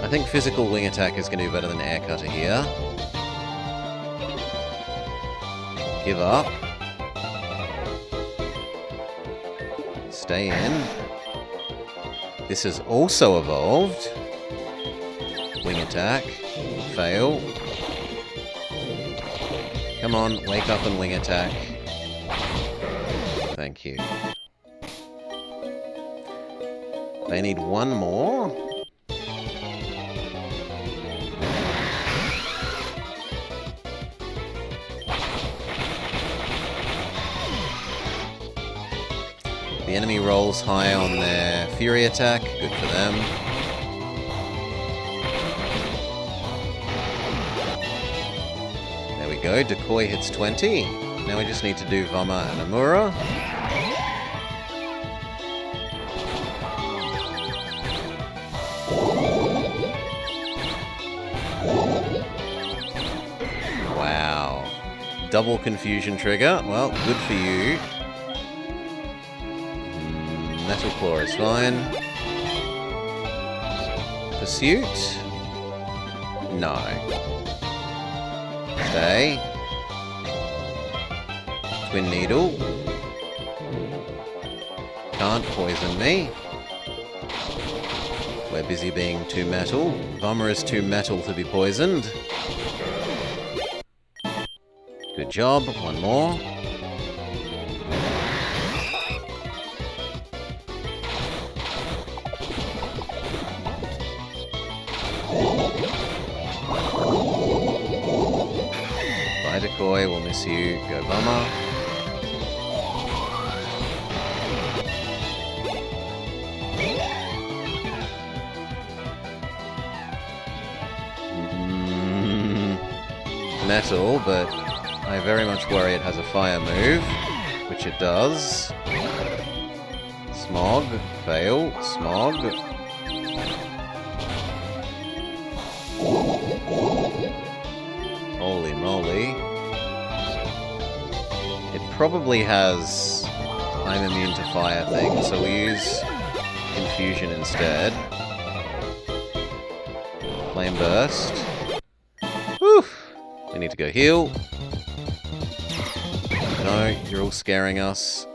I think physical wing attack is going to be better than Air Cutter here. Give up. Stay in. This is also evolved. Wing attack. Fail. Come on, wake up and wing attack. Thank you. They need one more. The enemy rolls high on their Fury attack. Good for them. There we go. Decoy hits 20. Now we just need to do Vama and Amura. Wow. Double confusion trigger. Well, good for you. Metal Claw is fine. Pursuit? No. Stay. Twin Needle. Can't poison me. We're busy being too metal. Vama is too metal to be poisoned. Good job. One more. Decoy, we'll miss you. Go Bummer. metal, but I very much worry it has a fire move, which it does. Smog, fail, smog. Holy moly. It probably has I'm immune to fire thing, so we use Confusion instead. Flame Burst. Whew! We need to go heal. No, you're all scaring us.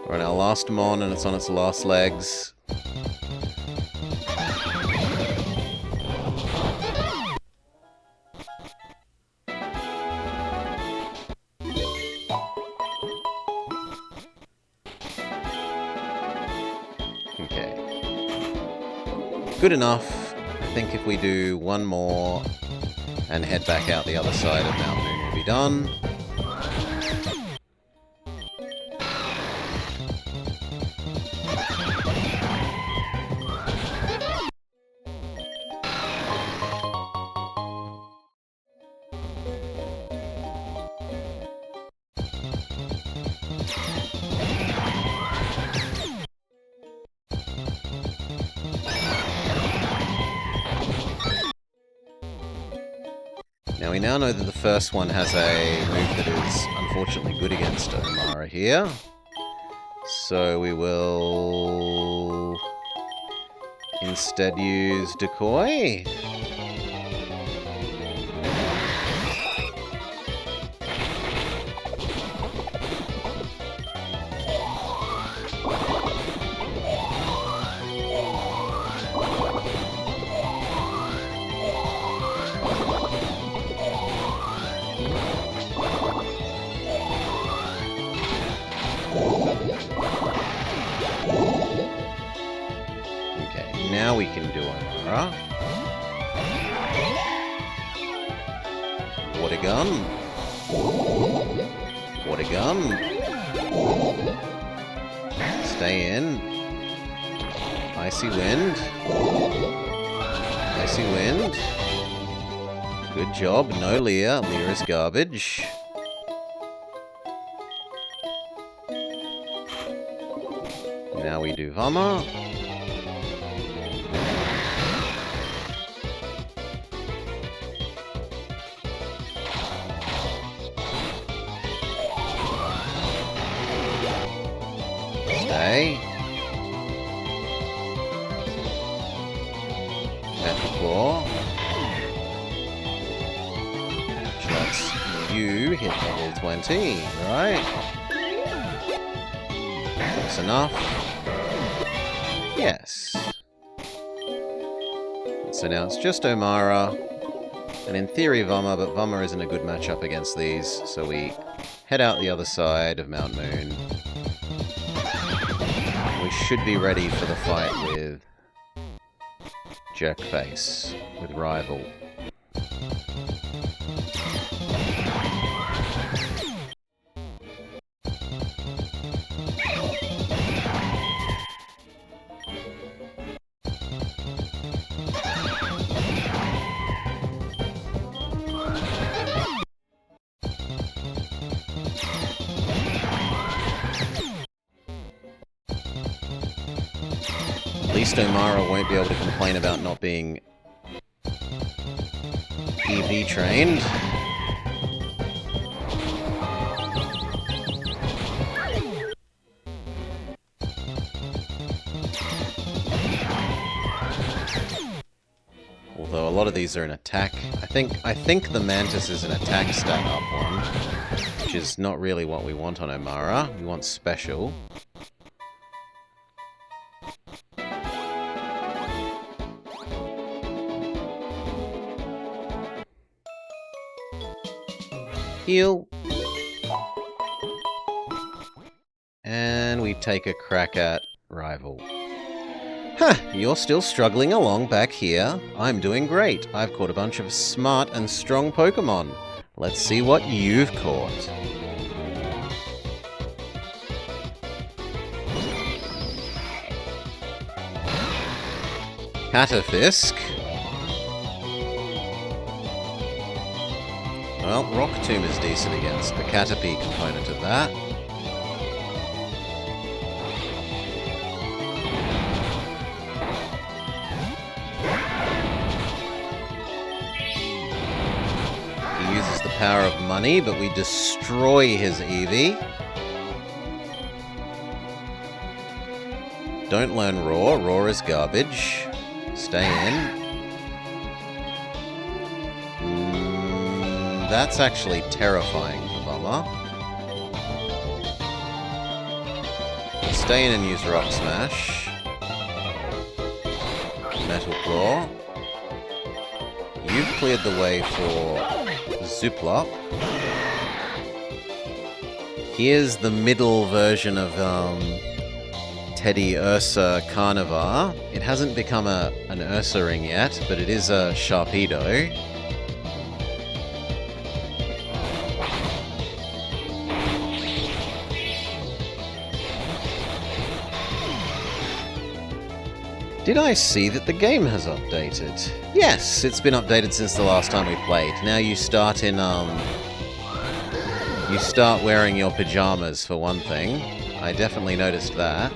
We're on our last Mon and it's on its last legs. Okay. Good enough. I think if we do one more and head back out the other side of Mount Moon, we'll be done. Now we now know that the first one has a move that is unfortunately good against Omara here. So we will instead use Decoy. Now we can do Omara. Water gun. Water gun. Stay in. Icy wind. Icy wind. Good job. No Leer. Leer is garbage. Now we do Vama. Stay. Metal Claw. That's you hit level 20, right? That's enough. Yes. So now it's just Omara, and in theory Vama, but Vama isn't a good matchup against these, so we head out the other side of Mount Moon. We should be ready for the fight with Jerkface, with Rival. At least Omara won't be able to complain about not being EV trained. Although a lot of these are an attack. I think the Mantis is an attack stat up one, which is not really what we want on Omara. We want special. Heal. And we take a crack at Rival. Huh, you're still struggling along back here. I'm doing great. I've caught a bunch of smart and strong Pokemon. Let's see what you've caught. Catterfisk. Well, Rock Tomb is decent against the Caterpie component of that. He uses the power of money, but we destroy his Eevee. Don't learn Roar. Roar is garbage. Stay in. That's actually terrifying for Bummer. Stay in and use Rock Smash. Metal Claw. You've cleared the way for Zuplop. Here's the middle version of Teddy Ursa Carnivar. It hasn't become an Ursa ring yet, but it is a Sharpedo. Did I see that the game has updated? Yes, it's been updated since the last time we played. Now you start in, you start wearing your pajamas, for one thing. I definitely noticed that.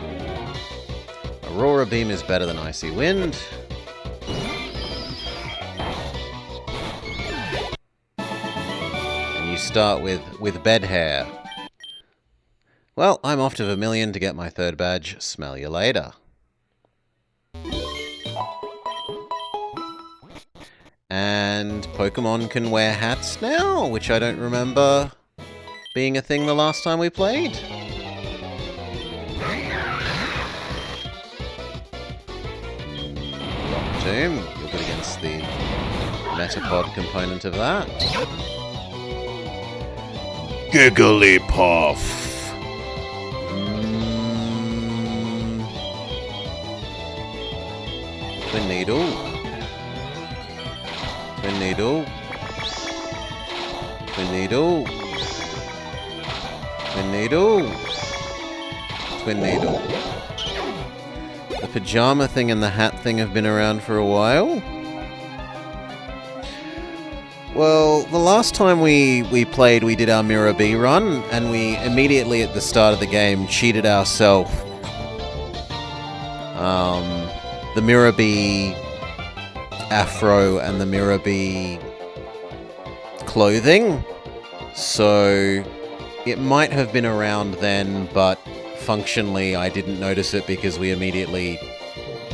Aurora Beam is better than Icy Wind. And you start with bed hair. Well, I'm off to Vermilion to get my third badge. Smell you later. And Pokemon can wear hats now, which I don't remember being a thing the last time we played. Rock Tomb, you're good against the Metapod component of that. Gigglypuff. Twin Needle. Twin Needle. Twin Needle. Twin Needle. Twin Needle. The pajama thing and the hat thing have been around for a while. Well, the last time we played, we did our Mirror B run, and we immediately at the start of the game cheated ourselves. The Mirror B afro and the Mirror B clothing. So it might have been around then, but functionally I didn't notice it because we immediately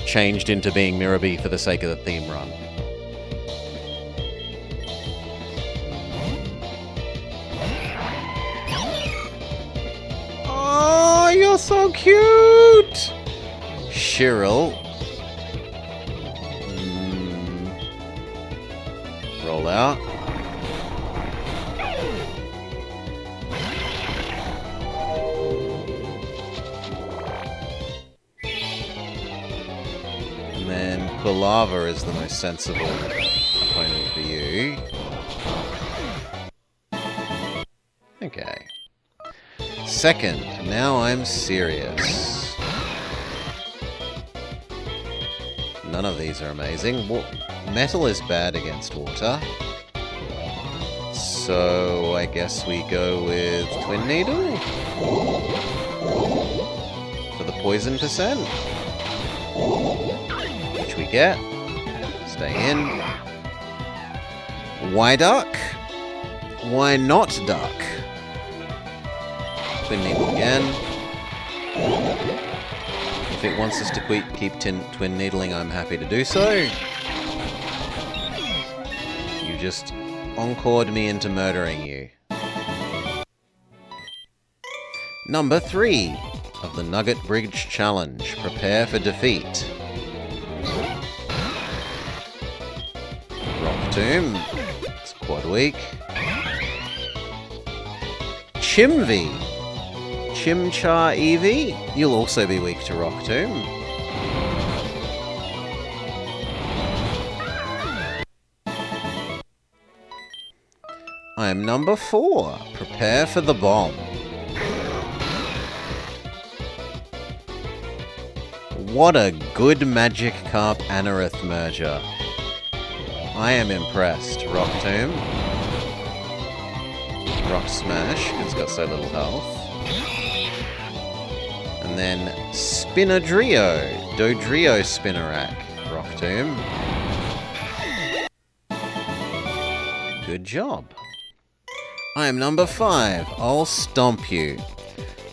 changed into being Mirror B for the sake of the theme run. Oh, you're so cute! Cheryl. Roll out. And then Quilava is the most sensible opponent for you. Okay. Second, now I'm serious. None of these are amazing. Metal is bad against water. So I guess we go with Twin Needle for the poison percent, which we get. Stay in. Why duck? Why not duck? Twin Needle again. If it wants us to keep Twin Needling, I'm happy to do so. You just encored me into murdering you. Number 3 of the Nugget Bridge Challenge. Prepare for defeat. Rock Tomb. It's quad weak. Chimvy. Chimchar Eevee. You'll also be weak to Rock Tomb. I am number 4. Prepare for the bomb. What a good Magikarp Anorith merger. I am impressed. Rock Tomb. Rock Smash, because it's got so little health. And then Spinadrio, Dodrio Spinarak, Rock Tomb. Good job. I am number 5. I'll stomp you.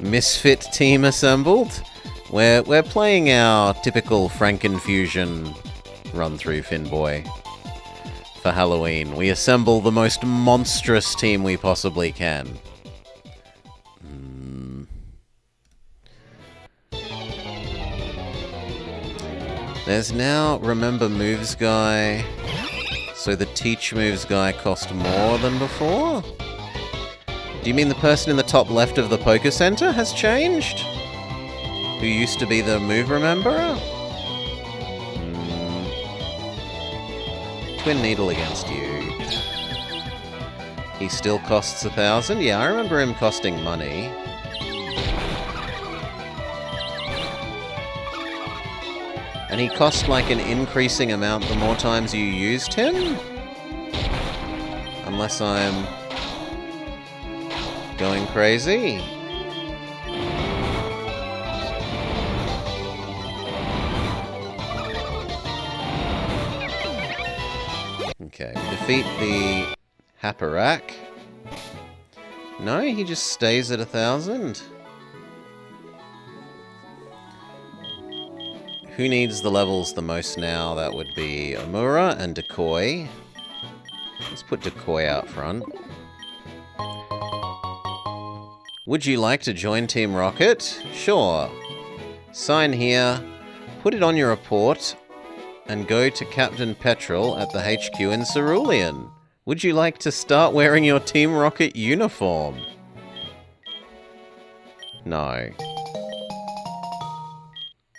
Misfit team assembled. We're playing our typical Frankenfusion run-through, Finboy. For Halloween, we assemble the most monstrous team we possibly can. There's now Remember Moves guy. So the Teach Moves guy cost more than before? Do you mean the person in the top left of the Poker Center has changed? Who used to be the Move Rememberer? Twin Needle against you. He still costs 1,000? Yeah, I remember him costing money. And he cost like an increasing amount the more times you used him? Unless I'm going crazy. Okay, we defeat the Haparak. No, he just stays at 1,000. Who needs the levels the most now? That would be Omura and Decoy. Let's put Decoy out front. Would you like to join Team Rocket? Sure. Sign here, put it on your report, and go to Captain Petrol at the HQ in Cerulean. Would you like to start wearing your Team Rocket uniform? No.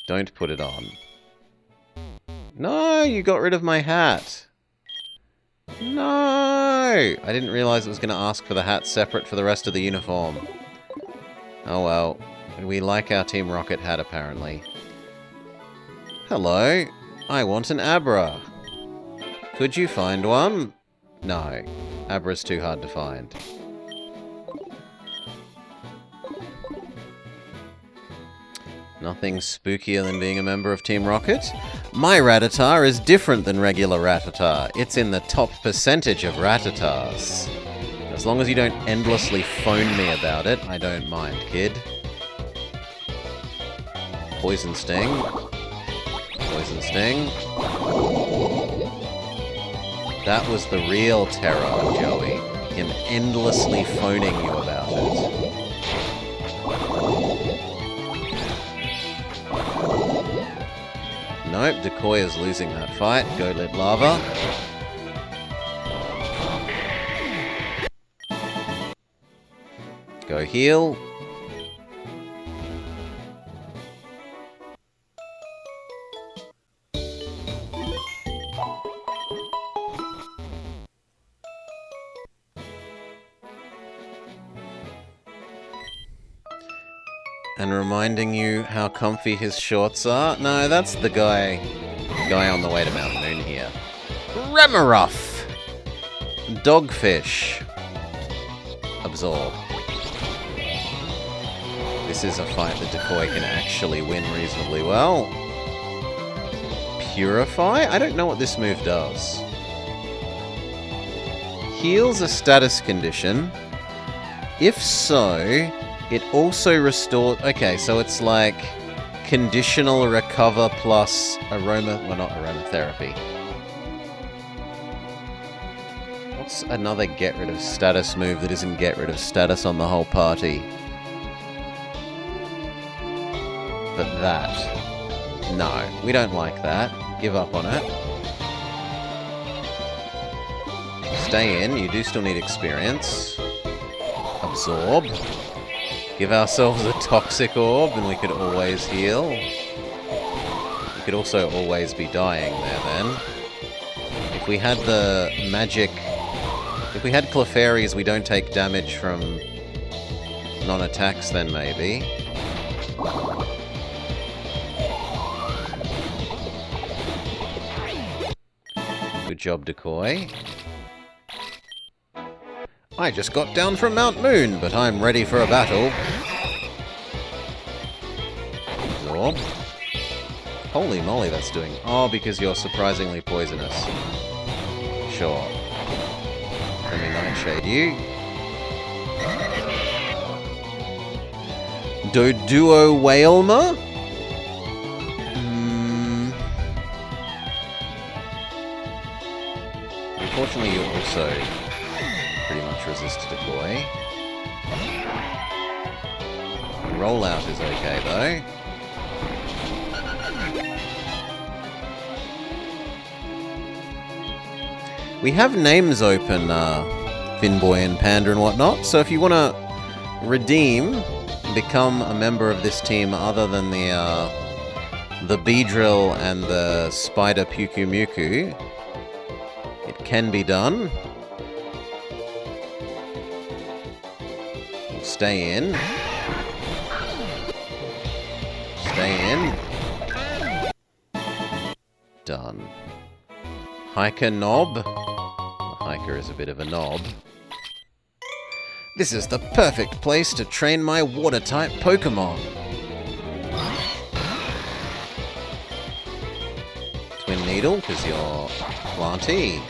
Don't put it on. No, you got rid of my hat. No! I didn't realize it was going to ask for the hat separate for the rest of the uniform. Oh well. We like our Team Rocket hat, apparently. Hello. I want an Abra. Could you find one? No. Abra's too hard to find. Nothing spookier than being a member of Team Rocket. My Rattata is different than regular Rattata. It's in the top percentage of Rattatars. As long as you don't endlessly phone me about it, I don't mind, kid. Poison Sting. Poison Sting. That was the real terror, Joey. Him endlessly phoning you about it. Nope, Decoy is losing that fight. Go Lit Lava. Go heal. And reminding you how comfy his shorts are? No, that's the guy on the way to Mount Moon here. Remoruff! Dogfish. Absorb. This is a fight that Decoy can actually win reasonably well. Purify? I don't know what this move does. Heals a status condition. If so... It also restores... Okay, so it's like conditional recover plus aroma... Well, not aromatherapy. What's another get rid of status move that isn't get rid of status on the whole party? But that... No, we don't like that. Give up on it. Stay in. You do still need experience. Absorb. Give ourselves a Toxic Orb and we could always heal. We could also always be dying there then. If we had the magic... If we had Clefairies, we don't take damage from non-attacks then maybe. Good job, Decoy. I just got down from Mount Moon, but I'm ready for a battle. Absorb. Holy moly, that's doing... Oh, because you're surprisingly poisonous. Sure. Let me Nightshade you. Doduo Whalema? Unfortunately, you also pretty much resist Decoy. Rollout is okay, though. We have names open, Finboy and Panda and whatnot, so if you want to redeem, become a member of this team other than the Beedrill and the Spider Puku Muku, it can be done. We'll stay in. Stay in. Done. Hiker Knob. The Hiker is a bit of a knob. This is the perfect place to train my water-type Pokemon. Twin Needle, because you're Planty.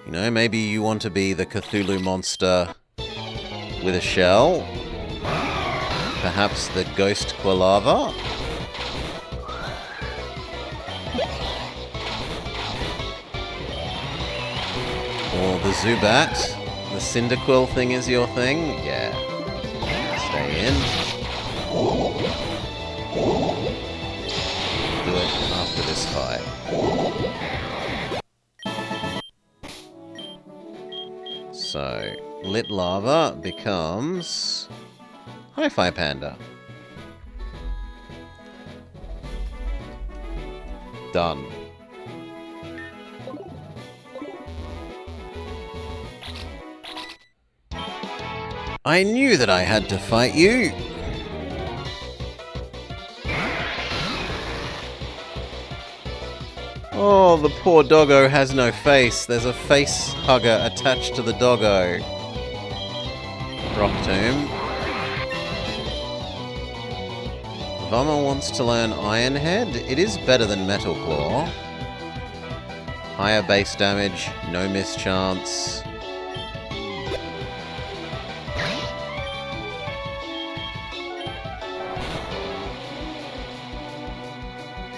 You know, maybe you want to be the Cthulhu monster with a shell. Perhaps the Ghost Quilava? Or the Zubat? The Cyndaquil thing is your thing? Yeah. Stay in. Do it after this fight. So, Lit Lava becomes... Hi-Fi Panda. Done. I knew that I had to fight you. Oh, the poor doggo has no face. There's a face hugger attached to the doggo. Rock Tomb. Vama wants to learn Iron Head. It is better than Metal Claw. Higher base damage, no miss chance.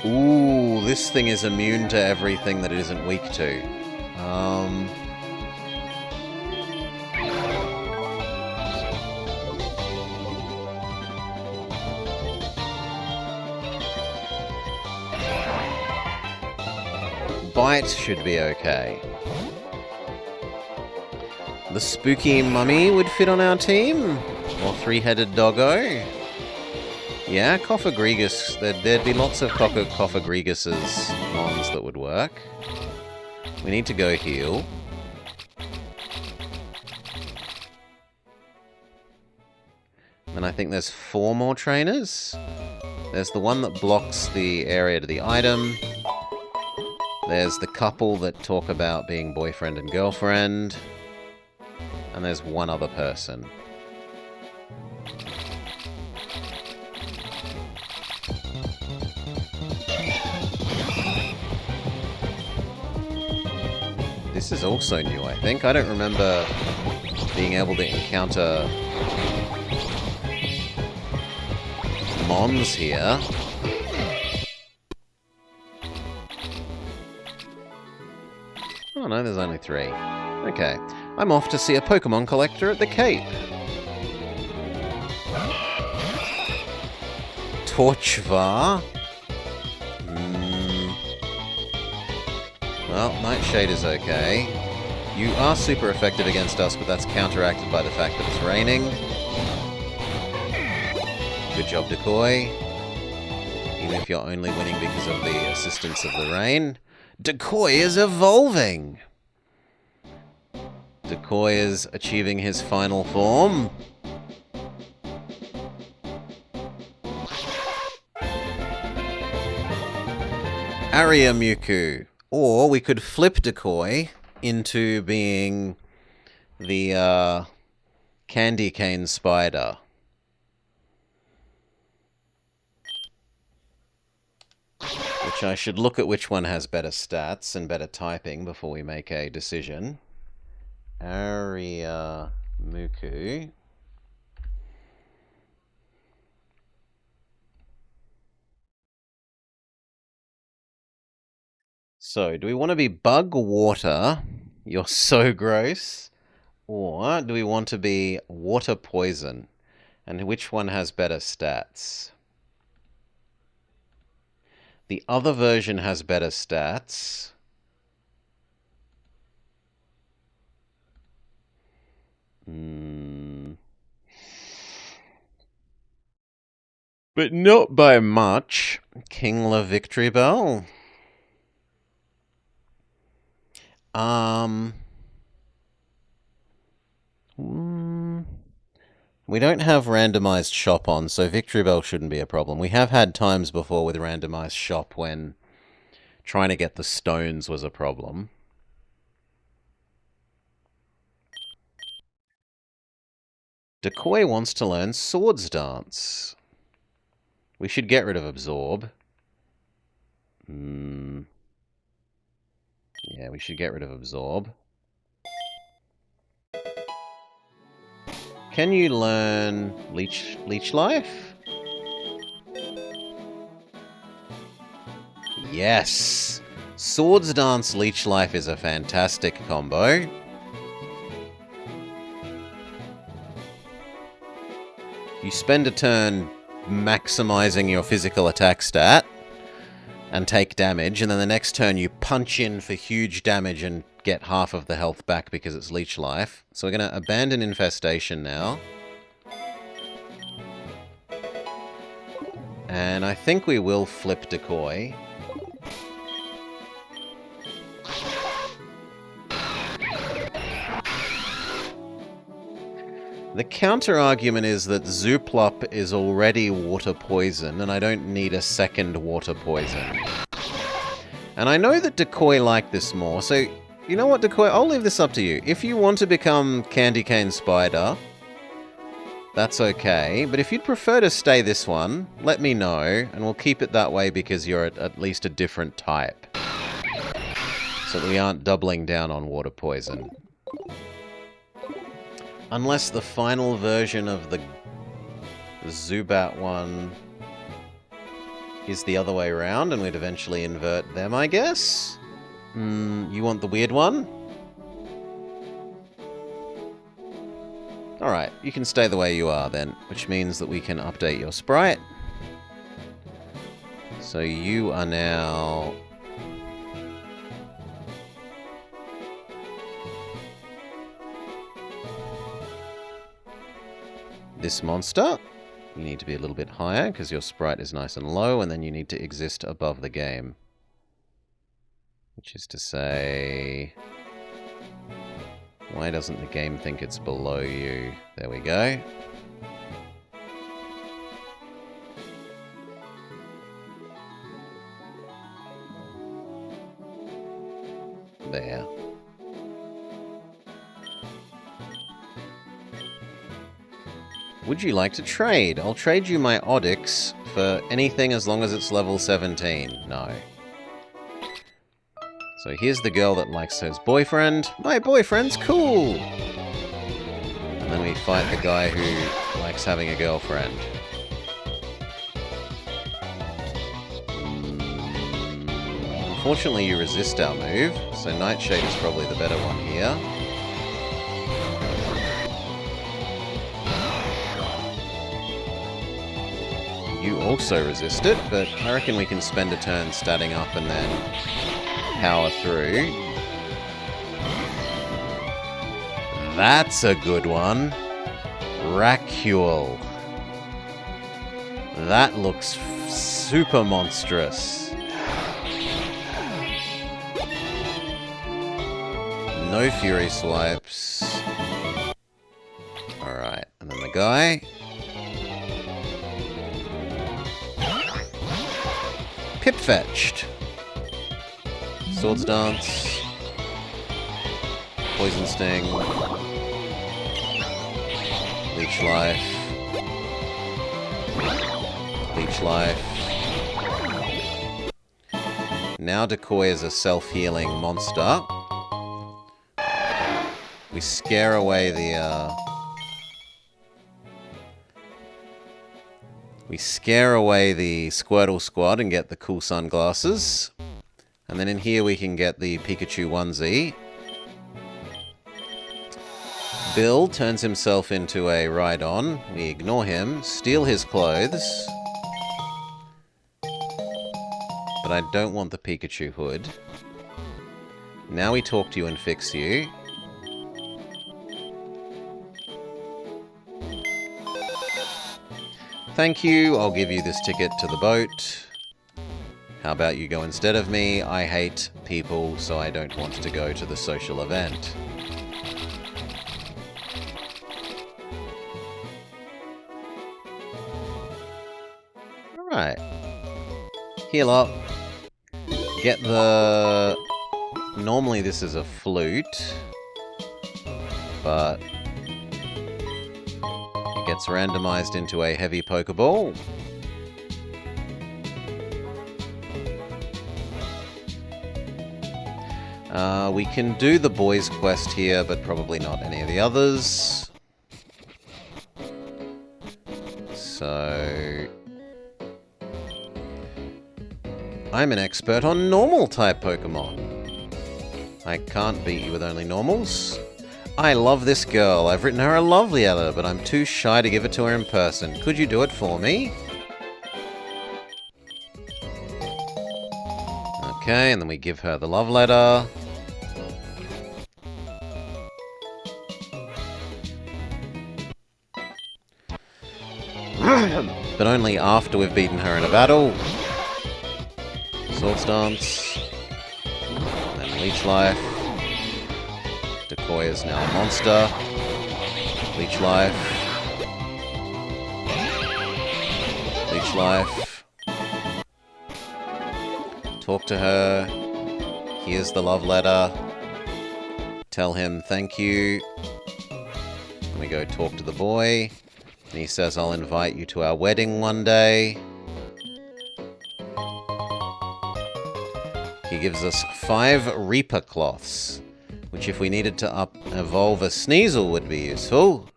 Ooh, this thing is immune to everything that it isn't weak to. Bite should be okay. The Spooky Mummy would fit on our team? Or Three-Headed Doggo? Yeah, Cophagregus. There'd be lots of Cophagregus's mons that would work. We need to go heal. And I think there's 4 more trainers. There's the one that blocks the area to the item. There's the couple that talk about being boyfriend and girlfriend. And there's one other person. This is also new, I think. I don't remember being able to encounter mons here. Oh no, there's only 3. Okay. I'm off to see a Pokemon collector at the Cape. Torchvar? Well, Nightshade is okay. You are super effective against us, but that's counteracted by the fact that it's raining. Good job, Decoy. Even if you're only winning because of the assistance of the rain. Decoy is evolving! Decoy is achieving his final form. Ariamuku. Or we could flip Decoy into being the candy cane spider. Which I should look at which one has better stats and better typing before we make a decision. Ariamuku. So, do we want to be bug water? You're so gross. Or do we want to be water poison? And which one has better stats? The other version has better stats. But not by much. Kingler Victory Bell. We don't have randomized shop on, so Victory Bell shouldn't be a problem. We have had times before with randomized shop when trying to get the stones was a problem. Decoy wants to learn Swords Dance. We should get rid of Absorb. Yeah, we should get rid of Absorb. Can you learn Leech Life? Yes! Swords Dance Leech Life is a fantastic combo. You spend a turn maximizing your physical attack stat and take damage, and then the next turn you punch in for huge damage and get half of the health back because it's Leech Life. So we're going to abandon Infestation now. And I think we will flip Decoy. The counter-argument is that Zooplop is already water poison, and I don't need a second water poison. And I know that Decoy liked this more, so you know what, Decoy? I'll leave this up to you. If you want to become Candy Cane Spider, that's okay. But if you'd prefer to stay this one, let me know, and we'll keep it that way because you're at least a different type. So that we aren't doubling down on water poison. Unless the final version of the Zubat one is the other way around and we'd eventually invert them, I guess? You want the weird one? Alright, you can stay the way you are then, which means that we can update your sprite. So you are now... this monster. You need to be a little bit higher because your sprite is nice and low, and then you need to exist above the game. Which is to say... why doesn't the game think it's below you? There we go. There. Would you like to trade? I'll trade you my Odix for anything as long as it's level 17. No. So here's the girl that likes his boyfriend. My boyfriend's cool! And then we fight the guy who likes having a girlfriend. Unfortunately, you resist our move, so Nightshade is probably the better one here. You also resist it, but I reckon we can spend a turn statting up and then power through. That's a good one. Racule. That looks super monstrous. No Fury Swipes. Alright, and then the guy. Pip fetched. Swords Dance. Poison Sting. Leech Life. Leech Life. Now Decoy is a self-healing monster. We scare away the, we scare away the Squirtle Squad and get the cool sunglasses. And then in here we can get the Pikachu onesie. Bill turns himself into a Rhydon. We ignore him, steal his clothes. But I don't want the Pikachu hood. Now we talk to you and fix you. Thank you, I'll give you this ticket to the boat. How about you go instead of me? I hate people, so I don't want to go to the social event. Alright. Heal up. Get the... Normally this is a flute, but it gets randomized into a heavy Pokeball. We can do the boys quest here, but probably not any of the others. So... I'm an expert on normal type Pokemon. I can't beat you with only normals. I love this girl. I've written her a love letter, but I'm too shy to give it to her in person. Could you do it for me? Okay, and then we give her the love letter. But only after we've beaten her in a battle. Swords Dance. And then Leech Life. Decoy is now a monster. Leech Life. Leech Life. Talk to her. Here's the love letter. Tell him thank you. And we go talk to the boy. And he says, I'll invite you to our wedding one day. He gives us 5 Reaper Cloths, which if we needed to evolve a Sneasel would be useful.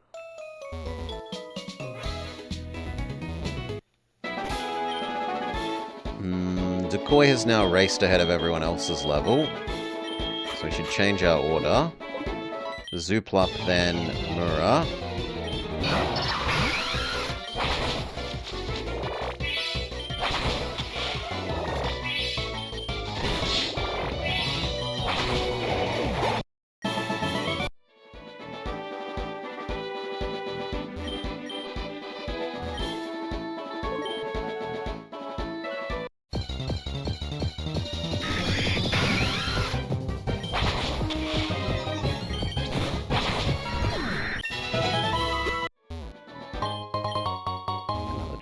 Decoy has now raced ahead of everyone else's level, so we should change our order. Zooplup, then Mura.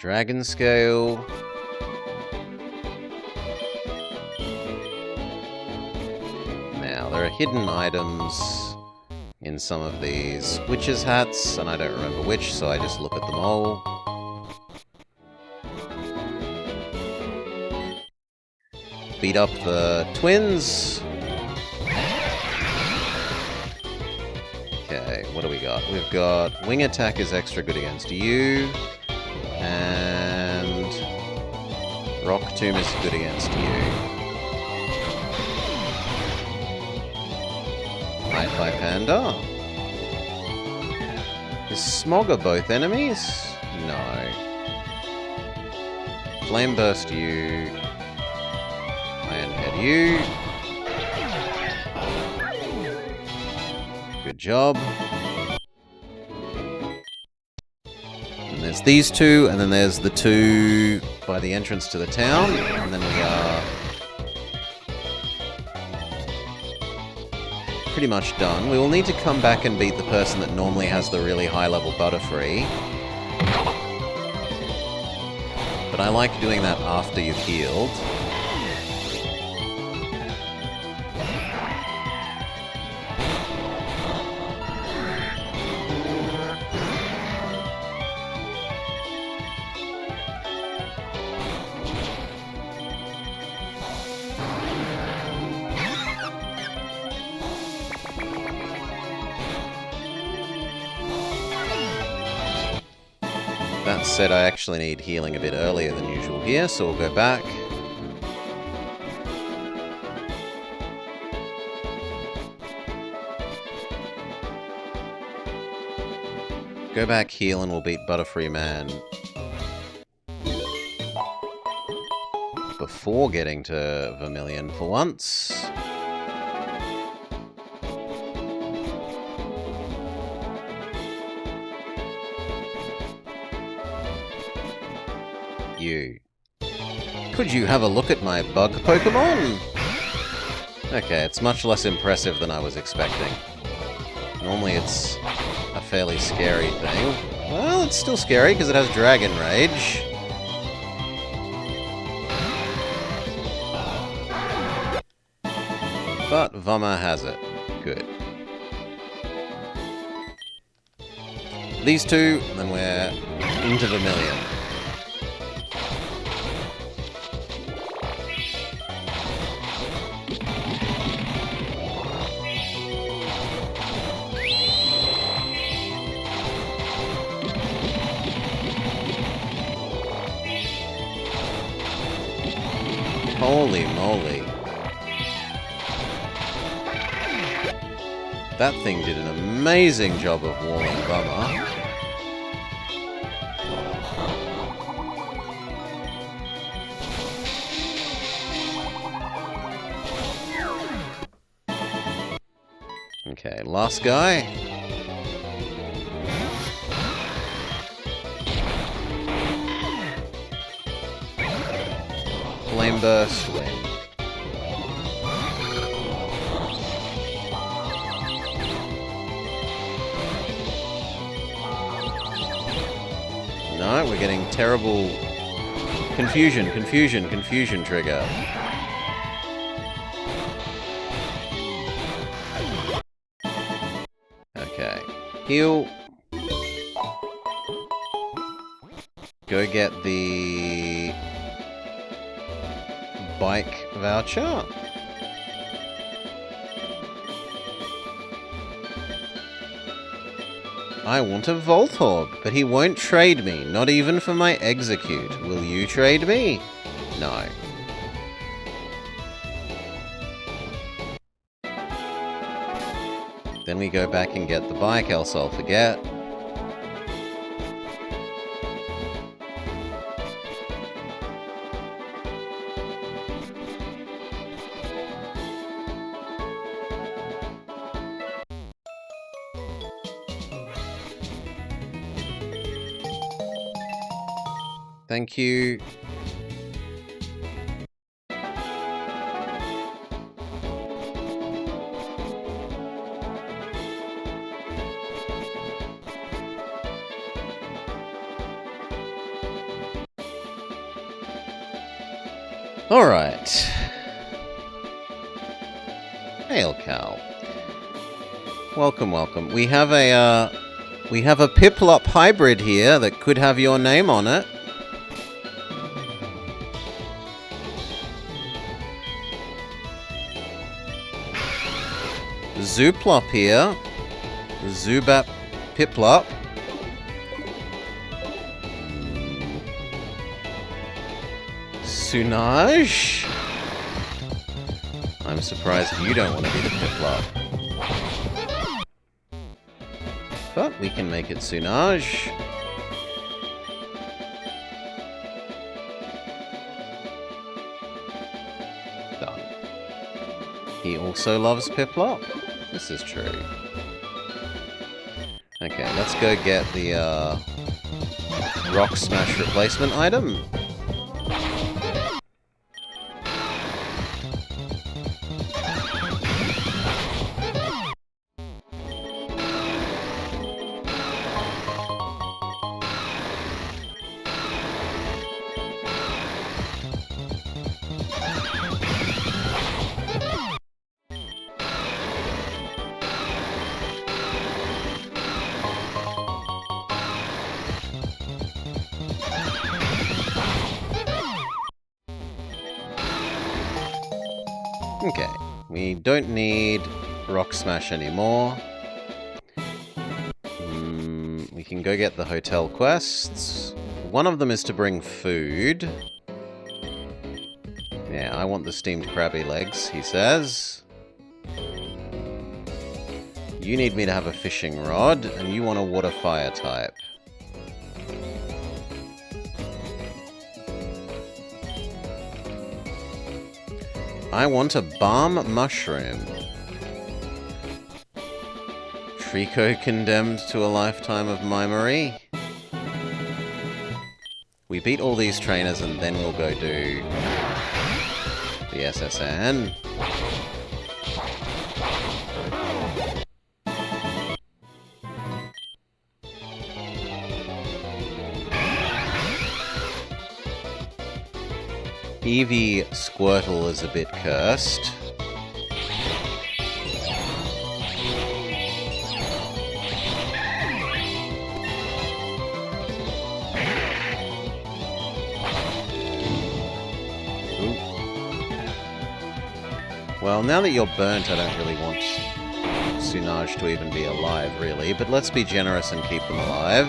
Dragon Scale. Now, there are hidden items in some of these witches' hats, and I don't remember which, so I just look at them all. Beat up the twins. Okay, what do we got? We've got Wing Attack is extra good against you. And Rock Tomb is good against you. Hi-Fi Panda. Is Smogger both enemies? No. Flame Burst you. Iron Head you. Good job. There's these two, and then there's the two by the entrance to the town, and then we are pretty much done. We will need to come back and beat the person that normally has the really high-level Butterfree. But I like doing that after you've healed. That said, I actually need healing a bit earlier than usual here, so we'll go back. Go back, heal, and we'll beat Butterfree Man before getting to Vermilion for once. You. Could you have a look at my bug Pokemon? Okay, it's much less impressive than I was expecting. Normally it's a fairly scary thing. Well, it's still scary because it has Dragon Rage. But Vummer has it. Good. These two, then we're into Vermilion. Holy moly. That thing did an amazing job of walling Bummer. Okay, last guy. Flame Burst, win. No, we're getting terrible confusion trigger. Okay. Heal. Go get the bike voucher. I want a Voltorb, but he won't trade me, not even for my Execute. Will you trade me? No. Then we go back and get the bike, else I'll forget. Thank you. All right. Hail, Cal. Welcome, welcome. We have a Piplup hybrid here that could have your name on it. Zooplup here. Zubat Piplup. Sunage? I'm surprised you don't want to be the Piplup. But we can make it Sunage. Done. He also loves Piplup. This is true. Okay, let's go get the Rock Smash replacement item. Okay, we don't need Rock Smash anymore. We can go get the hotel quests. One of them is to bring food. Yeah, I want the steamed crabby legs, he says. You need me to have a fishing rod, and you want a water fire type. I want a balm mushroom. Trico condemned to a lifetime of mimery. We beat all these trainers and then we'll go do the SSN. Eevee Squirtle is a bit cursed. Well, now that you're burnt, I don't really want Sunage to even be alive, really, but let's be generous and keep them alive.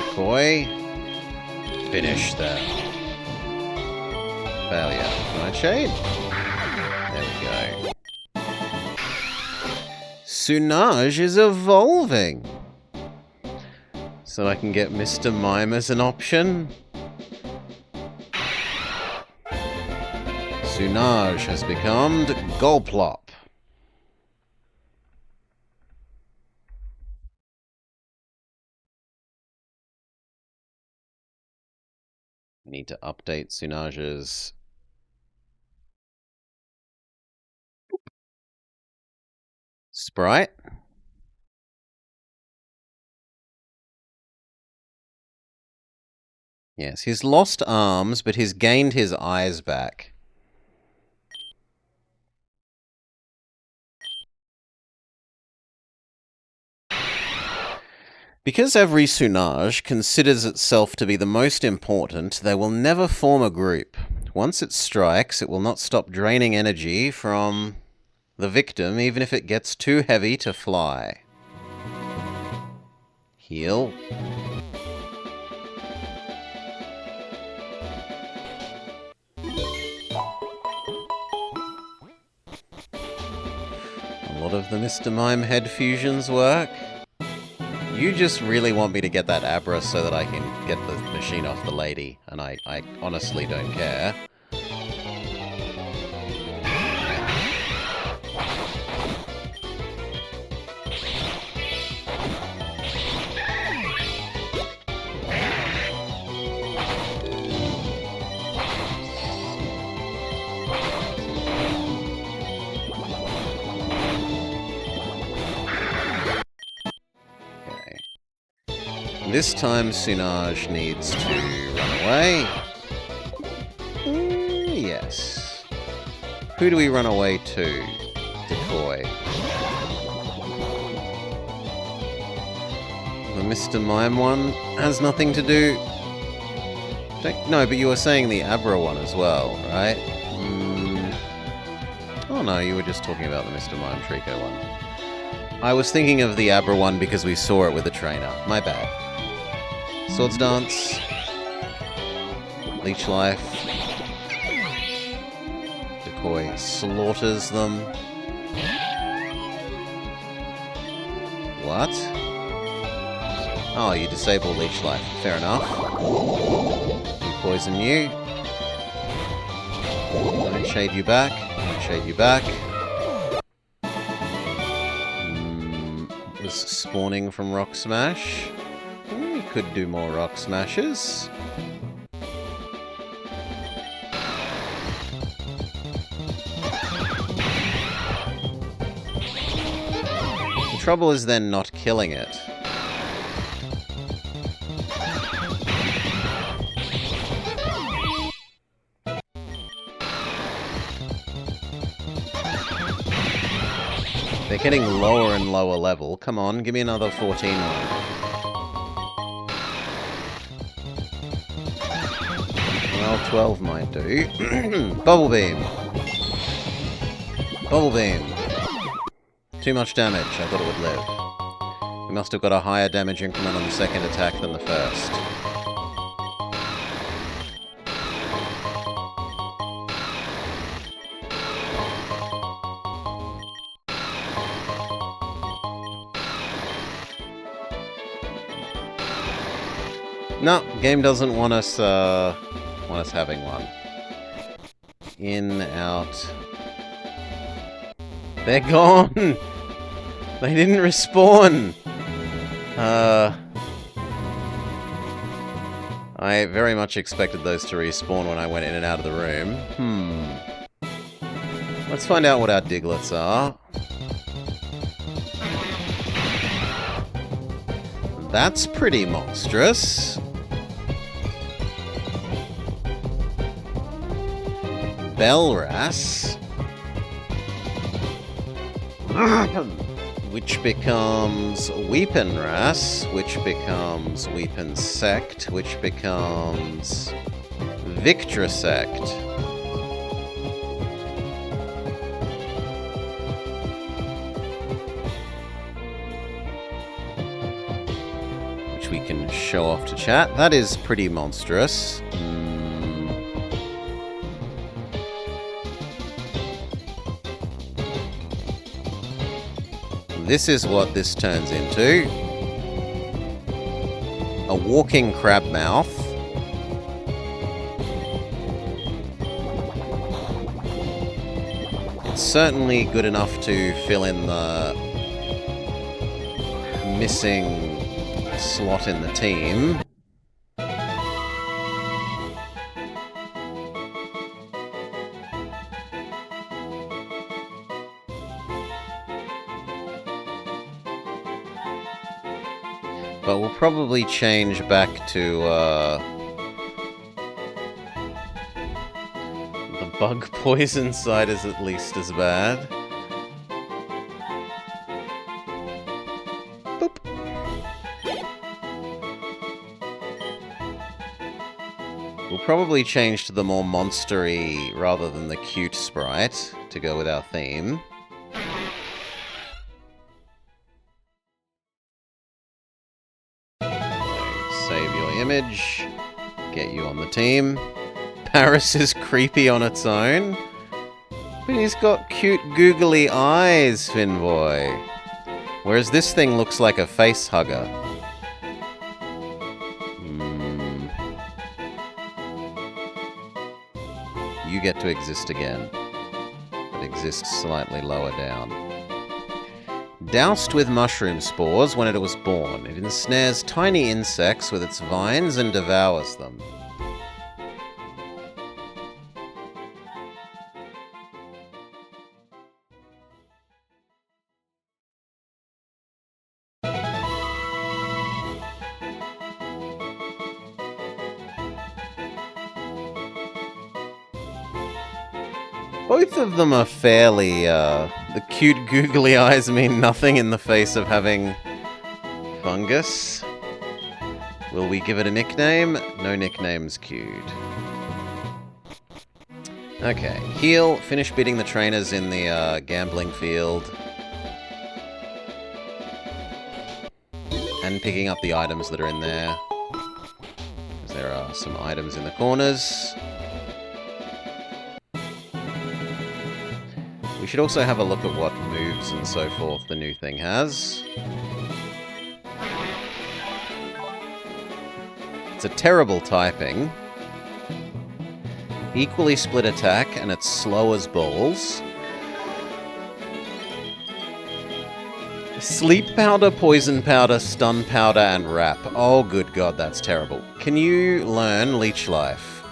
Decoy. Finish that. Failure. Nightshade? There we go. Sunage is evolving! So I can get Mr. Mime as an option. Sunage has become Golplop. We need to update Sunage's sprite. Yes, he's lost arms, but he's gained his eyes back. Because every Sunage considers itself to be the most important, they will never form a group. Once it strikes, it will not stop draining energy from the victim, even if it gets too heavy to fly. Heal. A lot of the Mr. Mime head fusions work. You just really want me to get that Abra so that I can get the machine off the lady, and I honestly don't care. This time, Sunage needs to run away. Yes. Who do we run away to? Decoy. The Mr. Mime one has nothing to do... No, but you were saying the Abra one as well, right? Oh no, you were just talking about the Mr. Mime Trico one. I was thinking of the Abra one because we saw it with the trainer. My bad. Swords Dance. Leech Life. Decoy slaughters them. What? Oh, you disable Leech Life. Fair enough. We poison you. Nightshade you back. Nightshade you back. Was spawning from Rock Smash. We could do more Rock Smashes. The trouble is then not killing it. They're getting lower and lower level. Come on, give me another 14 one. Well, 12 might do. Bubble Beam. Bubble Beam. Too much damage. I thought it would live. We must have got a higher damage increment on the second attack than the first. No, game doesn't want us having one. In, out. They're gone! They didn't respawn! I very much expected those to respawn when I went in and out of the room. Let's find out what our Diglets are. That's pretty monstrous. Belras. Which becomes Weepenras, which becomes Weepensect, which becomes Victrasect. Which we can show off to chat. That is pretty monstrous. This is what this turns into. A walking crab mouth. It's certainly good enough to fill in the missing slot in the team. But we'll probably change back to, the bug poison side is at least as bad. Boop. We'll probably change to the more monstery rather than the cute sprite to go with our theme. Save your image, get you on the team. Paris is creepy on its own, but he's got cute googly eyes, Finboy. Whereas this thing looks like a face hugger. You get to exist again, but exist slightly lower down. Doused with mushroom spores when it was born, it ensnares tiny insects with its vines and devours them. Both of them are fairly, the cute googly eyes mean nothing in the face of having fungus. Will we give it a nickname? No nicknames queued. Okay, heal, finish beating the trainers in the gambling field. And picking up the items that are in there. Because there are some items in the corners. We should also have a look at what moves and so forth the new thing has. It's a terrible typing. Equally split attack, and it's slow as balls. Sleep powder, poison powder, stun powder, and wrap. Oh, good god, that's terrible. Can you learn Leech Life?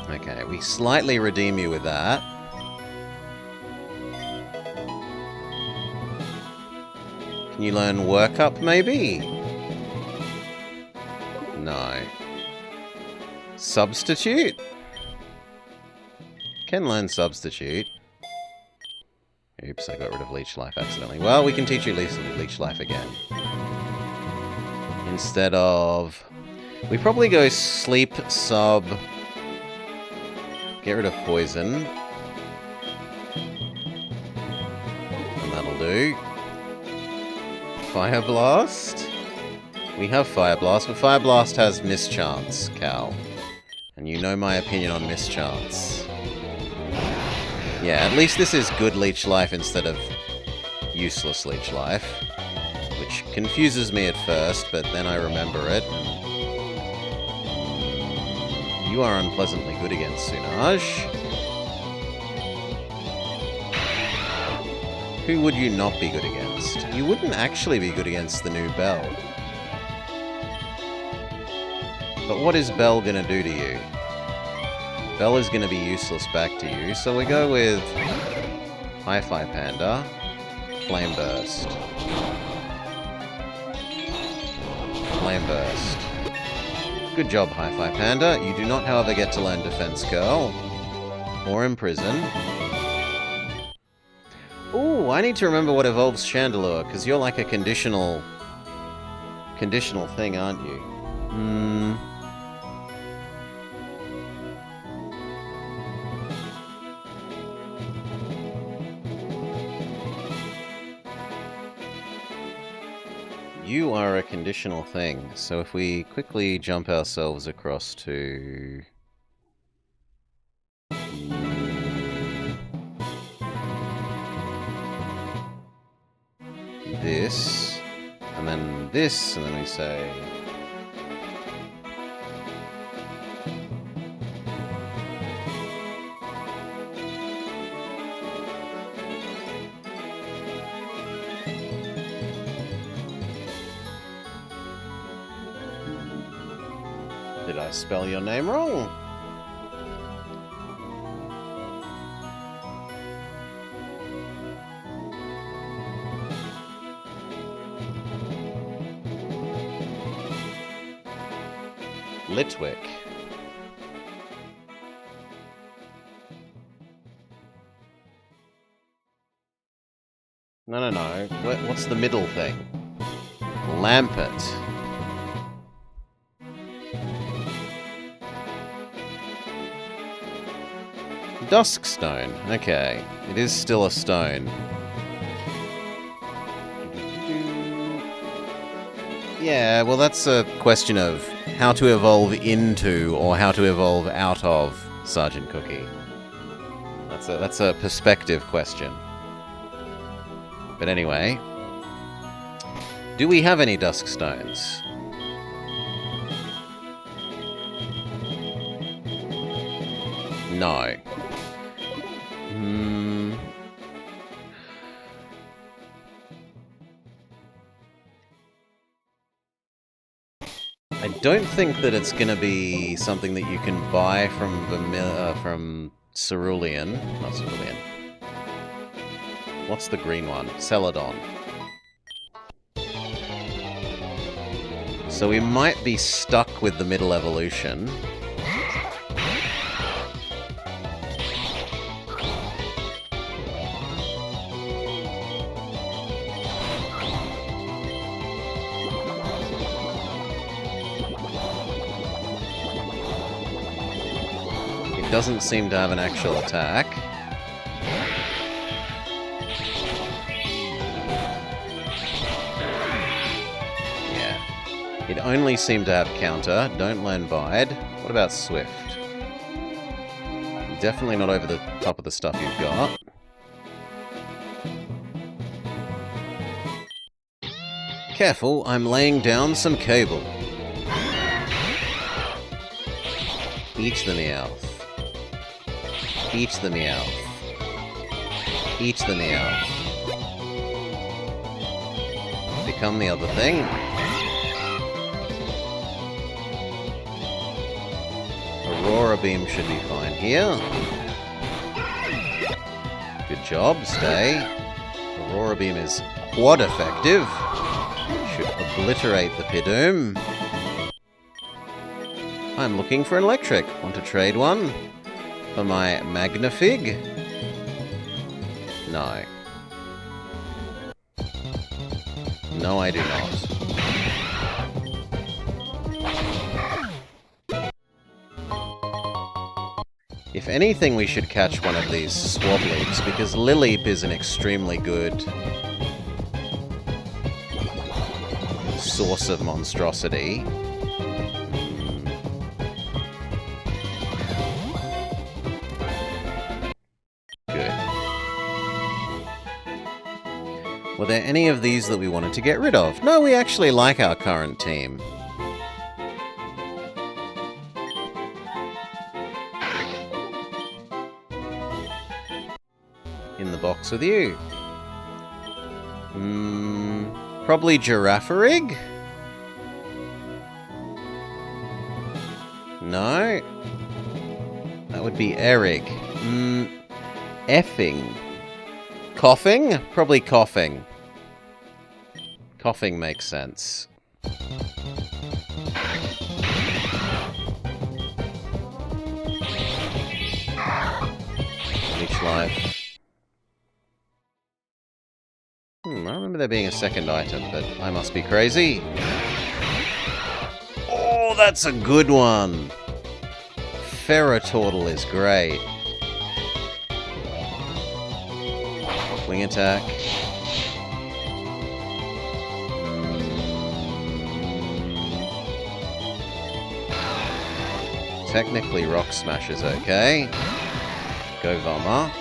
Okay, we slightly redeem you with that. Can you learn Workup, maybe? No. Substitute? Can learn Substitute. Oops, I got rid of Leech Life accidentally. Well, we can teach you Leech Life again. Instead of... We probably go Sleep, Sub... Get rid of Poison. do. Fire Blast? We have Fire Blast, but Fire Blast has Mischance, Cal. And you know my opinion on Mischance. Yeah, at least this is good Leech Life instead of useless Leech Life. Which confuses me at first, but then I remember it. And you are unpleasantly good against Sunaj. Who would you not be good against? You wouldn't actually be good against the new Bell. But what is Bell gonna do to you? Bell is gonna be useless back to you, so we go with Hi-Fi Panda, Flame Burst. Flame Burst. Good job, Hi-Fi Panda. You do not, however, get to learn Defense Curl. Or Imprison. Ooh, I need to remember what evolves Chandelure, because you're like a conditional thing, aren't you? You are a conditional thing, so if we quickly jump ourselves across to... this, and then this, and then we say... Did I spell your name wrong? Litwick. No. What's the middle thing? Lampet. Duskstone. Okay. It is still a stone. Yeah, well that's a question of how to evolve into or how to evolve out of Sergeant Cookie. That's a perspective question. But anyway, do we have any Duskstones? No. I don't think that it's going to be something that you can buy from Cerulean. Not Cerulean. What's the green one? Celadon. So we might be stuck with the middle evolution. Doesn't seem to have an actual attack. Yeah. It only seemed to have counter. Don't learn Bide. What about Swift? Definitely not over the top of the stuff you've got. Careful, I'm laying down some cable. Eat the Meowth. Eat the Meowth. Eat the Meowth. Become the other thing. Aurora Beam should be fine here. Good job, stay. Aurora Beam is quad effective. Should obliterate the Pidoom. I'm looking for an electric. Want to trade one? For my Magnafig? No. No, I do not. If anything, we should catch one of these Swableeps, because Lileep is an extremely good source of monstrosity. Good. Were there any of these that we wanted to get rid of? No, we actually like our current team. In the box with you. Probably Giraffarig? No. That would be Eric. Effing. Coughing? Probably coughing. Coughing makes sense. Each life. I remember there being a second item, but I must be crazy. Oh, that's a good one! Ferroturtle is great. Wing attack. Technically Rock Smash is okay. Go Vama.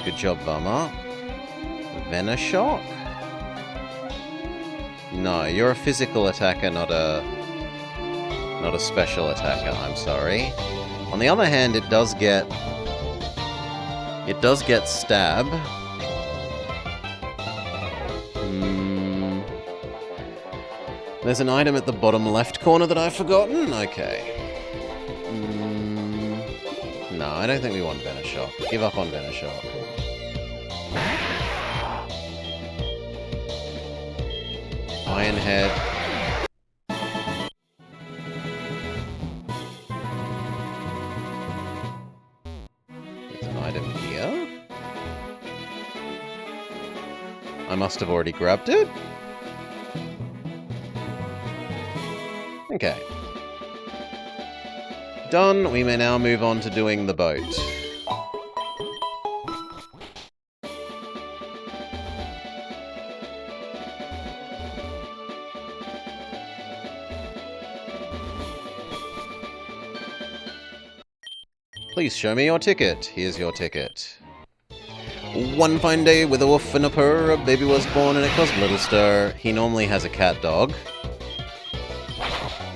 Good job, Vama. Venoshock? No, you're a physical attacker, not a special attacker, I'm sorry. On the other hand, it does get stab. There's an item at the bottom left corner that I've forgotten? Okay. No, I don't think we want Venoshock. Give up on Venoshock. Ironhead. There's an item here. I must have already grabbed it. Okay. Done. We may now move on to doing the boat. Please show me your ticket. Here's your ticket. One fine day, with a woof and a purr, a baby was born and it caused little stir. He normally has a cat dog,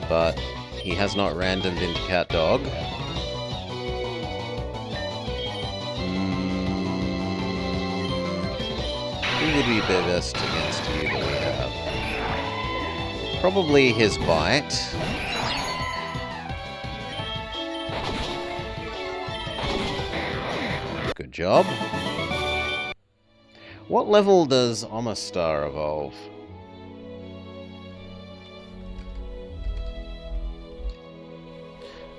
but he has not randomed into cat dog. Who would be best against you that we have? Probably his bite. Good job. What level does Omastar evolve?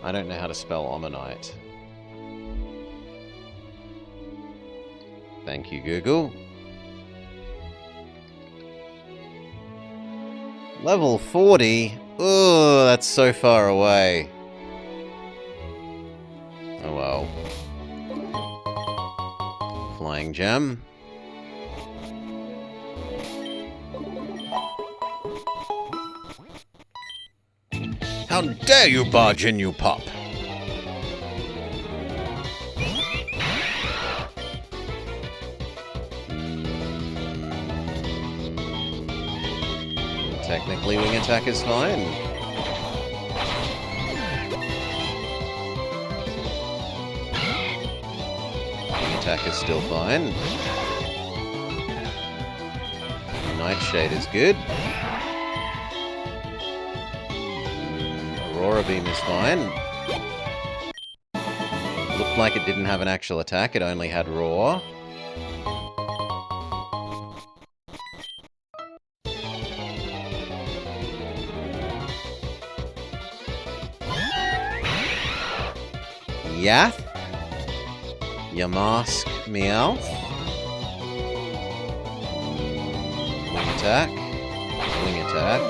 I don't know how to spell Omanite. Thank you, Google. Level 40? Oh, that's so far away. Oh well. Flying Gem. How dare you barge in, you pup! Technically, wing attack is fine. Wing attack is still fine. Nightshade is good. Aurora Beam is fine. Looked like it didn't have an actual attack, it only had Roar. Yath? Yamask Meowth? Wing attack. Wing attack.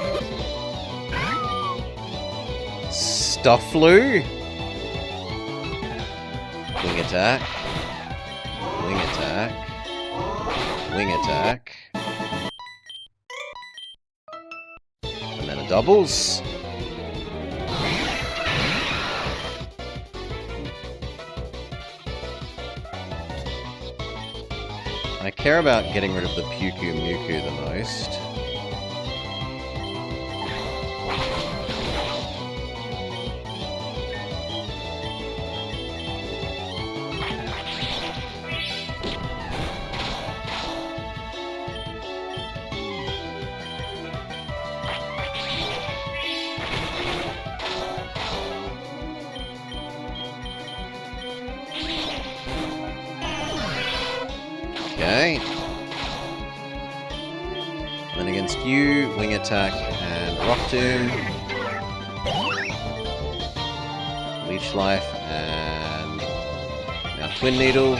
Stufflu? Wing attack. Wing attack. Wing attack. And then a doubles. I care about getting rid of the Puku Muku the most. Okay. Then against you, Wing Attack and Rock Tomb. Leech Life and now Twin Needle.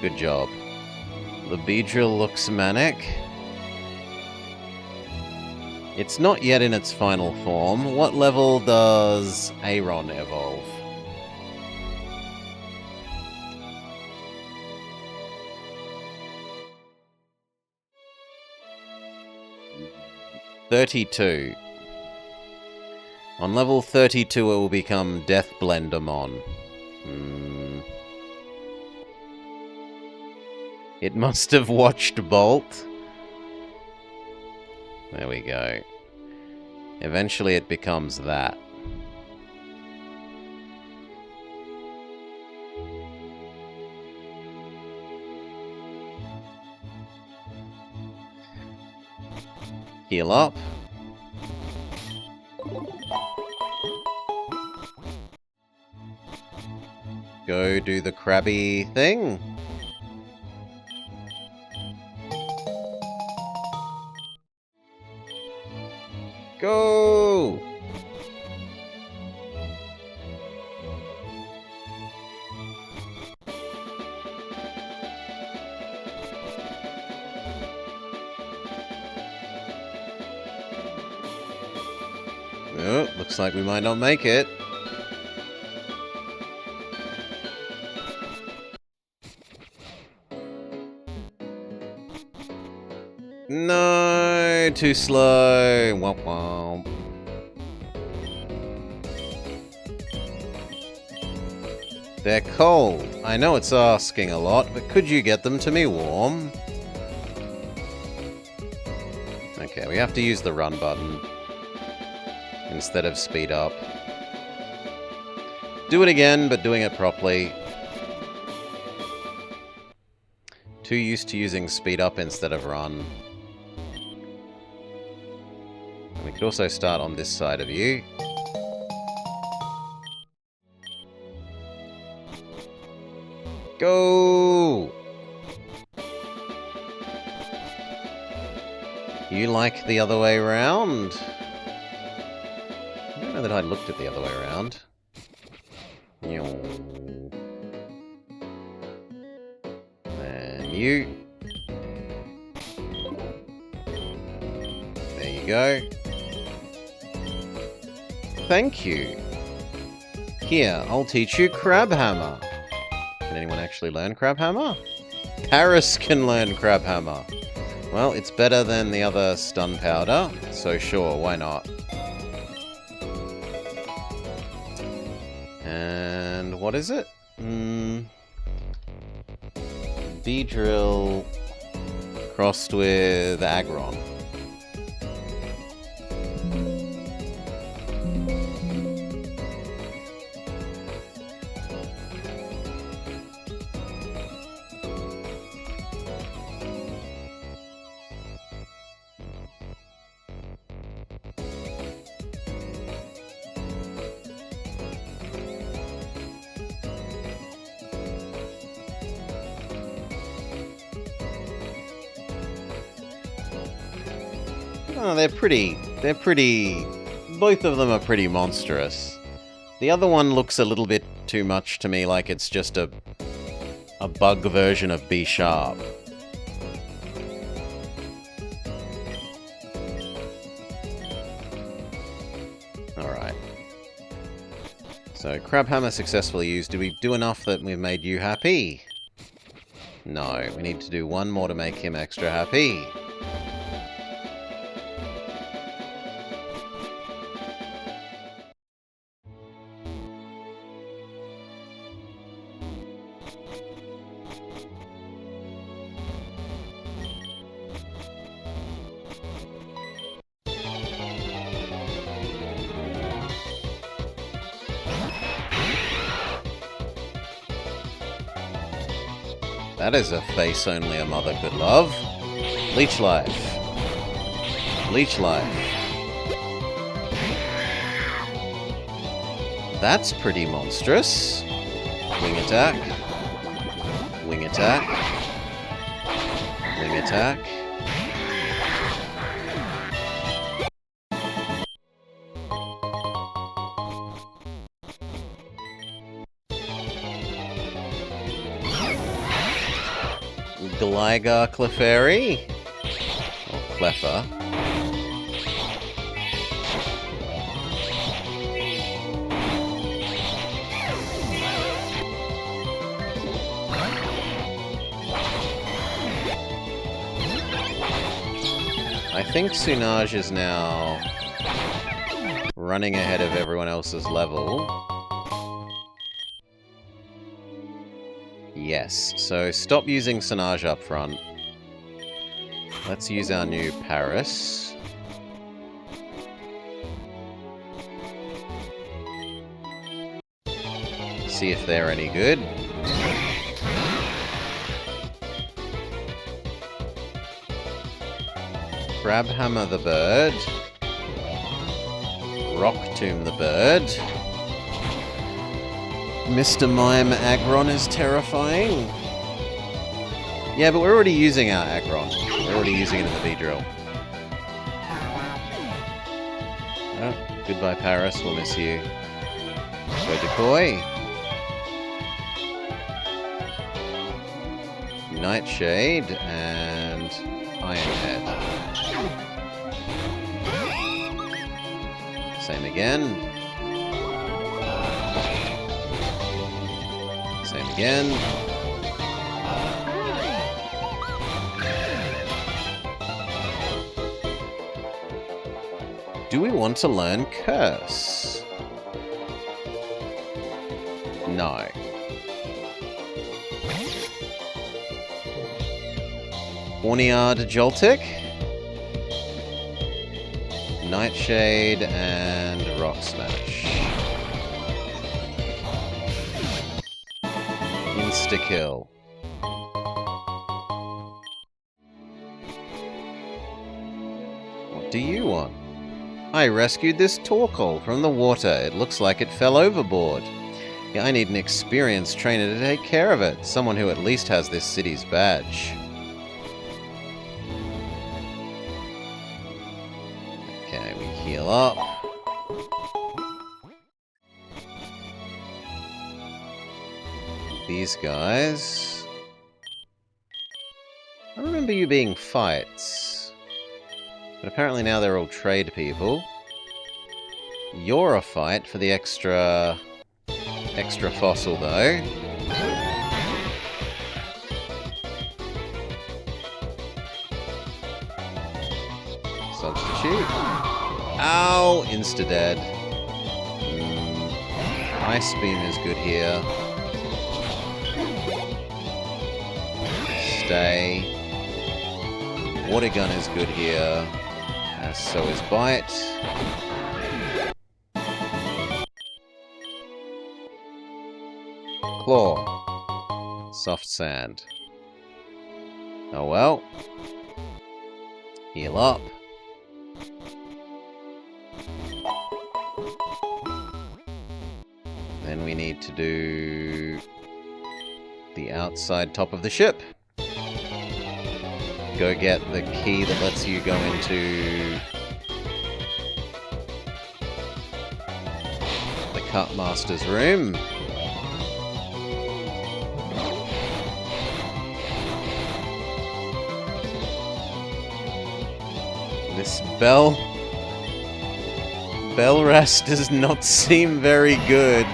Good job. The Beedrill looks manic. It's not yet in its final form. What level does Aron evolve? 32. On level 32 it will become Death Blendermon. It must have watched Bolt. There we go. Eventually it becomes that. Heal up. Go do the crabby thing. Go! Oh, looks like we might not make it. No, too slow. Womp womp. They're cold. I know it's asking a lot, but could you get them to me warm? Okay, we have to use the run button instead of speed up. Do it again, but doing it properly. Too used to using speed up instead of run. And we could also start on this side of you. Go! You like the other way around? I don't know that I looked at the other way around. And you. There you go. Thank you. Here, I'll teach you Crab Hammer. Can anyone actually learn Crab Hammer? Paris can learn Crab Hammer. Well, it's better than the other stun powder, so sure, why not? And what is it? Beedrill crossed with Aggron. Oh, they're pretty, both of them are pretty monstrous. The other one looks a little bit too much to me like it's just a bug version of B Sharp. Alright. So, crab hammer successfully used. Did we do enough that we've made you happy? No, we need to do one more to make him extra happy. That is a face only a mother could love. Leech life. Leech life. That's pretty monstrous. Wing attack. Wing attack. Wing attack. Gligar Clefairy? Or Cleffa. I think Sunaj is now running ahead of everyone else's level. Yes, so stop using Sunaj up front. Let's use our new Paris. See if they're any good. Crab Hammer the bird. Rock Tomb the bird. Mr. Mime Aggron is terrifying. Yeah, but we're already using our Aggron. We're already using it in the V-Drill. Oh, goodbye Paris, we'll miss you. Go Decoy. Nightshade and Ironhead. Same again. Same again. Do we want to learn Curse? No. Orniard Joltik? Nightshade and Rock Smash. Insta-kill. What do you want? I rescued this Torkoal from the water. It looks like it fell overboard. Yeah, I need an experienced trainer to take care of it. Someone who at least has this city's badge. Okay, we heal up. These guys. I remember you being fights. But apparently now they're all trade people. You're a fight for the extra fossil though. Substitute. Ow! Insta-dead. Ice Beam is good here. Stay. Water Gun is good here. So is Bite. Claw. Soft Sand. Oh well. Heal up. Then we need to do the outside top of the ship. Go get the key that lets you go into the Cutmaster's room. This Bell Rest does not seem very good.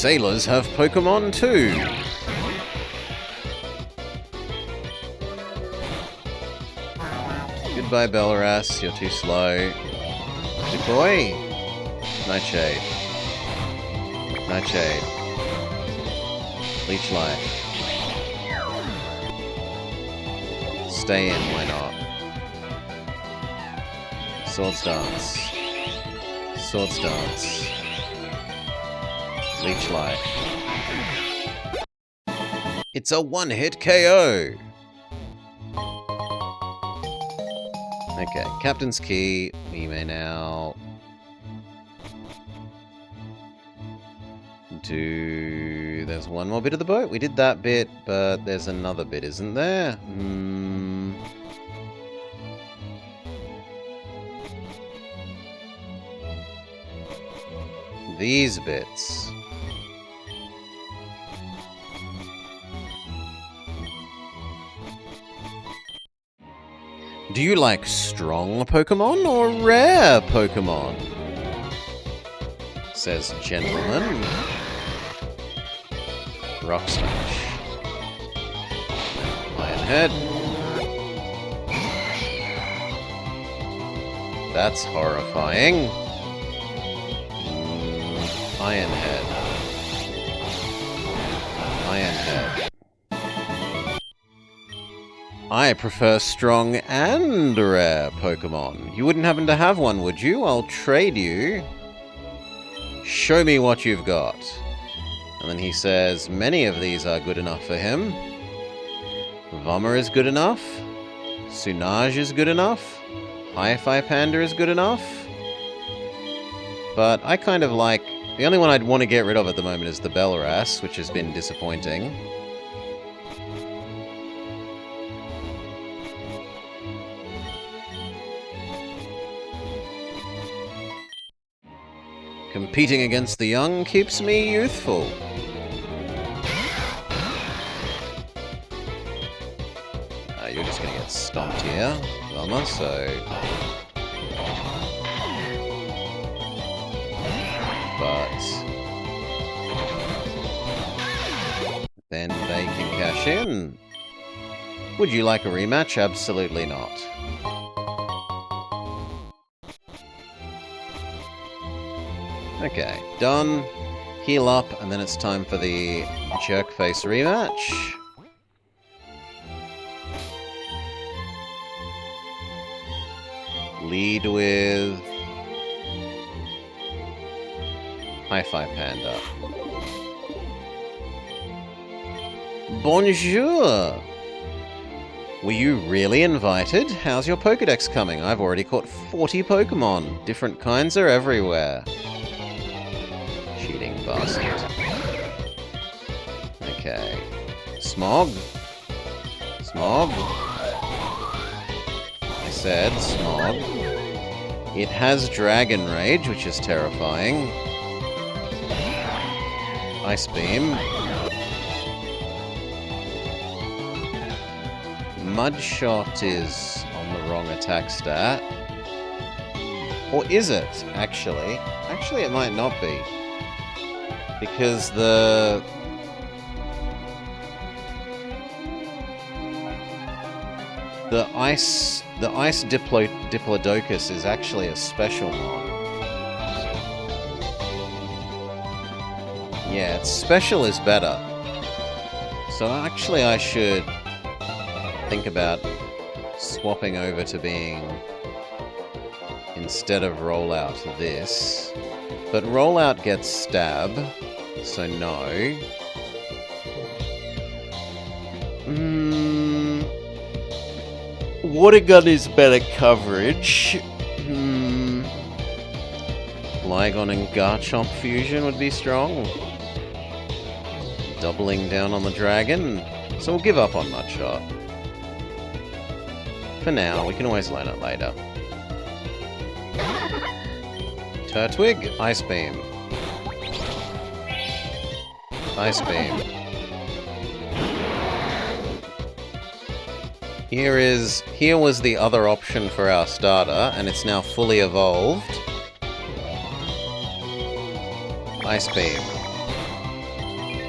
Sailors have Pokemon too. Goodbye, Belras. You're too slow. Decoy. Nightshade. Nightshade. Leech Life. Stay in, why not? Swords Dance. Swords Dance. Leech Life. It's a one-hit KO! Okay, Captain's Key. We may now do... There's one more bit of the boat. We did that bit, but there's another bit, isn't there? These bits. Do you like strong Pokemon or rare Pokemon? Says gentleman. Rock Smash. Ironhead. That's horrifying. Ironhead. Ironhead. I prefer strong and rare Pokemon. You wouldn't happen to have one, would you? I'll trade you. Show me what you've got. And then he says, many of these are good enough for him. Vommer is good enough. Sunage is good enough. Hi-Fi Panda is good enough. But I kind of like... The only one I'd want to get rid of at the moment is the Belras, which has been disappointing. Competing against the young keeps me youthful. You're just gonna get stomped here, Velma, so... But... then they can cash in. Would you like a rematch? Absolutely not. Okay, done. Heal up, and then it's time for the Jerkface rematch. Lead with... Hi-Fi Panda. Bonjour! Were you really invited? How's your Pokédex coming? I've already caught 40 Pokemon. Different kinds are everywhere. Cheating bastard. Okay. Smog. Smog. I said Smog. It has Dragon Rage, which is terrifying. Ice Beam. Mudshot is on the wrong attack stat. Or is it, actually? Actually, it might not be. Because the ice Diplodocus is actually a special one. Yeah, its special is better. So actually I should think about swapping over to being, instead of Rollout, this. But Rollout gets Stab, so no. Water Gun is better coverage. Flygon and Garchomp fusion would be strong. Doubling down on the dragon. So we'll give up on Mudshot. For now, we can always learn it later. Turtwig, Ice Beam. Ice Beam. Here was the other option for our starter, and it's now fully evolved. Ice Beam.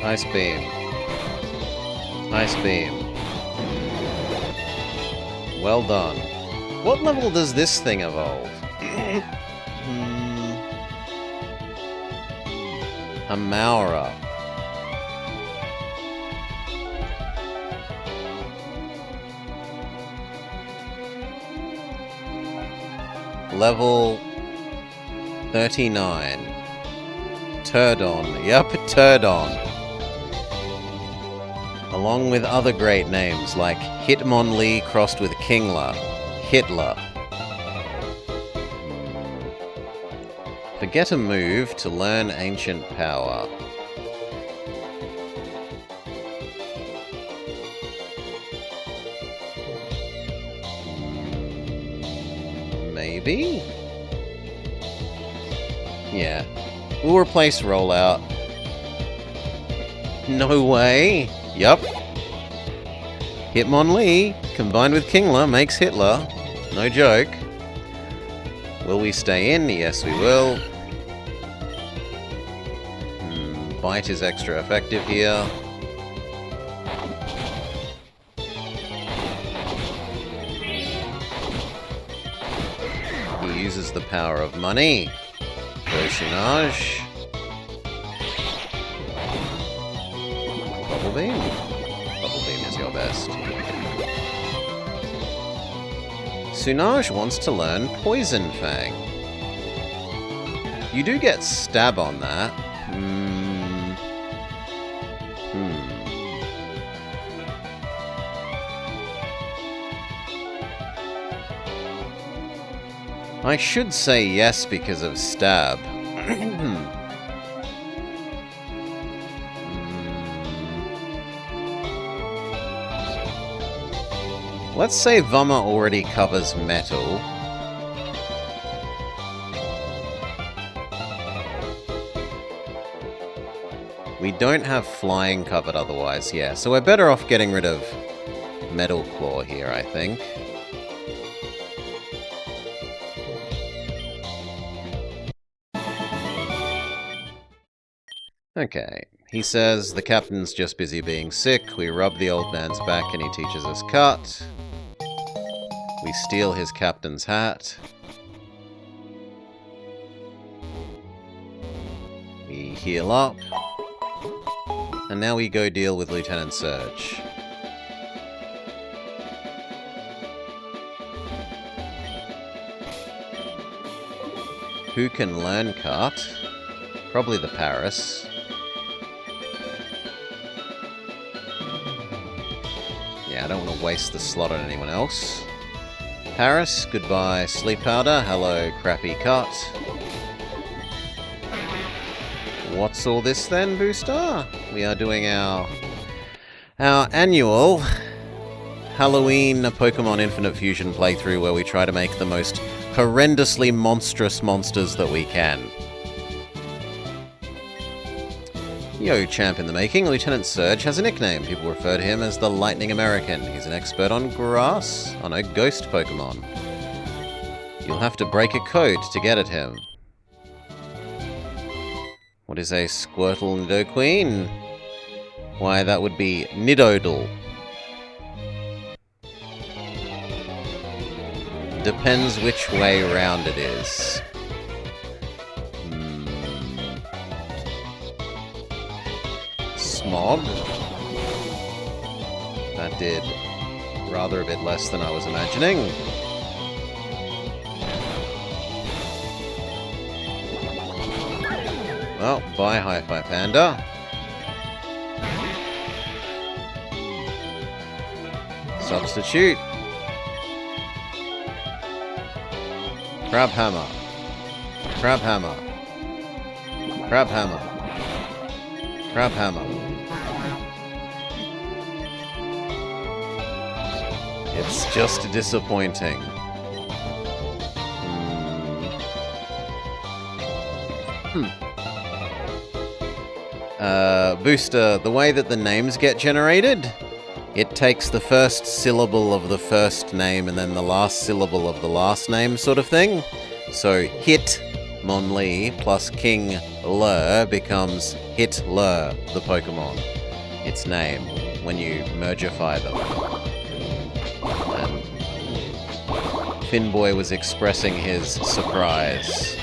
Ice beam. Ice beam. Well done. What level does this thing evolve? A Maura. Level 39. Turdon. Yup, Turdon. Along with other great names like Hitmonlee crossed with Kingler. Hitler. Forget a move to learn ancient power. Maybe? Yeah. We'll replace rollout. No way! Yup. Hitmonlee combined with Kingler makes Hitler. No joke. Will we stay in? Yes, we will. Bite is extra effective here. He uses the power of money. Personage. Bubble Beam. Bubble Beam is your best. Sunage wants to learn Poison Fang. You do get Stab on that. I should say yes because of Stab. Let's say Vama already covers Metal. We don't have Flying covered otherwise, yeah. So we're better off getting rid of Metal Claw here, I think. Okay, he says the captain's just busy being sick. We rub the old man's back and he teaches us cut. We steal his captain's hat. We heal up. And now we go deal with Lieutenant Surge. Who can learn cut? Probably the Paris. Yeah, I don't want to waste the slot on anyone else. Paris, goodbye Sleep Powder, hello Crappy Cut. What's all this then, Booster? We are doing our annual Halloween Pokemon Infinite Fusion playthrough where we try to make the most horrendously monstrous monsters that we can. Yo, champ in the making, Lieutenant Surge has a nickname. People refer to him as the Lightning American. He's an expert on grass. Oh no, ghost Pokemon. You'll have to break a code to get at him. What is a Squirtle Nidoqueen? Why, that would be Nidoodle. Depends which way round it is. Smog. That did rather a bit less than I was imagining. Well, bye Hi-Fi Panda. Substitute. Crab Hammer. Crab Hammer. Crab Hammer. Crab Hammer. It's just disappointing. Booster, the way that the names get generated, it takes the first syllable of the first name and then the last syllable of the last name sort of thing. So, hit Monli plus King Lur becomes Hitler, the Pokemon. Its name, when you mergify them. And Finboy was expressing his surprise.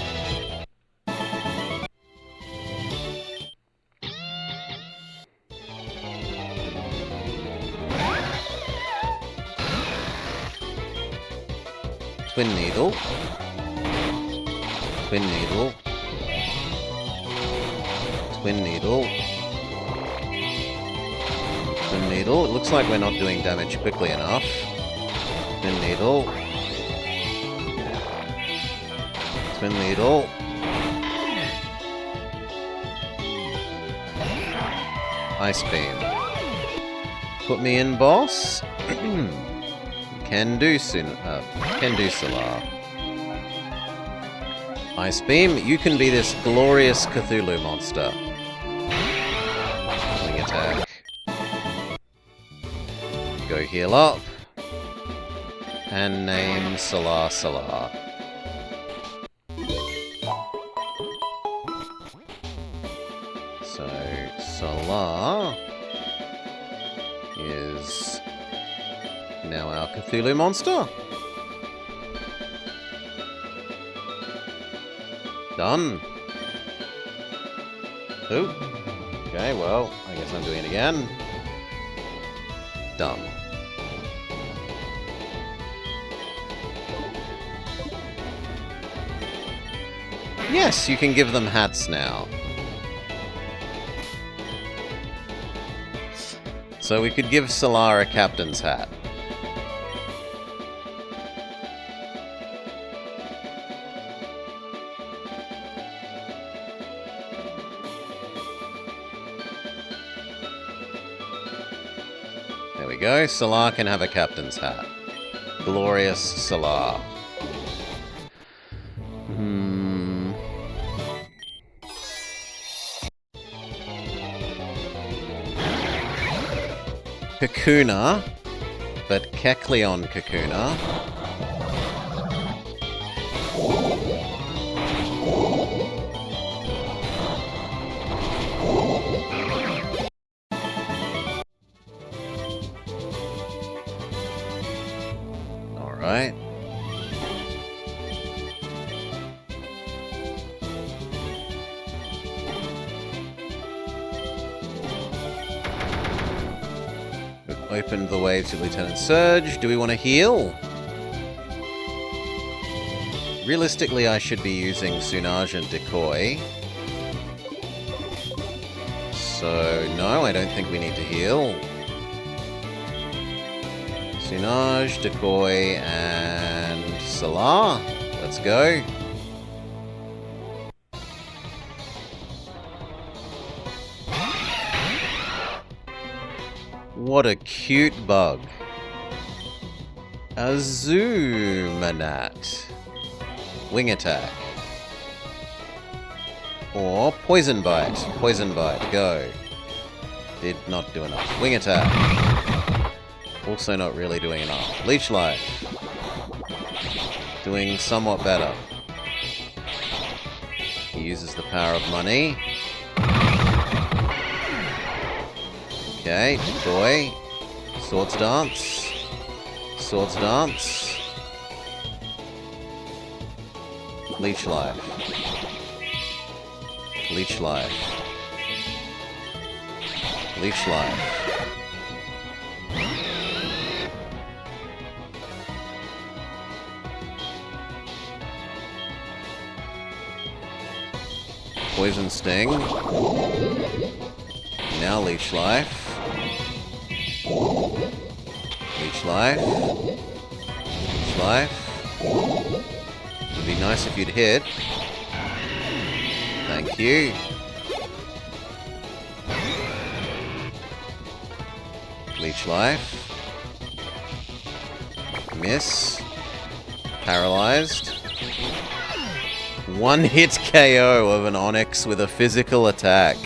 Twin Needle. Twin Needle. Twin Needle. Twin Needle. It looks like we're not doing damage quickly enough. Twin Needle. Twin Needle. Ice Beam. Put me in, boss. Can do Solar. Ice Beam, you can be this glorious Cthulhu monster. Wing attack. Go heal up. And name Solar. So, Solar is now our Cthulhu monster. Done. Ooh. Okay, well, I guess I'm doing it again. Done. Yes, you can give them hats now. So we could give Solar a captain's hat. There we go. Solar can have a captain's hat. Glorious Solar. Kakuna, but Kecleon Kakuna. Alright. Opened the way to Lieutenant Surge. Do we want to heal? Realistically, I should be using Sunage and Decoy. So, no, I don't think we need to heal. Sunage, Decoy, and Solar. Let's go. What a cute bug. Azumanat. Wing attack. Or Poison Bite. Poison Bite, go. Did not do enough. Wing attack. Also not really doing enough. Leech Life. Doing somewhat better. He uses the power of money. Okay, Decoy. Swords Dance. Swords Dance. Leech Life. Leech Life. Leech Life. Poison Sting. Now Leech Life. Leech Life. Leech Life. Would be nice if you'd hit. Thank you. Leech Life. Miss. Paralyzed. One hit KO of an Onyx with a physical attack.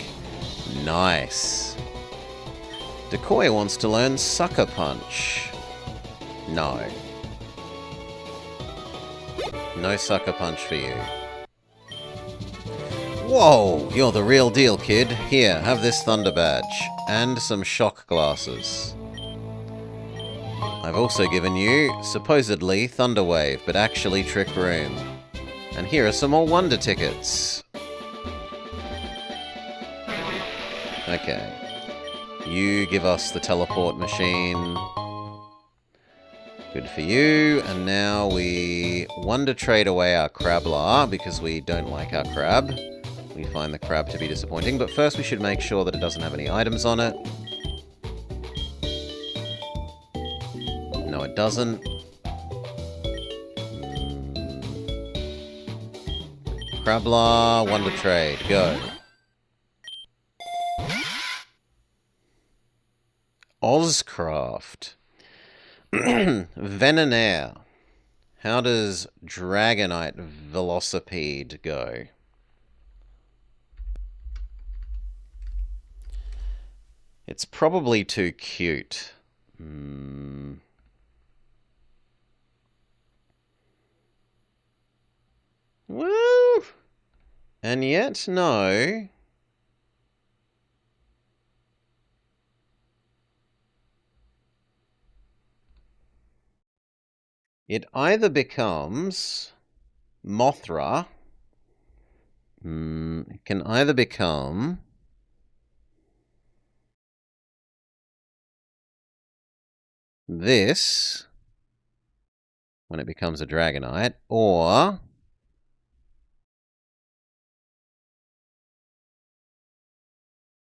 Nice. Decoy wants to learn Sucker Punch. No. No Sucker Punch for you. Whoa, you're the real deal, kid. Here, have this thunder badge. And some shock glasses. I've also given you, supposedly, Thunder Wave, but actually Trick Room. And here are some more Wonder tickets. Okay. You give us the teleport machine. Good for you. And now we Wonder trade away our Crablar, because we don't like our crab. We find the crab to be disappointing. But first we should make sure that it doesn't have any items on it. No, it doesn't. Crablar, Wonder trade, go. Ozcraft. Venenair. How does Dragonite Velocipede go? It's probably too cute. Woo! And yet, no. It either becomes Mothra. It can either become this when it becomes a Dragonite, or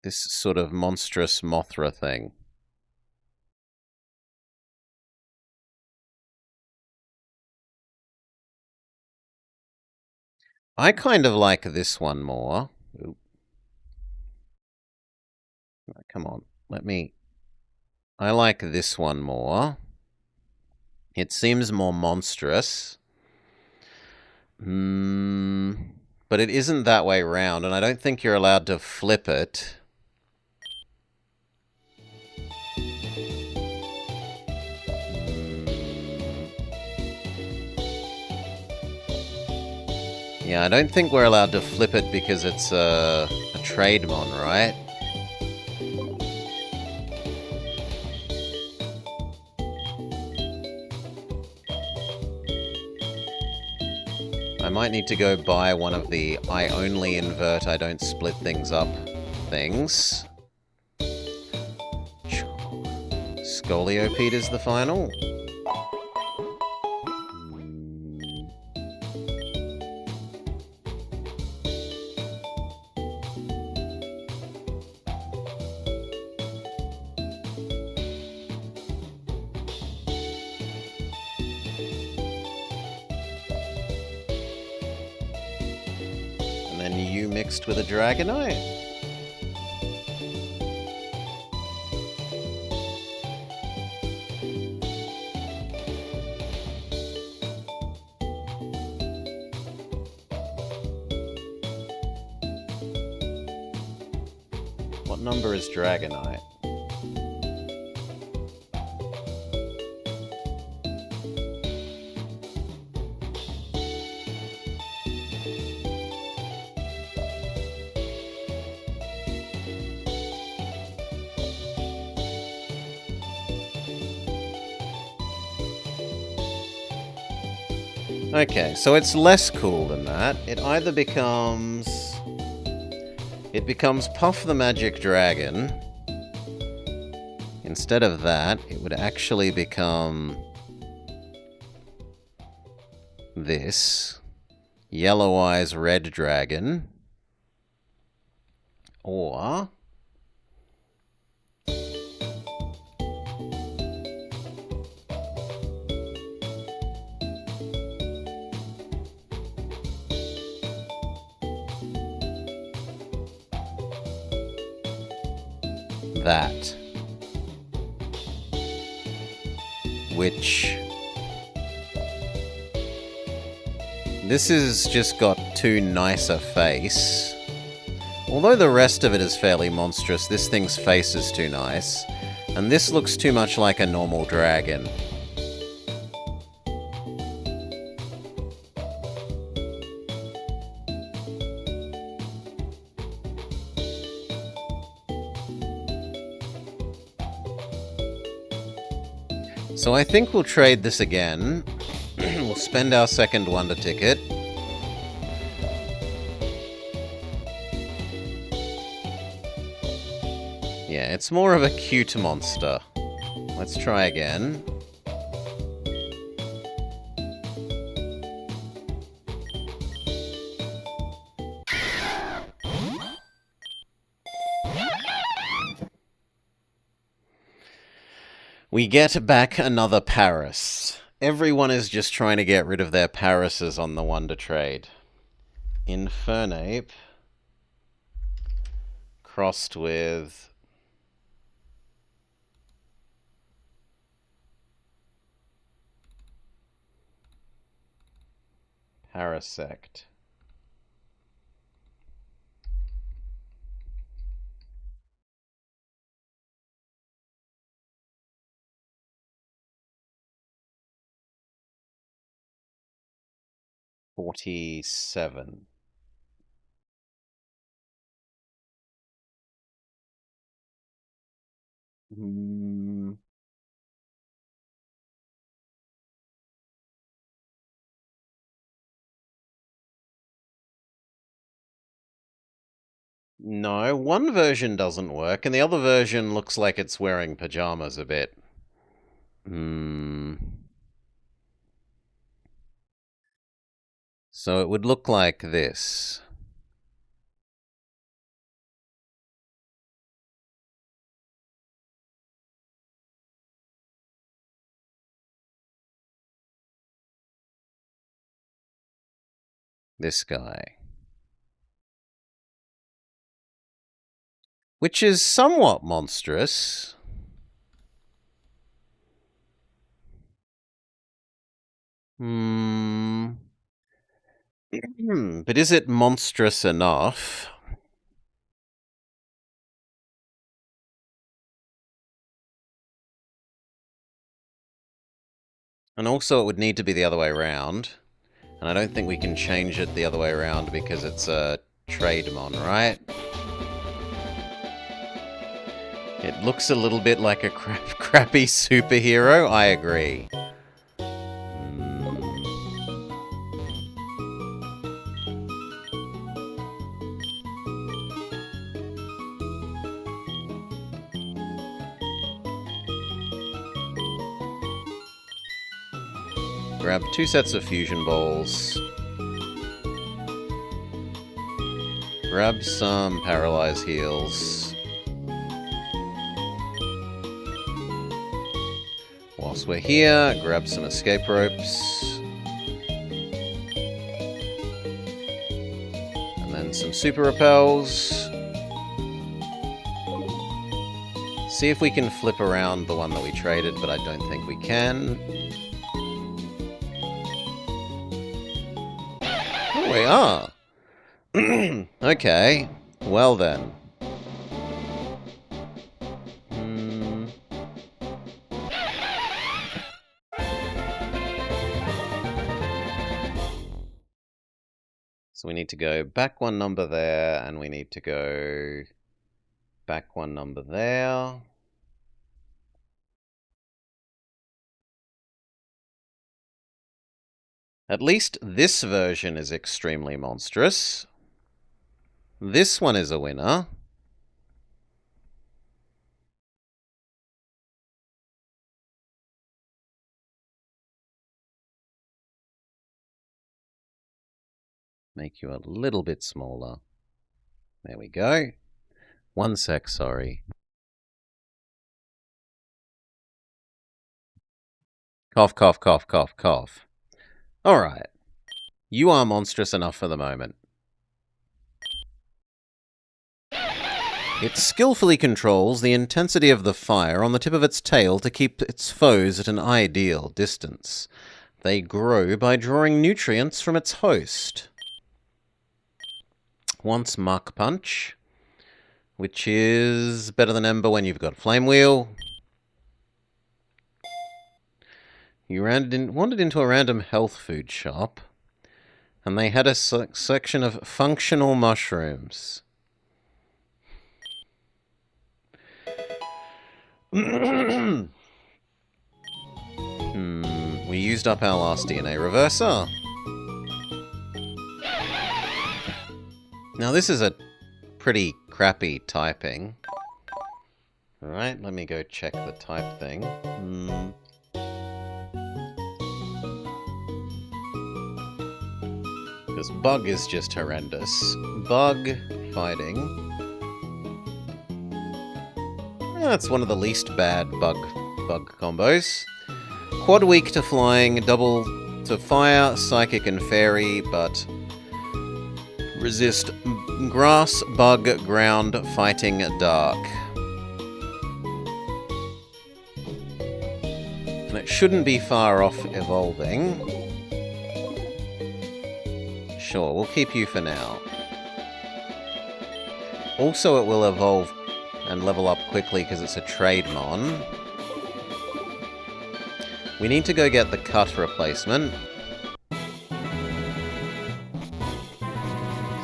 this sort of monstrous Mothra thing. I kind of like this one more. Ooh. Come on, I like this one more. It seems more monstrous. But it isn't that way round, and I don't think you're allowed to flip it. Yeah, I don't think we're allowed to flip it because it's a Trademon, right? I might need to go buy one of the I only invert, I don't split things up things. Scoliopede is the final. Mixed with a Dragonite. What number is Dragonite? Okay, so it's less cool than that. It either becomes... It becomes Puff the Magic Dragon. Instead of that, it would actually become... this. Yellow Eyes Red Dragon. Or... that. Which... this has just got too nice a face. Although the rest of it is fairly monstrous, this thing's face is too nice. And this looks too much like a normal dragon. So I think we'll trade this again. We'll spend our second wonder ticket. Yeah, it's more of a cute monster. Let's try again. We get back another Paris. Everyone is just trying to get rid of their Parises on the Wonder Trade. Infernape crossed with Parasect. $47. No, one version doesn't work, and the other version looks like it's wearing pajamas a bit. So it would look like this. This guy. Which is somewhat monstrous. But is it monstrous enough? And also it would need to be the other way around. And I don't think we can change it the other way around because it's a Trademon, right? It looks a little bit like a crappy superhero, I agree. Grab 2 sets of fusion balls. Grab some paralyze heals. Whilst we're here, grab some escape ropes. And then some super repels. See if we can flip around the one that we traded, but I don't think we can. Oh, we are. Okay, well then. So we need to go back 1 number there, and we need to go back 1 number there. At least this version is extremely monstrous. This one is a winner. Make you a little bit smaller. There we go. 1 sec, sorry. Cough, cough, cough, cough, cough. Alright. You are monstrous enough for the moment. It skillfully controls the intensity of the fire on the tip of its tail to keep its foes at an ideal distance. They grow by drawing nutrients from its host. Wants Muck Punch, which is better than Ember when you've got Flame Wheel. You wandered into a random health food shop, and they had a section of functional mushrooms. We used up our last DNA reverser. Now this is a pretty crappy typing. Alright, let me go check the type thing. Because bug is just horrendous. Bug fighting. That's one of the least bad bug combos. Quad weak to flying, double to fire, psychic and fairy, but resist grass, bug, ground, fighting, dark. And it shouldn't be far off evolving. Sure, we'll keep you for now. Also, it will evolve and level up quickly because it's a trade mon. We need to go get the cut replacement.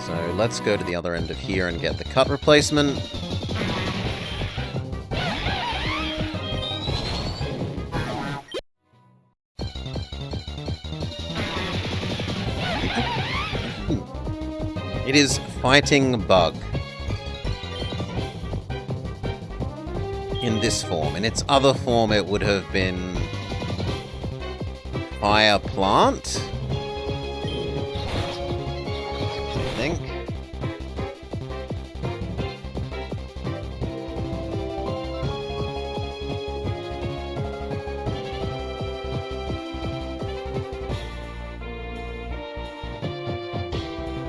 So let's go to the other end of here and get the cut replacement. It is fighting bug. In this form. In its other form, it would have been fire plant, I think.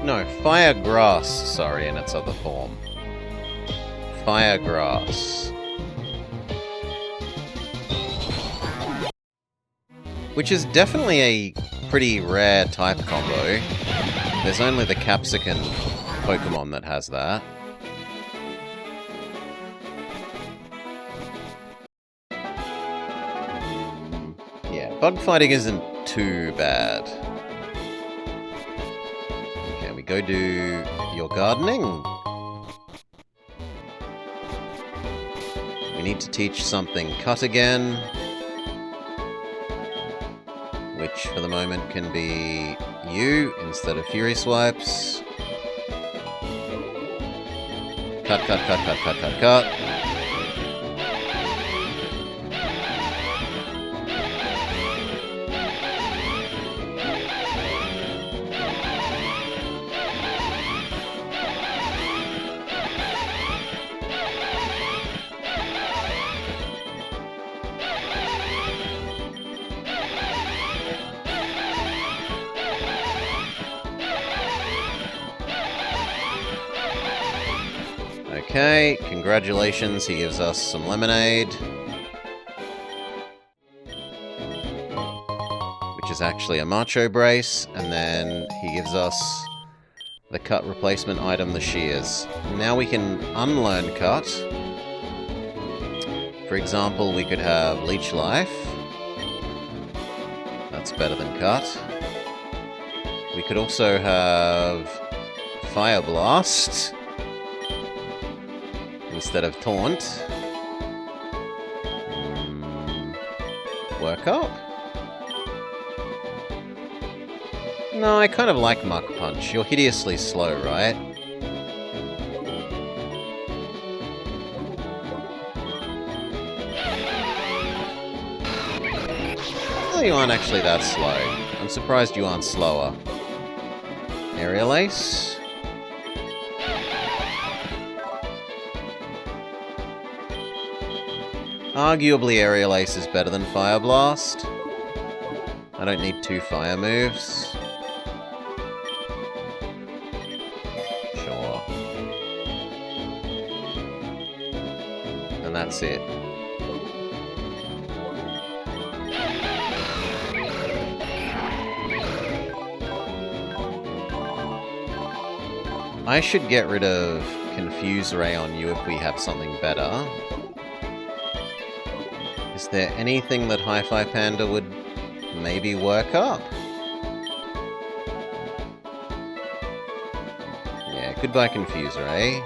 No, fire grass, sorry, in its other form. Fire grass. Which is definitely a pretty rare type combo. There's only the Capsicum Pokemon that has that. Yeah, bug fighting isn't too bad. Okay, we go do your gardening. We need to teach something cut again. Which, for the moment, can be you instead of Fury Swipes. Cut, cut, cut, cut, cut, cut, cut. Okay, congratulations, he gives us some lemonade. Which is actually a Macho Brace, and then he gives us the cut replacement item, the shears. Now we can unlearn cut. For example, we could have Leech Life. That's better than cut. We could also have Fire Blast instead of Taunt. Work up? No, I kind of like Muck Punch. You're hideously slow, right? Oh, you aren't actually that slow. I'm surprised you aren't slower. Aerial Ace? Arguably, Aerial Ace is better than Fire Blast. I don't need 2 fire moves. Sure. And that's it. I should get rid of Confuse Ray on you if we have something better. Is there anything that Hi-Fi Panda would maybe work up? Yeah, goodbye Confuse Ray.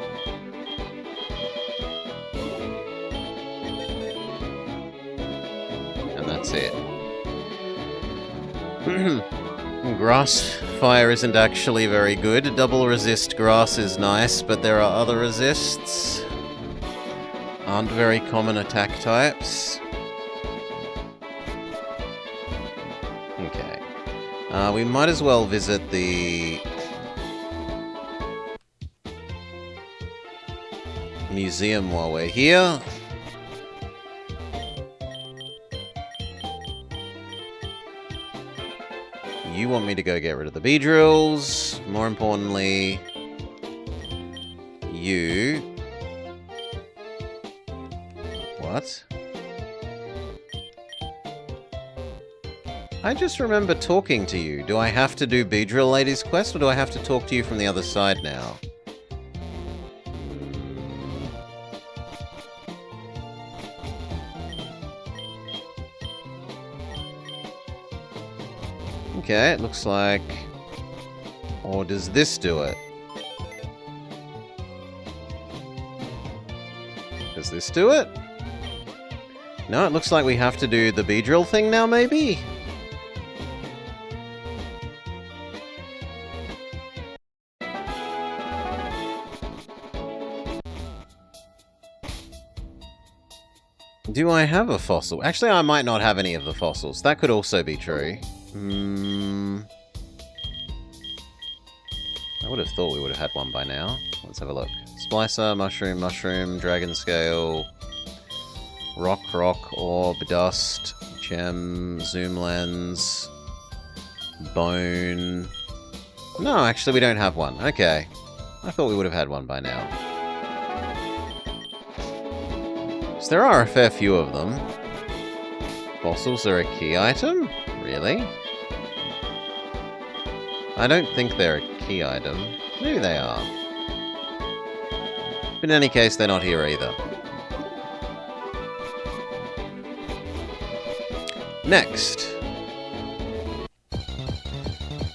And that's it. Grass fire isn't actually very good. Double resist grass is nice, but there are other resists. Aren't very common attack types. Okay. We might as well visit the museum while we're here. You want me to go get rid of the Beedrills. More importantly, you... What? I just remember talking to you. Do I have to do Beedrill Lady's quest, or do I have to talk to you from the other side now? Okay, it looks like... Or does this do it? Does this do it? No, it looks like we have to do the Beedrill thing now, maybe? Do I have a fossil? Actually, I might not have any of the fossils. That could also be true. I would have thought we would have had one by now. Let's have a look. Splicer, mushroom, mushroom, dragon scale, rock, orb, dust, gem, zoom lens, bone. No, actually we don't have one. Okay. I thought we would have had one by now. So there are a fair few of them. Fossils are a key item? Really? I don't think they're a key item. Maybe they are. But in any case, they're not here either. Next.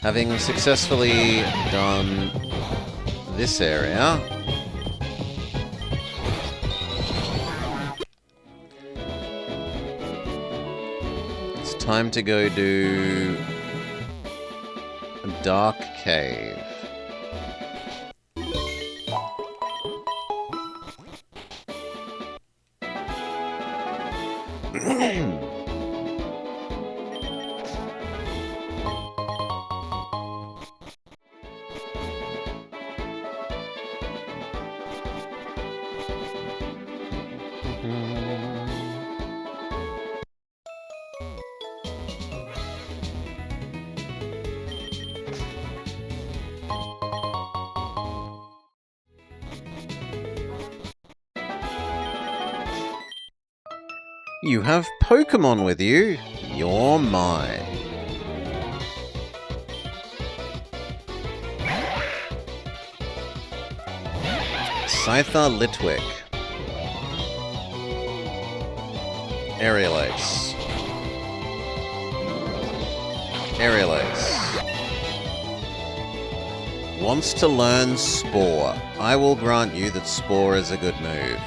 Having successfully done this area, it's time to go do a dark cave. You have Pokemon with you. You're mine. Scyther Litwick. Aerial Ace. Aerial Ace. Wants to learn Spore. I will grant you that Spore is a good move.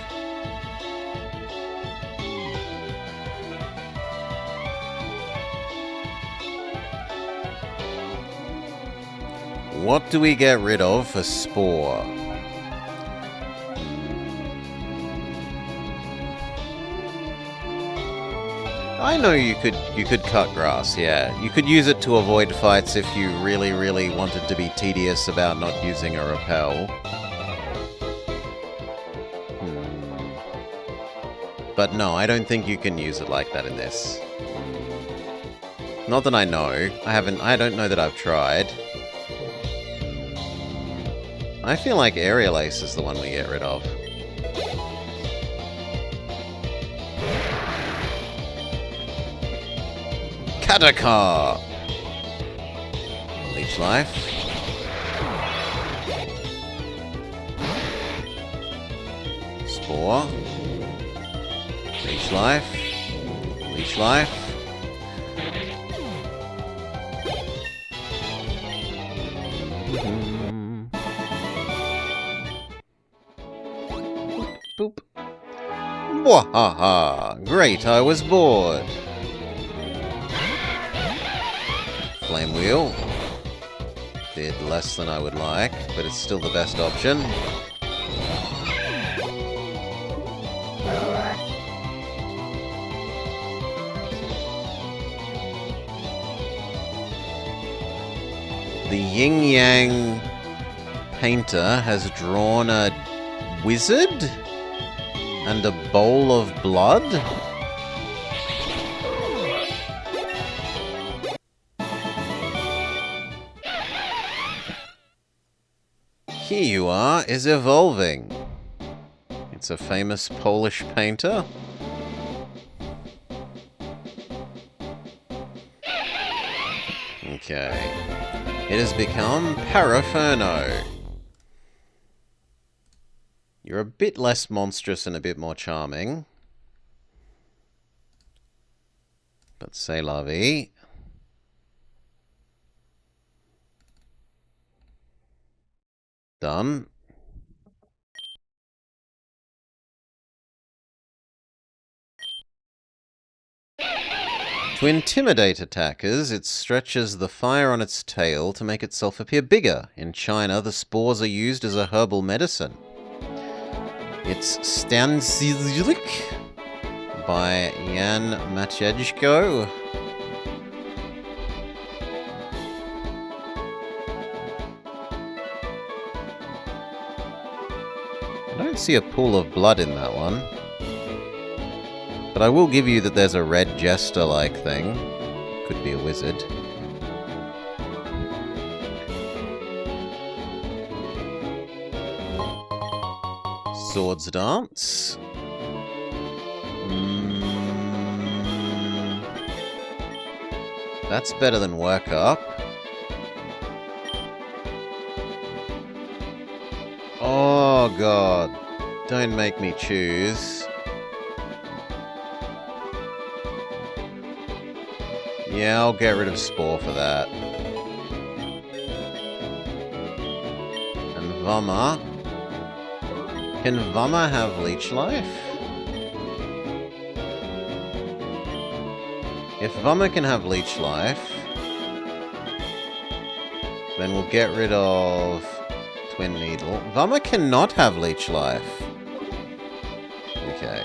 What do we get rid of for Spore? I know you could cut grass, yeah. You could use it to avoid fights if you really, really wanted to be tedious about not using a repel. But no, I don't think you can use it like that in this. Not that I know. I don't know that I've tried. I feel like Aerial Ace is the one we get rid of. Katakar! Leech Life. Spore. Leech Life. Leech Life. Boop. Wahaha! Great, I was bored. Flame Wheel. Did less than I would like, but it's still the best option. The Yin Yang painter has drawn a wizard and a bowl of blood. Here you are is evolving. It's a famous Polish painter. Okay. It has become Paraferno. You're a bit less monstrous and a bit more charming. But c'est la vie. Done. To intimidate attackers, it stretches the fire on its tail to make itself appear bigger. In China, the spores are used as a herbal medicine. It's Stanzilik by Jan Matejko. I don't see a pool of blood in that one. But I will give you that there's a red jester-like thing. Could be a wizard. Swords Dance. That's better than Work Up. Oh god. Don't make me choose. Yeah, I'll get rid of Spore for that. And Vama. Can Vama have Leech Life? If Vama can have Leech Life, then we'll get rid of Twin Needle. Vama cannot have Leech Life. Okay.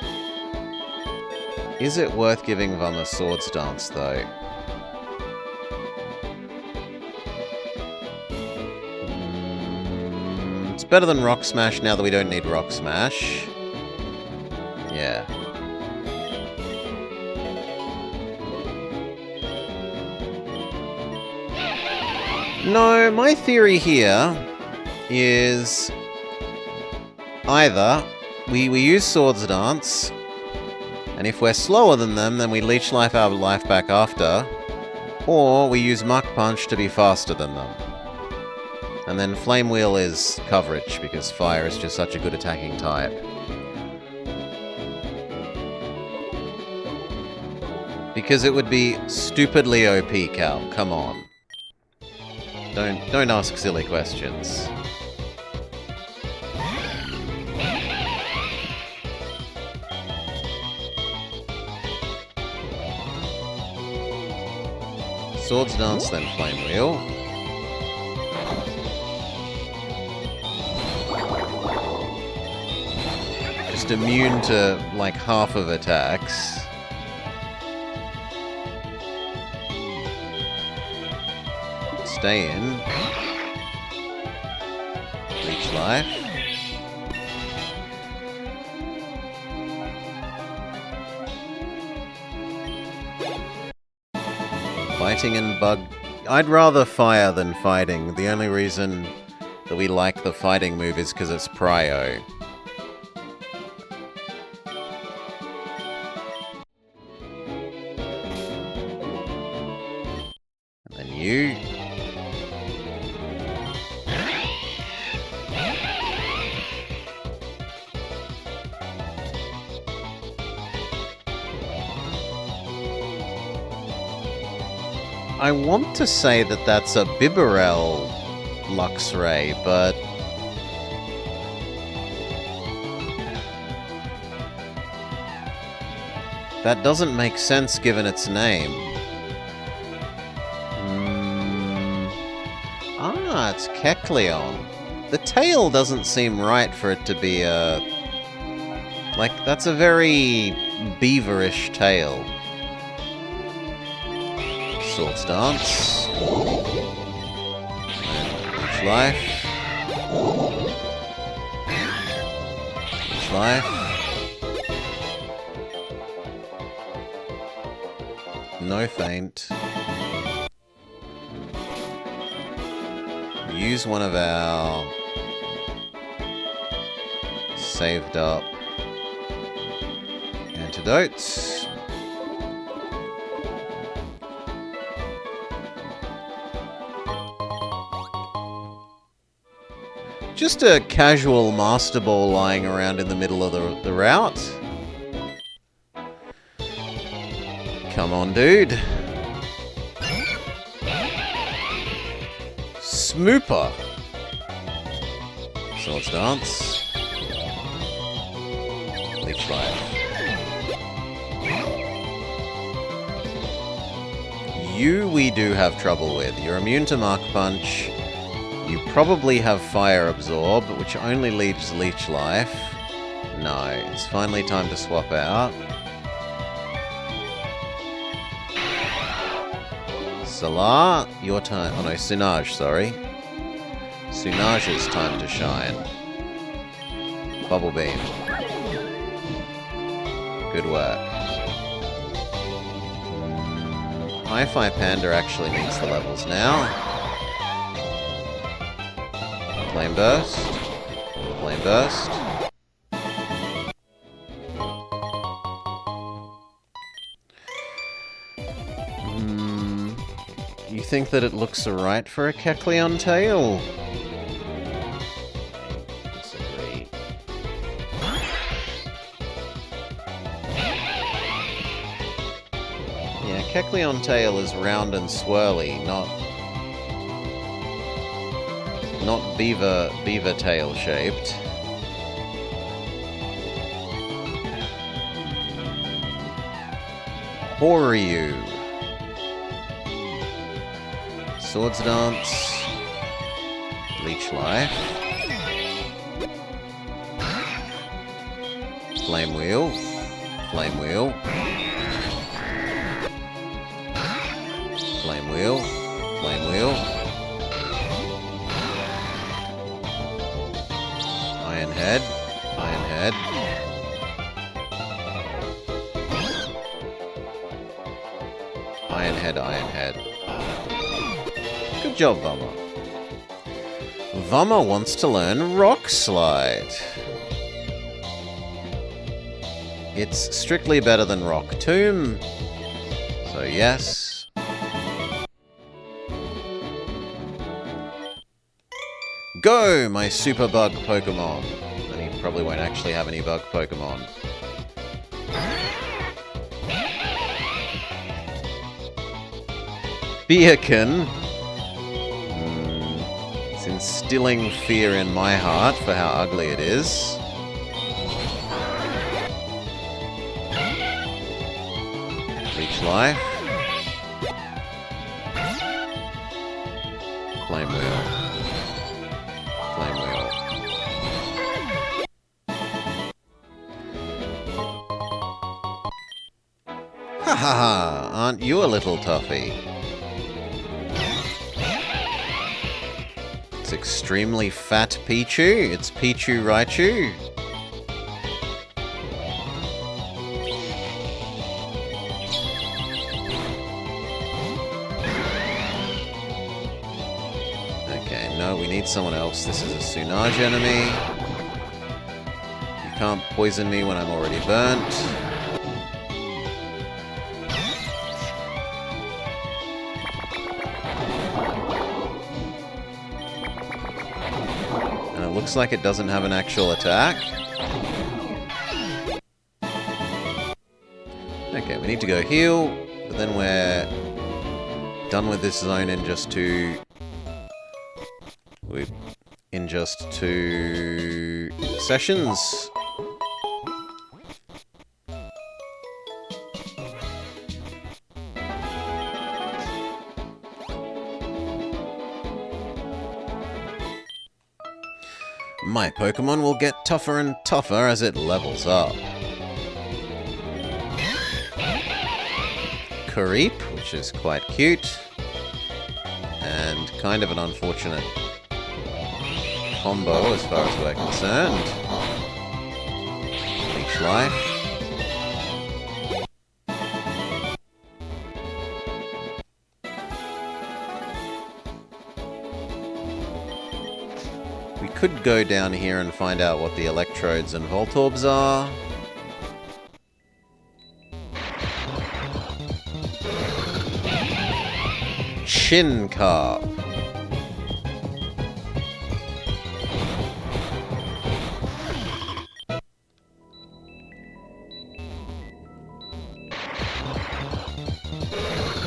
Is it worth giving Vama Swords Dance, though? It's better than Rock Smash now that we don't need Rock Smash. Yeah. No, my theory here is either we use Swords Dance, and if we're slower than them, then we leech life our life back after, or we use Mach Punch to be faster than them. And then Flame Wheel is coverage, because fire is just such a good attacking type. Because it would be stupidly OP, Cal. Come on. Don't ask silly questions. Swords Dance, then Flame Wheel. Just immune to, like, half of attacks. Stay in. Leech Life. Fighting and Bug. I'd rather fire than fighting. The only reason that we like the fighting move is because it's prio. And then you. I want to say that that's a Bibarel Luxray, but that doesn't make sense given its name. Ah, it's Kecleon. The tail doesn't seem right for it to be a... Like, that's a very beaverish tail. Swords Dance. And Leech Life. Leech Life. No Feint. Use one of our saved up antidotes. Just a casual Master Ball lying around in the middle of the route. Come on, dude. Smooper. Swords Dance. Leech Life. You we do have trouble with. You're immune to Mark Punch. You probably have Fire Absorb, which only leaves Leech Life. No, it's finally time to swap out. Salar, your time. Oh no, Sunaj, sorry. Sunaj's time to shine. Bubble Beam. Good work. Hi-Fi Panda actually meets the levels now. Flame Burst. Flame Burst. You think that it looks alright for a Kecleon tail? Disagree. Yeah, Kecleon tail is round and swirly, not beaver tail shaped. Horyu. Swords Dance. Leech Life. Flame Wheel. Flame Wheel. Flame Wheel. Flame Wheel. Iron Head. Iron Head. Iron Head, Iron Head. Good job, Vama. Vama wants to learn Rock Slide. It's strictly better than Rock Tomb. So yes. Go, my super bug Pokemon. And he probably won't actually have any bug Pokemon. Beacon. It's instilling fear in my heart for how ugly it is. Leech Life. Flame Wheel. Flame Wheel. Ha ha ha! Aren't you a little toughie? It's extremely fat Pichu. It's Pichu Raichu. Okay, no, we need someone else. This is a Sunaj enemy. You can't poison me when I'm already burnt. Looks like it doesn't have an actual attack. Okay, we need to go heal, but then we're done with this zone in just two sessions. My Pokemon will get tougher and tougher as it levels up. Creep, which is quite cute. And kind of an unfortunate combo as far as we're concerned. Leech Life. We could go down here and find out what the Electrodes and Voltorbs are. Chin Carp.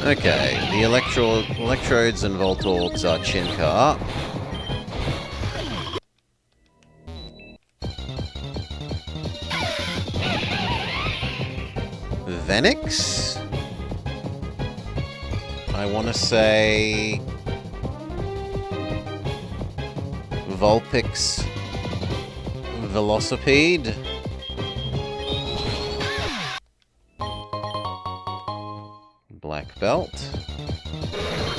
Okay, the Electrodes and Voltorbs are Chin Carp. Venix? I want to say Vulpix Velocipede. Black Belt.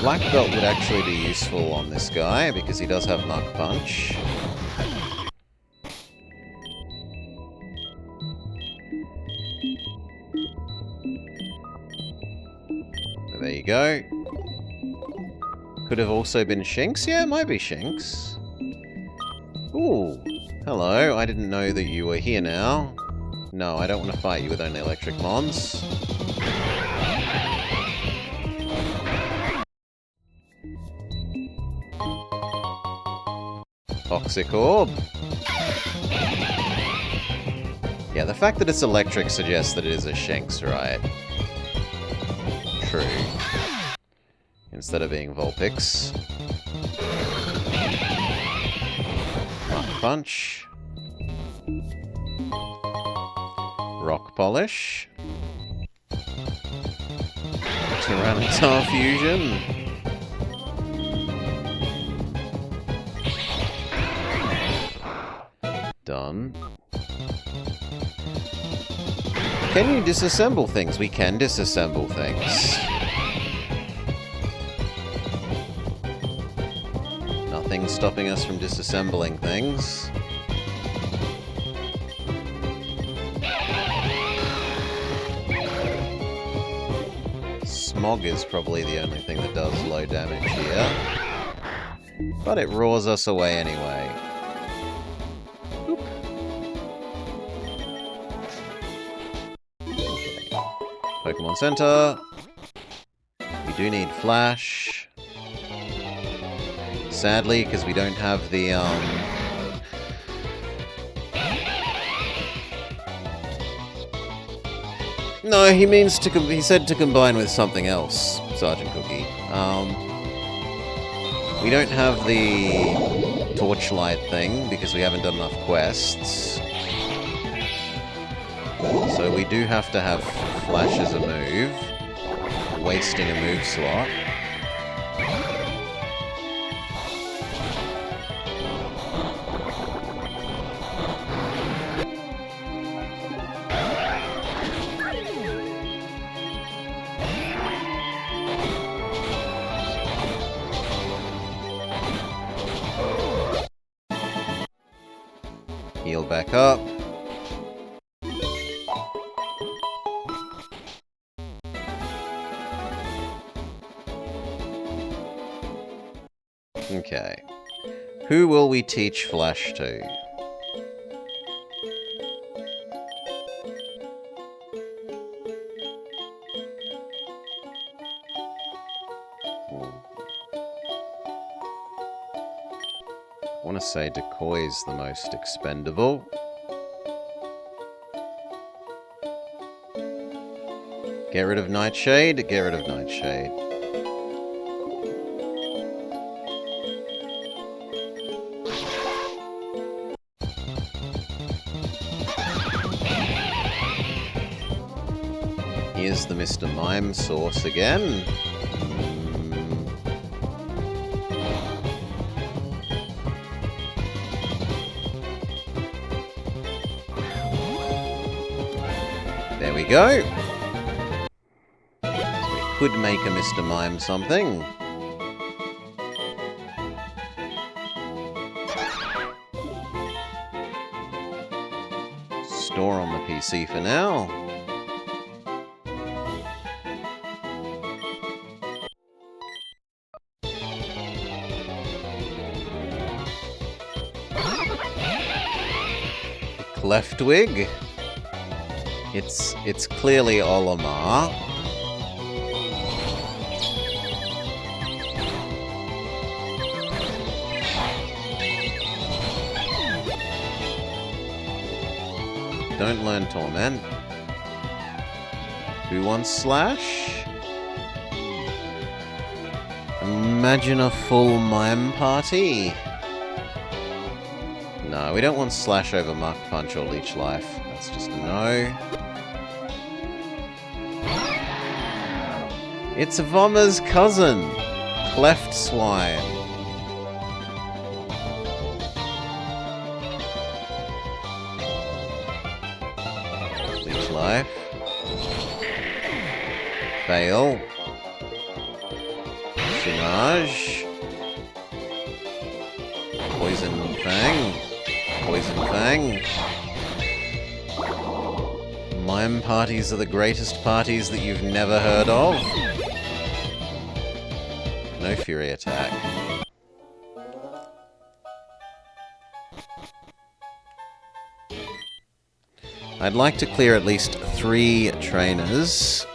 Black Belt would actually be useful on this guy because he does have Mach Punch. There you go. Could have also been Shinx? Yeah, it might be Shinx. Ooh, hello. I didn't know that you were here now. No, I don't want to fight you with only electric mons. Toxic Orb. Yeah, the fact that it's electric suggests that it is a Shinx, right? True. Instead of being Vulpix. Mach Punch. Rock Polish. Tyranitar Fusion. Done. Can you disassemble things? We can disassemble things. Nothing's stopping us from disassembling things. Smog is probably the only thing that does low damage here. But it roars us away anyway. Oop. Okay. Pokemon Center. We do need Flash. Sadly, because we don't have the, No, he said to combine with something else, Sergeant Cookie. We don't have the Torchlight thing, because we haven't done enough quests. So we do have to have Flash as a move, wasting a move slot. Heal back up. Okay. Who will we teach Flash to? I want to say Decoy's the most expendable. Get rid of Nightshade, get rid of Nightshade. Here's the Mr. Mime source again. go. We could make a Mr. Mime something. Store on the PC for now. Leftwig. It's clearly Olimar. Don't learn Torment. Who wants Slash? Imagine a full mime party. No, we don't want Slash over Mach Punch or Leech Life. That's just a no. It's Vommer's cousin, Cleft Swine. Leech Life. Fail. Sinage. Poison Fang. Poison Fang. Mime parties are the greatest parties that you've never heard of. No Fury Attack. I'd like to clear at least 3 trainers.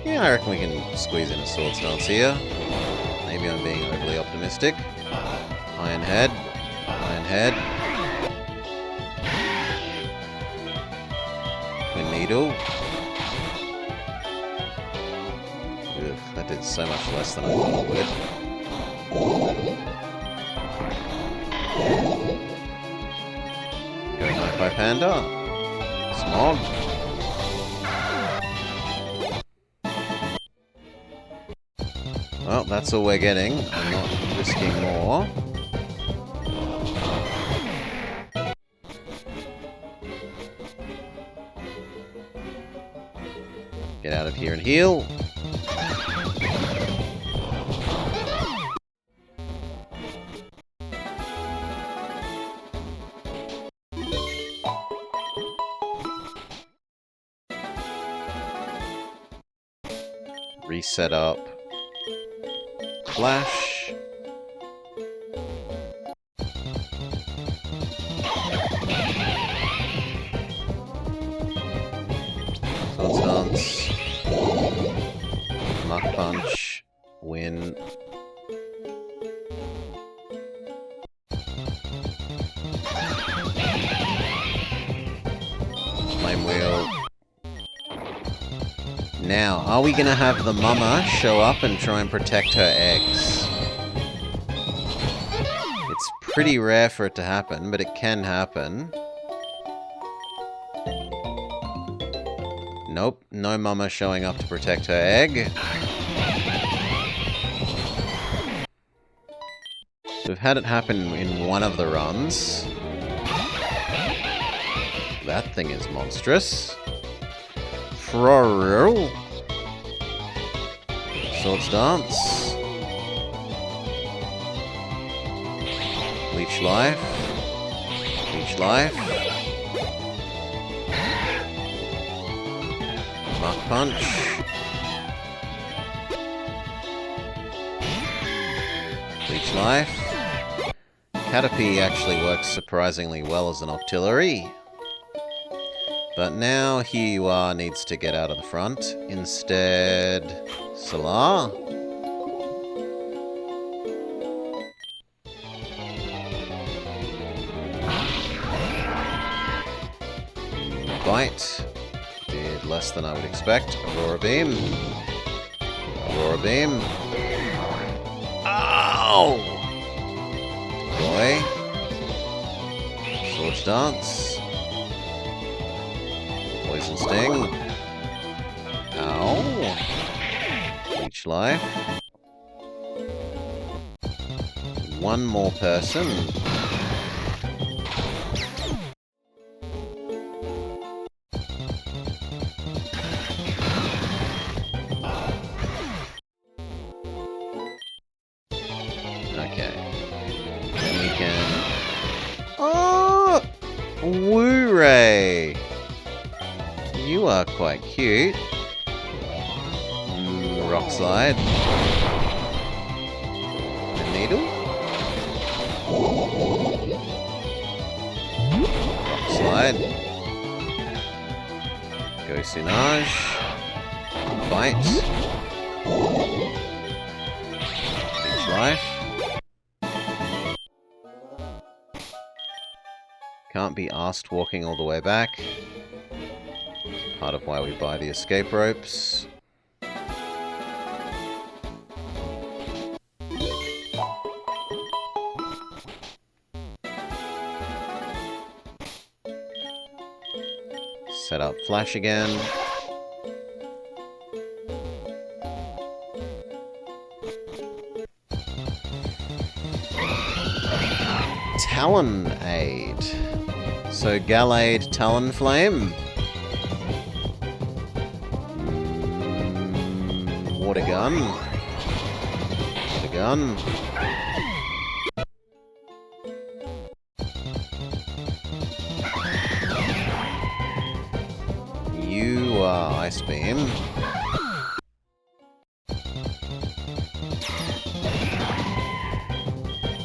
I reckon we can squeeze in a Swords Dance here. Maybe I'm being overly optimistic. Iron Head. Iron Head. Twin Needle. Ugh, that did so much less than I thought it would. Go Hi-Fi Panda. Smog. Well, that's all we're getting. I'm not risking more. Get out of here and heal. Reset up. Flash. Swords Dance. Mach Punch. Win. Flame Wheel. Now, are we gonna have the mama show up and try and protect her eggs? It's pretty rare for it to happen, but it can happen. Nope, no mama showing up to protect her egg. We've had it happen in one of the runs. That thing is monstrous. Frorrrr. Swords Dance. Leech Life. Leech Life. Mach Punch. Leech Life. Caterpie actually works surprisingly well as an auxiliary. But now, here you are needs to get out of the front. Instead, Solar. Bite. Did less than I would expect. Aurora Beam. Aurora Beam. Ow! Boy. Swords Dance. Poison Sting. Ow. Each life. One more person. Okay. Then we can... Oh! Woo-ray! You are quite cute. Rock slide. A needle. Rock slide. Go Sinage. Bite. Each life. Can't be asked walking all the way back. Part of why we buy the escape ropes. Set up flash again. Talonade. So Gallade Talonflame. Water gun. Water gun. You are Ice Beam.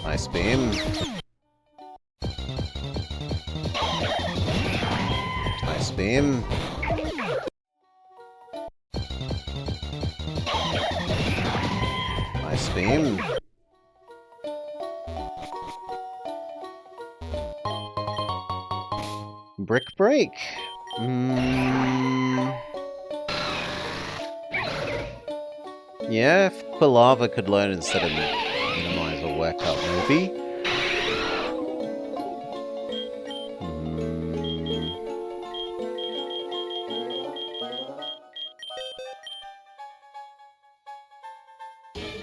Ice Beam. Ice Beam. Ice Beam. Brick Break. Yeah, if Quilava could learn instead of minimize or work up, maybe.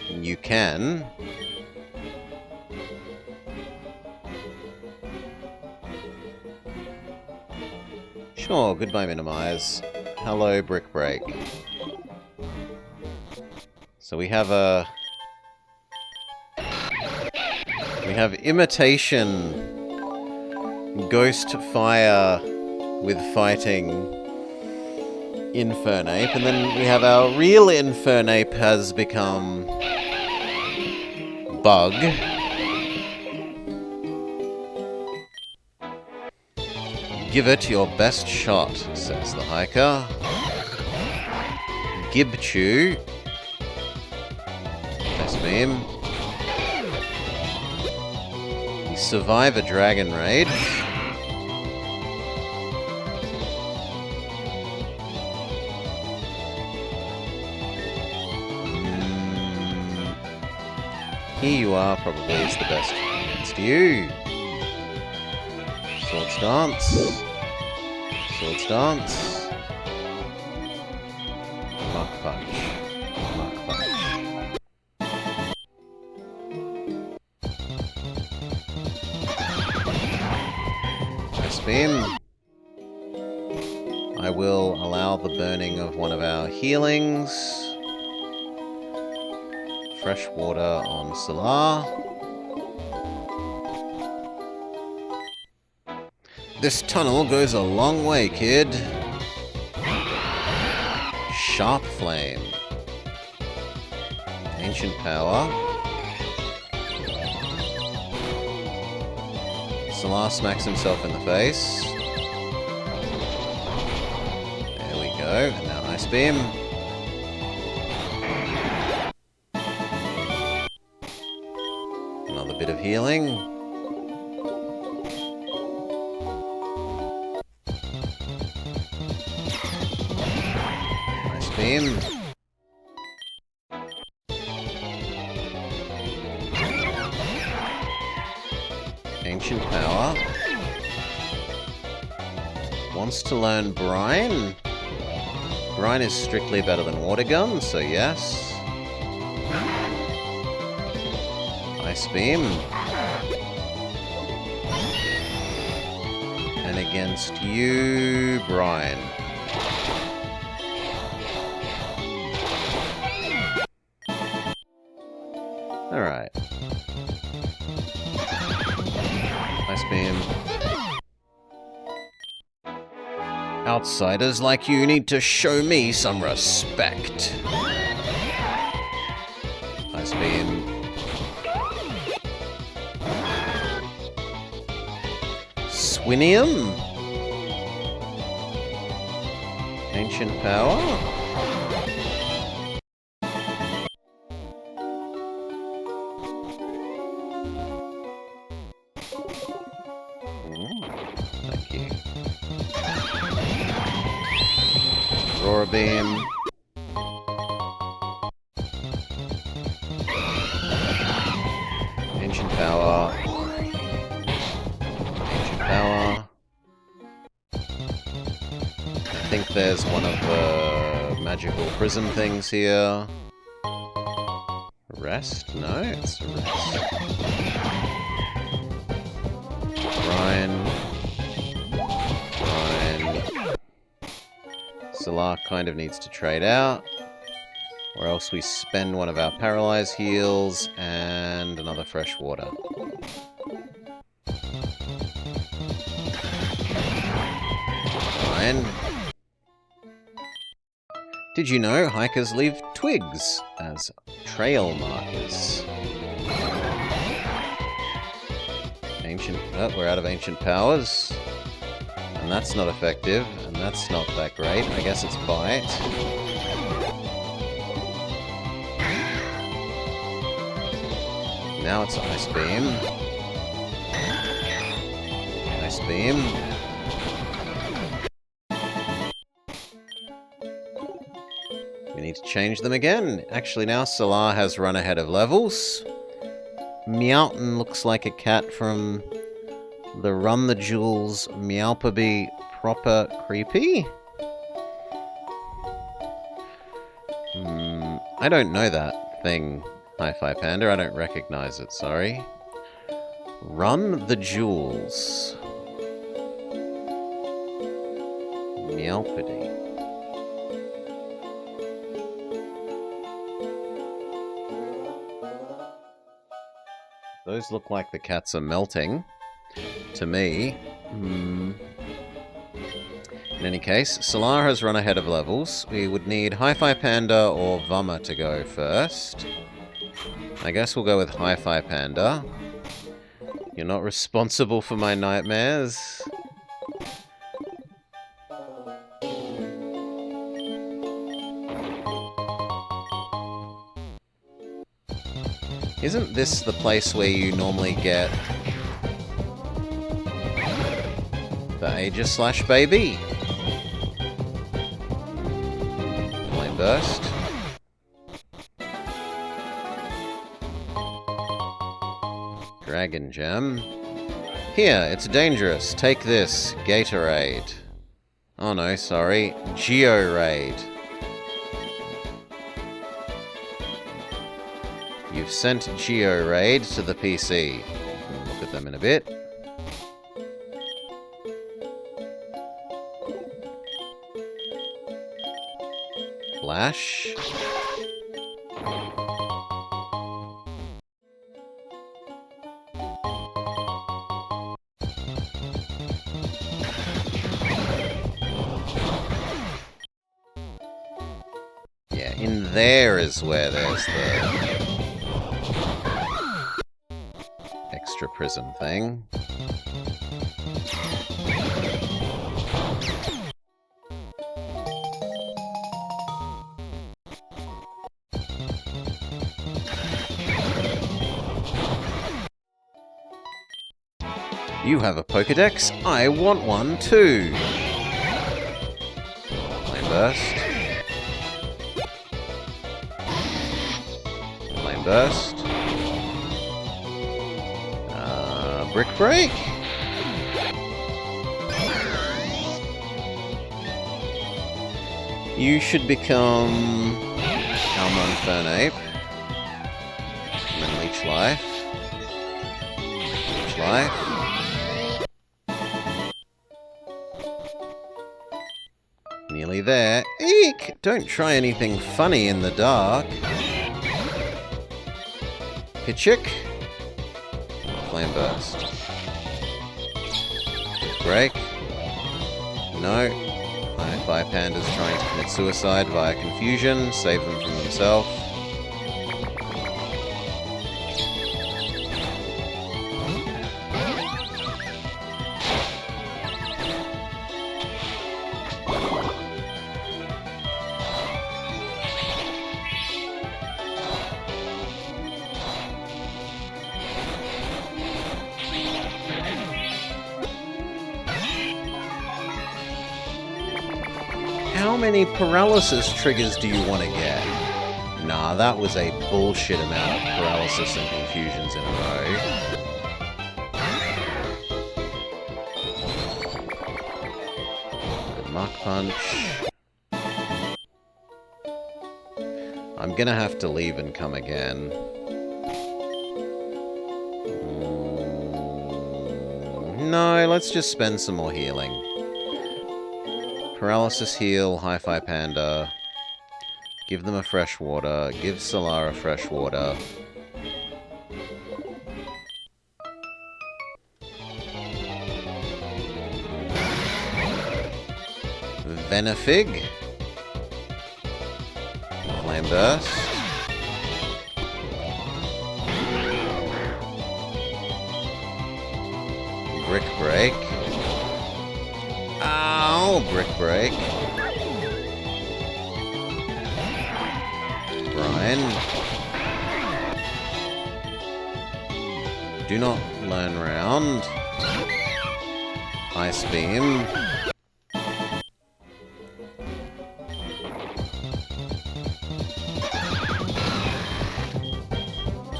You can. Sure, goodbye minimize. Hello Brick Break. So we have a... We have Imitation Ghost Fire with fighting Infernape, and then we have our real Infernape has become Bug. Give it your best shot, says the hiker. Gibchew. Nice beam. You survive a Dragon Raid. Here you are, probably is the best against you. Swords Dance. Swords Dance. Mach Punch. Mach Punch. Nice beam. I will allow the burning of one of our healings. Fresh water on Solar. This tunnel goes a long way, kid. Sharp Flame. Ancient Power. Solar smacks himself in the face. There we go. And now Ice Beam. Another bit of healing. Nice beam. Ancient Power. Wants to learn Brine. Brine is strictly better than Water Gun, so yes. Ice Beam. And against you, Brine. Alright. Ice Beam. Outsiders like you need to show me some respect. Ice Beam. Swinium? Ancient Power? Thank you. Aurora Beam. Ancient Power. Ancient Power. I think there's one of the magical prism things here. Rest? No, it's a rest. Brian. Solar kind of needs to trade out. Or else we spend one of our paralyze heals and another fresh water. Fine. Did you know hikers leave twigs as trail markers? Ancient... Oh, we're out of ancient powers. And that's not effective, and that's not that great. I guess it's Bite. Now it's Ice Beam. Ice Beam. We need to change them again. Actually, now Solar has run ahead of levels. Meowton looks like a cat from the Run the Jewels Meowpaby Proper Creepy? I don't know that thing, Hi-Fi Panda. I don't recognize it, sorry. Run the Jewels. Meowpady. Those look like the cats are melting. To me. In any case, Solar has run ahead of levels. We would need Hi-Fi Panda or Vummer to go first. I guess we'll go with Hi-Fi Panda. You're not responsible for my nightmares. Isn't this the place where you normally get the Aegis Slash baby? Flame Burst. Dragon Gem. Here, it's dangerous. Take this. Gatorade. Oh no, sorry. Georaid. You've sent Georaid to the PC. We'll look at them in a bit. Flash. Yeah, in there is where there's the extra prism thing. You have a Pokedex? I want one too! Flame Burst. Flame Burst. Brick Break? You should become Almond Fernape. And then Leech Life. Leech Life. Nearly there. Eek! Don't try anything funny in the dark. Hitchick. Flame Burst. Break. No. Hi-Fi Panda's trying to commit suicide via confusion. Save them from himself. How many paralysis triggers do you want to get? Nah, that was a bullshit amount of paralysis and confusions in a row. Mach Punch. I'm gonna have to leave and come again. No, let's just spend some more healing. Paralysis heal, Hi-Fi Panda. Give them a fresh water. Give Solara fresh water. Venifig. Flame Burst. Brick Break. Ow! Brick Break. Brian. Do not learn round. Ice Beam.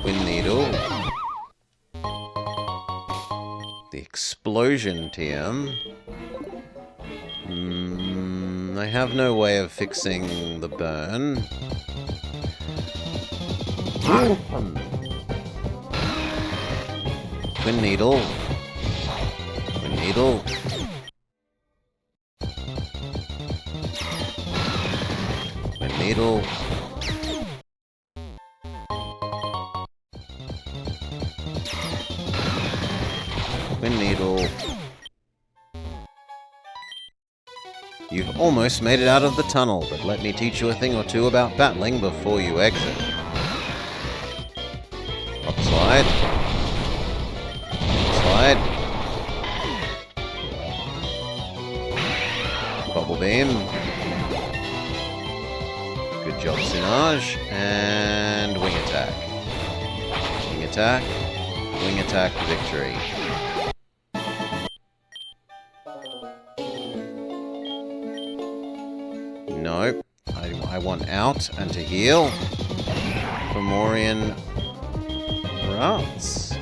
Twin Needle. The Explosion TM. I have no way of fixing the burn. Twin Needle. Twin Needle. Twin Needle. Twin Needle. You've almost made it out of the tunnel, but let me teach you a thing or two about battling before you exit. Up slide. Slide. Bubble Beam. Good job, Sinage. And Wing Attack. Wing Attack. Wing Attack, victory. Nope. I want out and to heal. Fomorian Rats.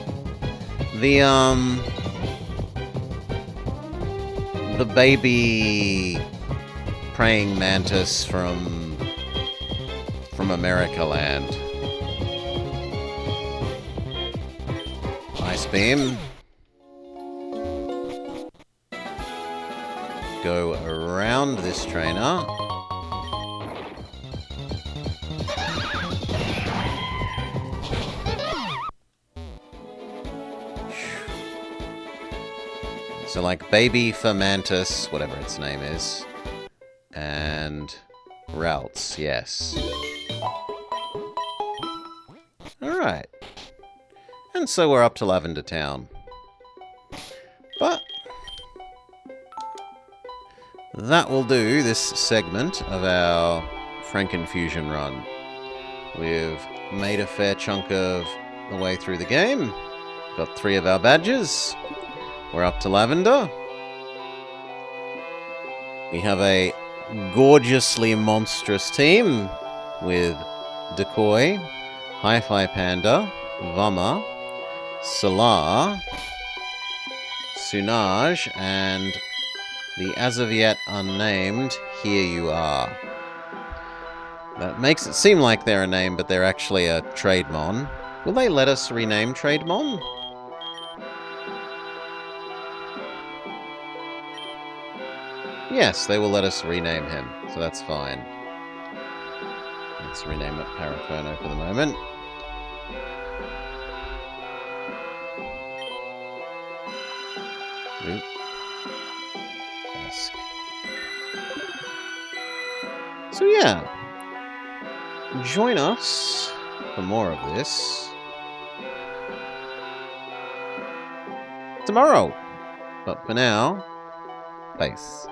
The baby praying mantis from America Land. Ice Beam. Go around this trainer. So like baby Fermantis, whatever its name is, and Ralts, yes. Alright. And so we're up to Lavender Town. But that will do this segment of our Frankenfusion run. We've made a fair chunk of the way through the game. Got 3 of our badges. We're up to Lavender. We have a gorgeously monstrous team with Decoy, Hi-Fi Panda, Vama, Salar, Sunaj, and the as of yet unnamed Here You Are. That makes it seem like they're a name, but they're actually a Trademon. Will they let us rename Trademon? Yes, they will let us rename him, so that's fine. Let's rename it Paraferno for the moment. Oop. Desk. So yeah, join us for more of this tomorrow. But for now, peace.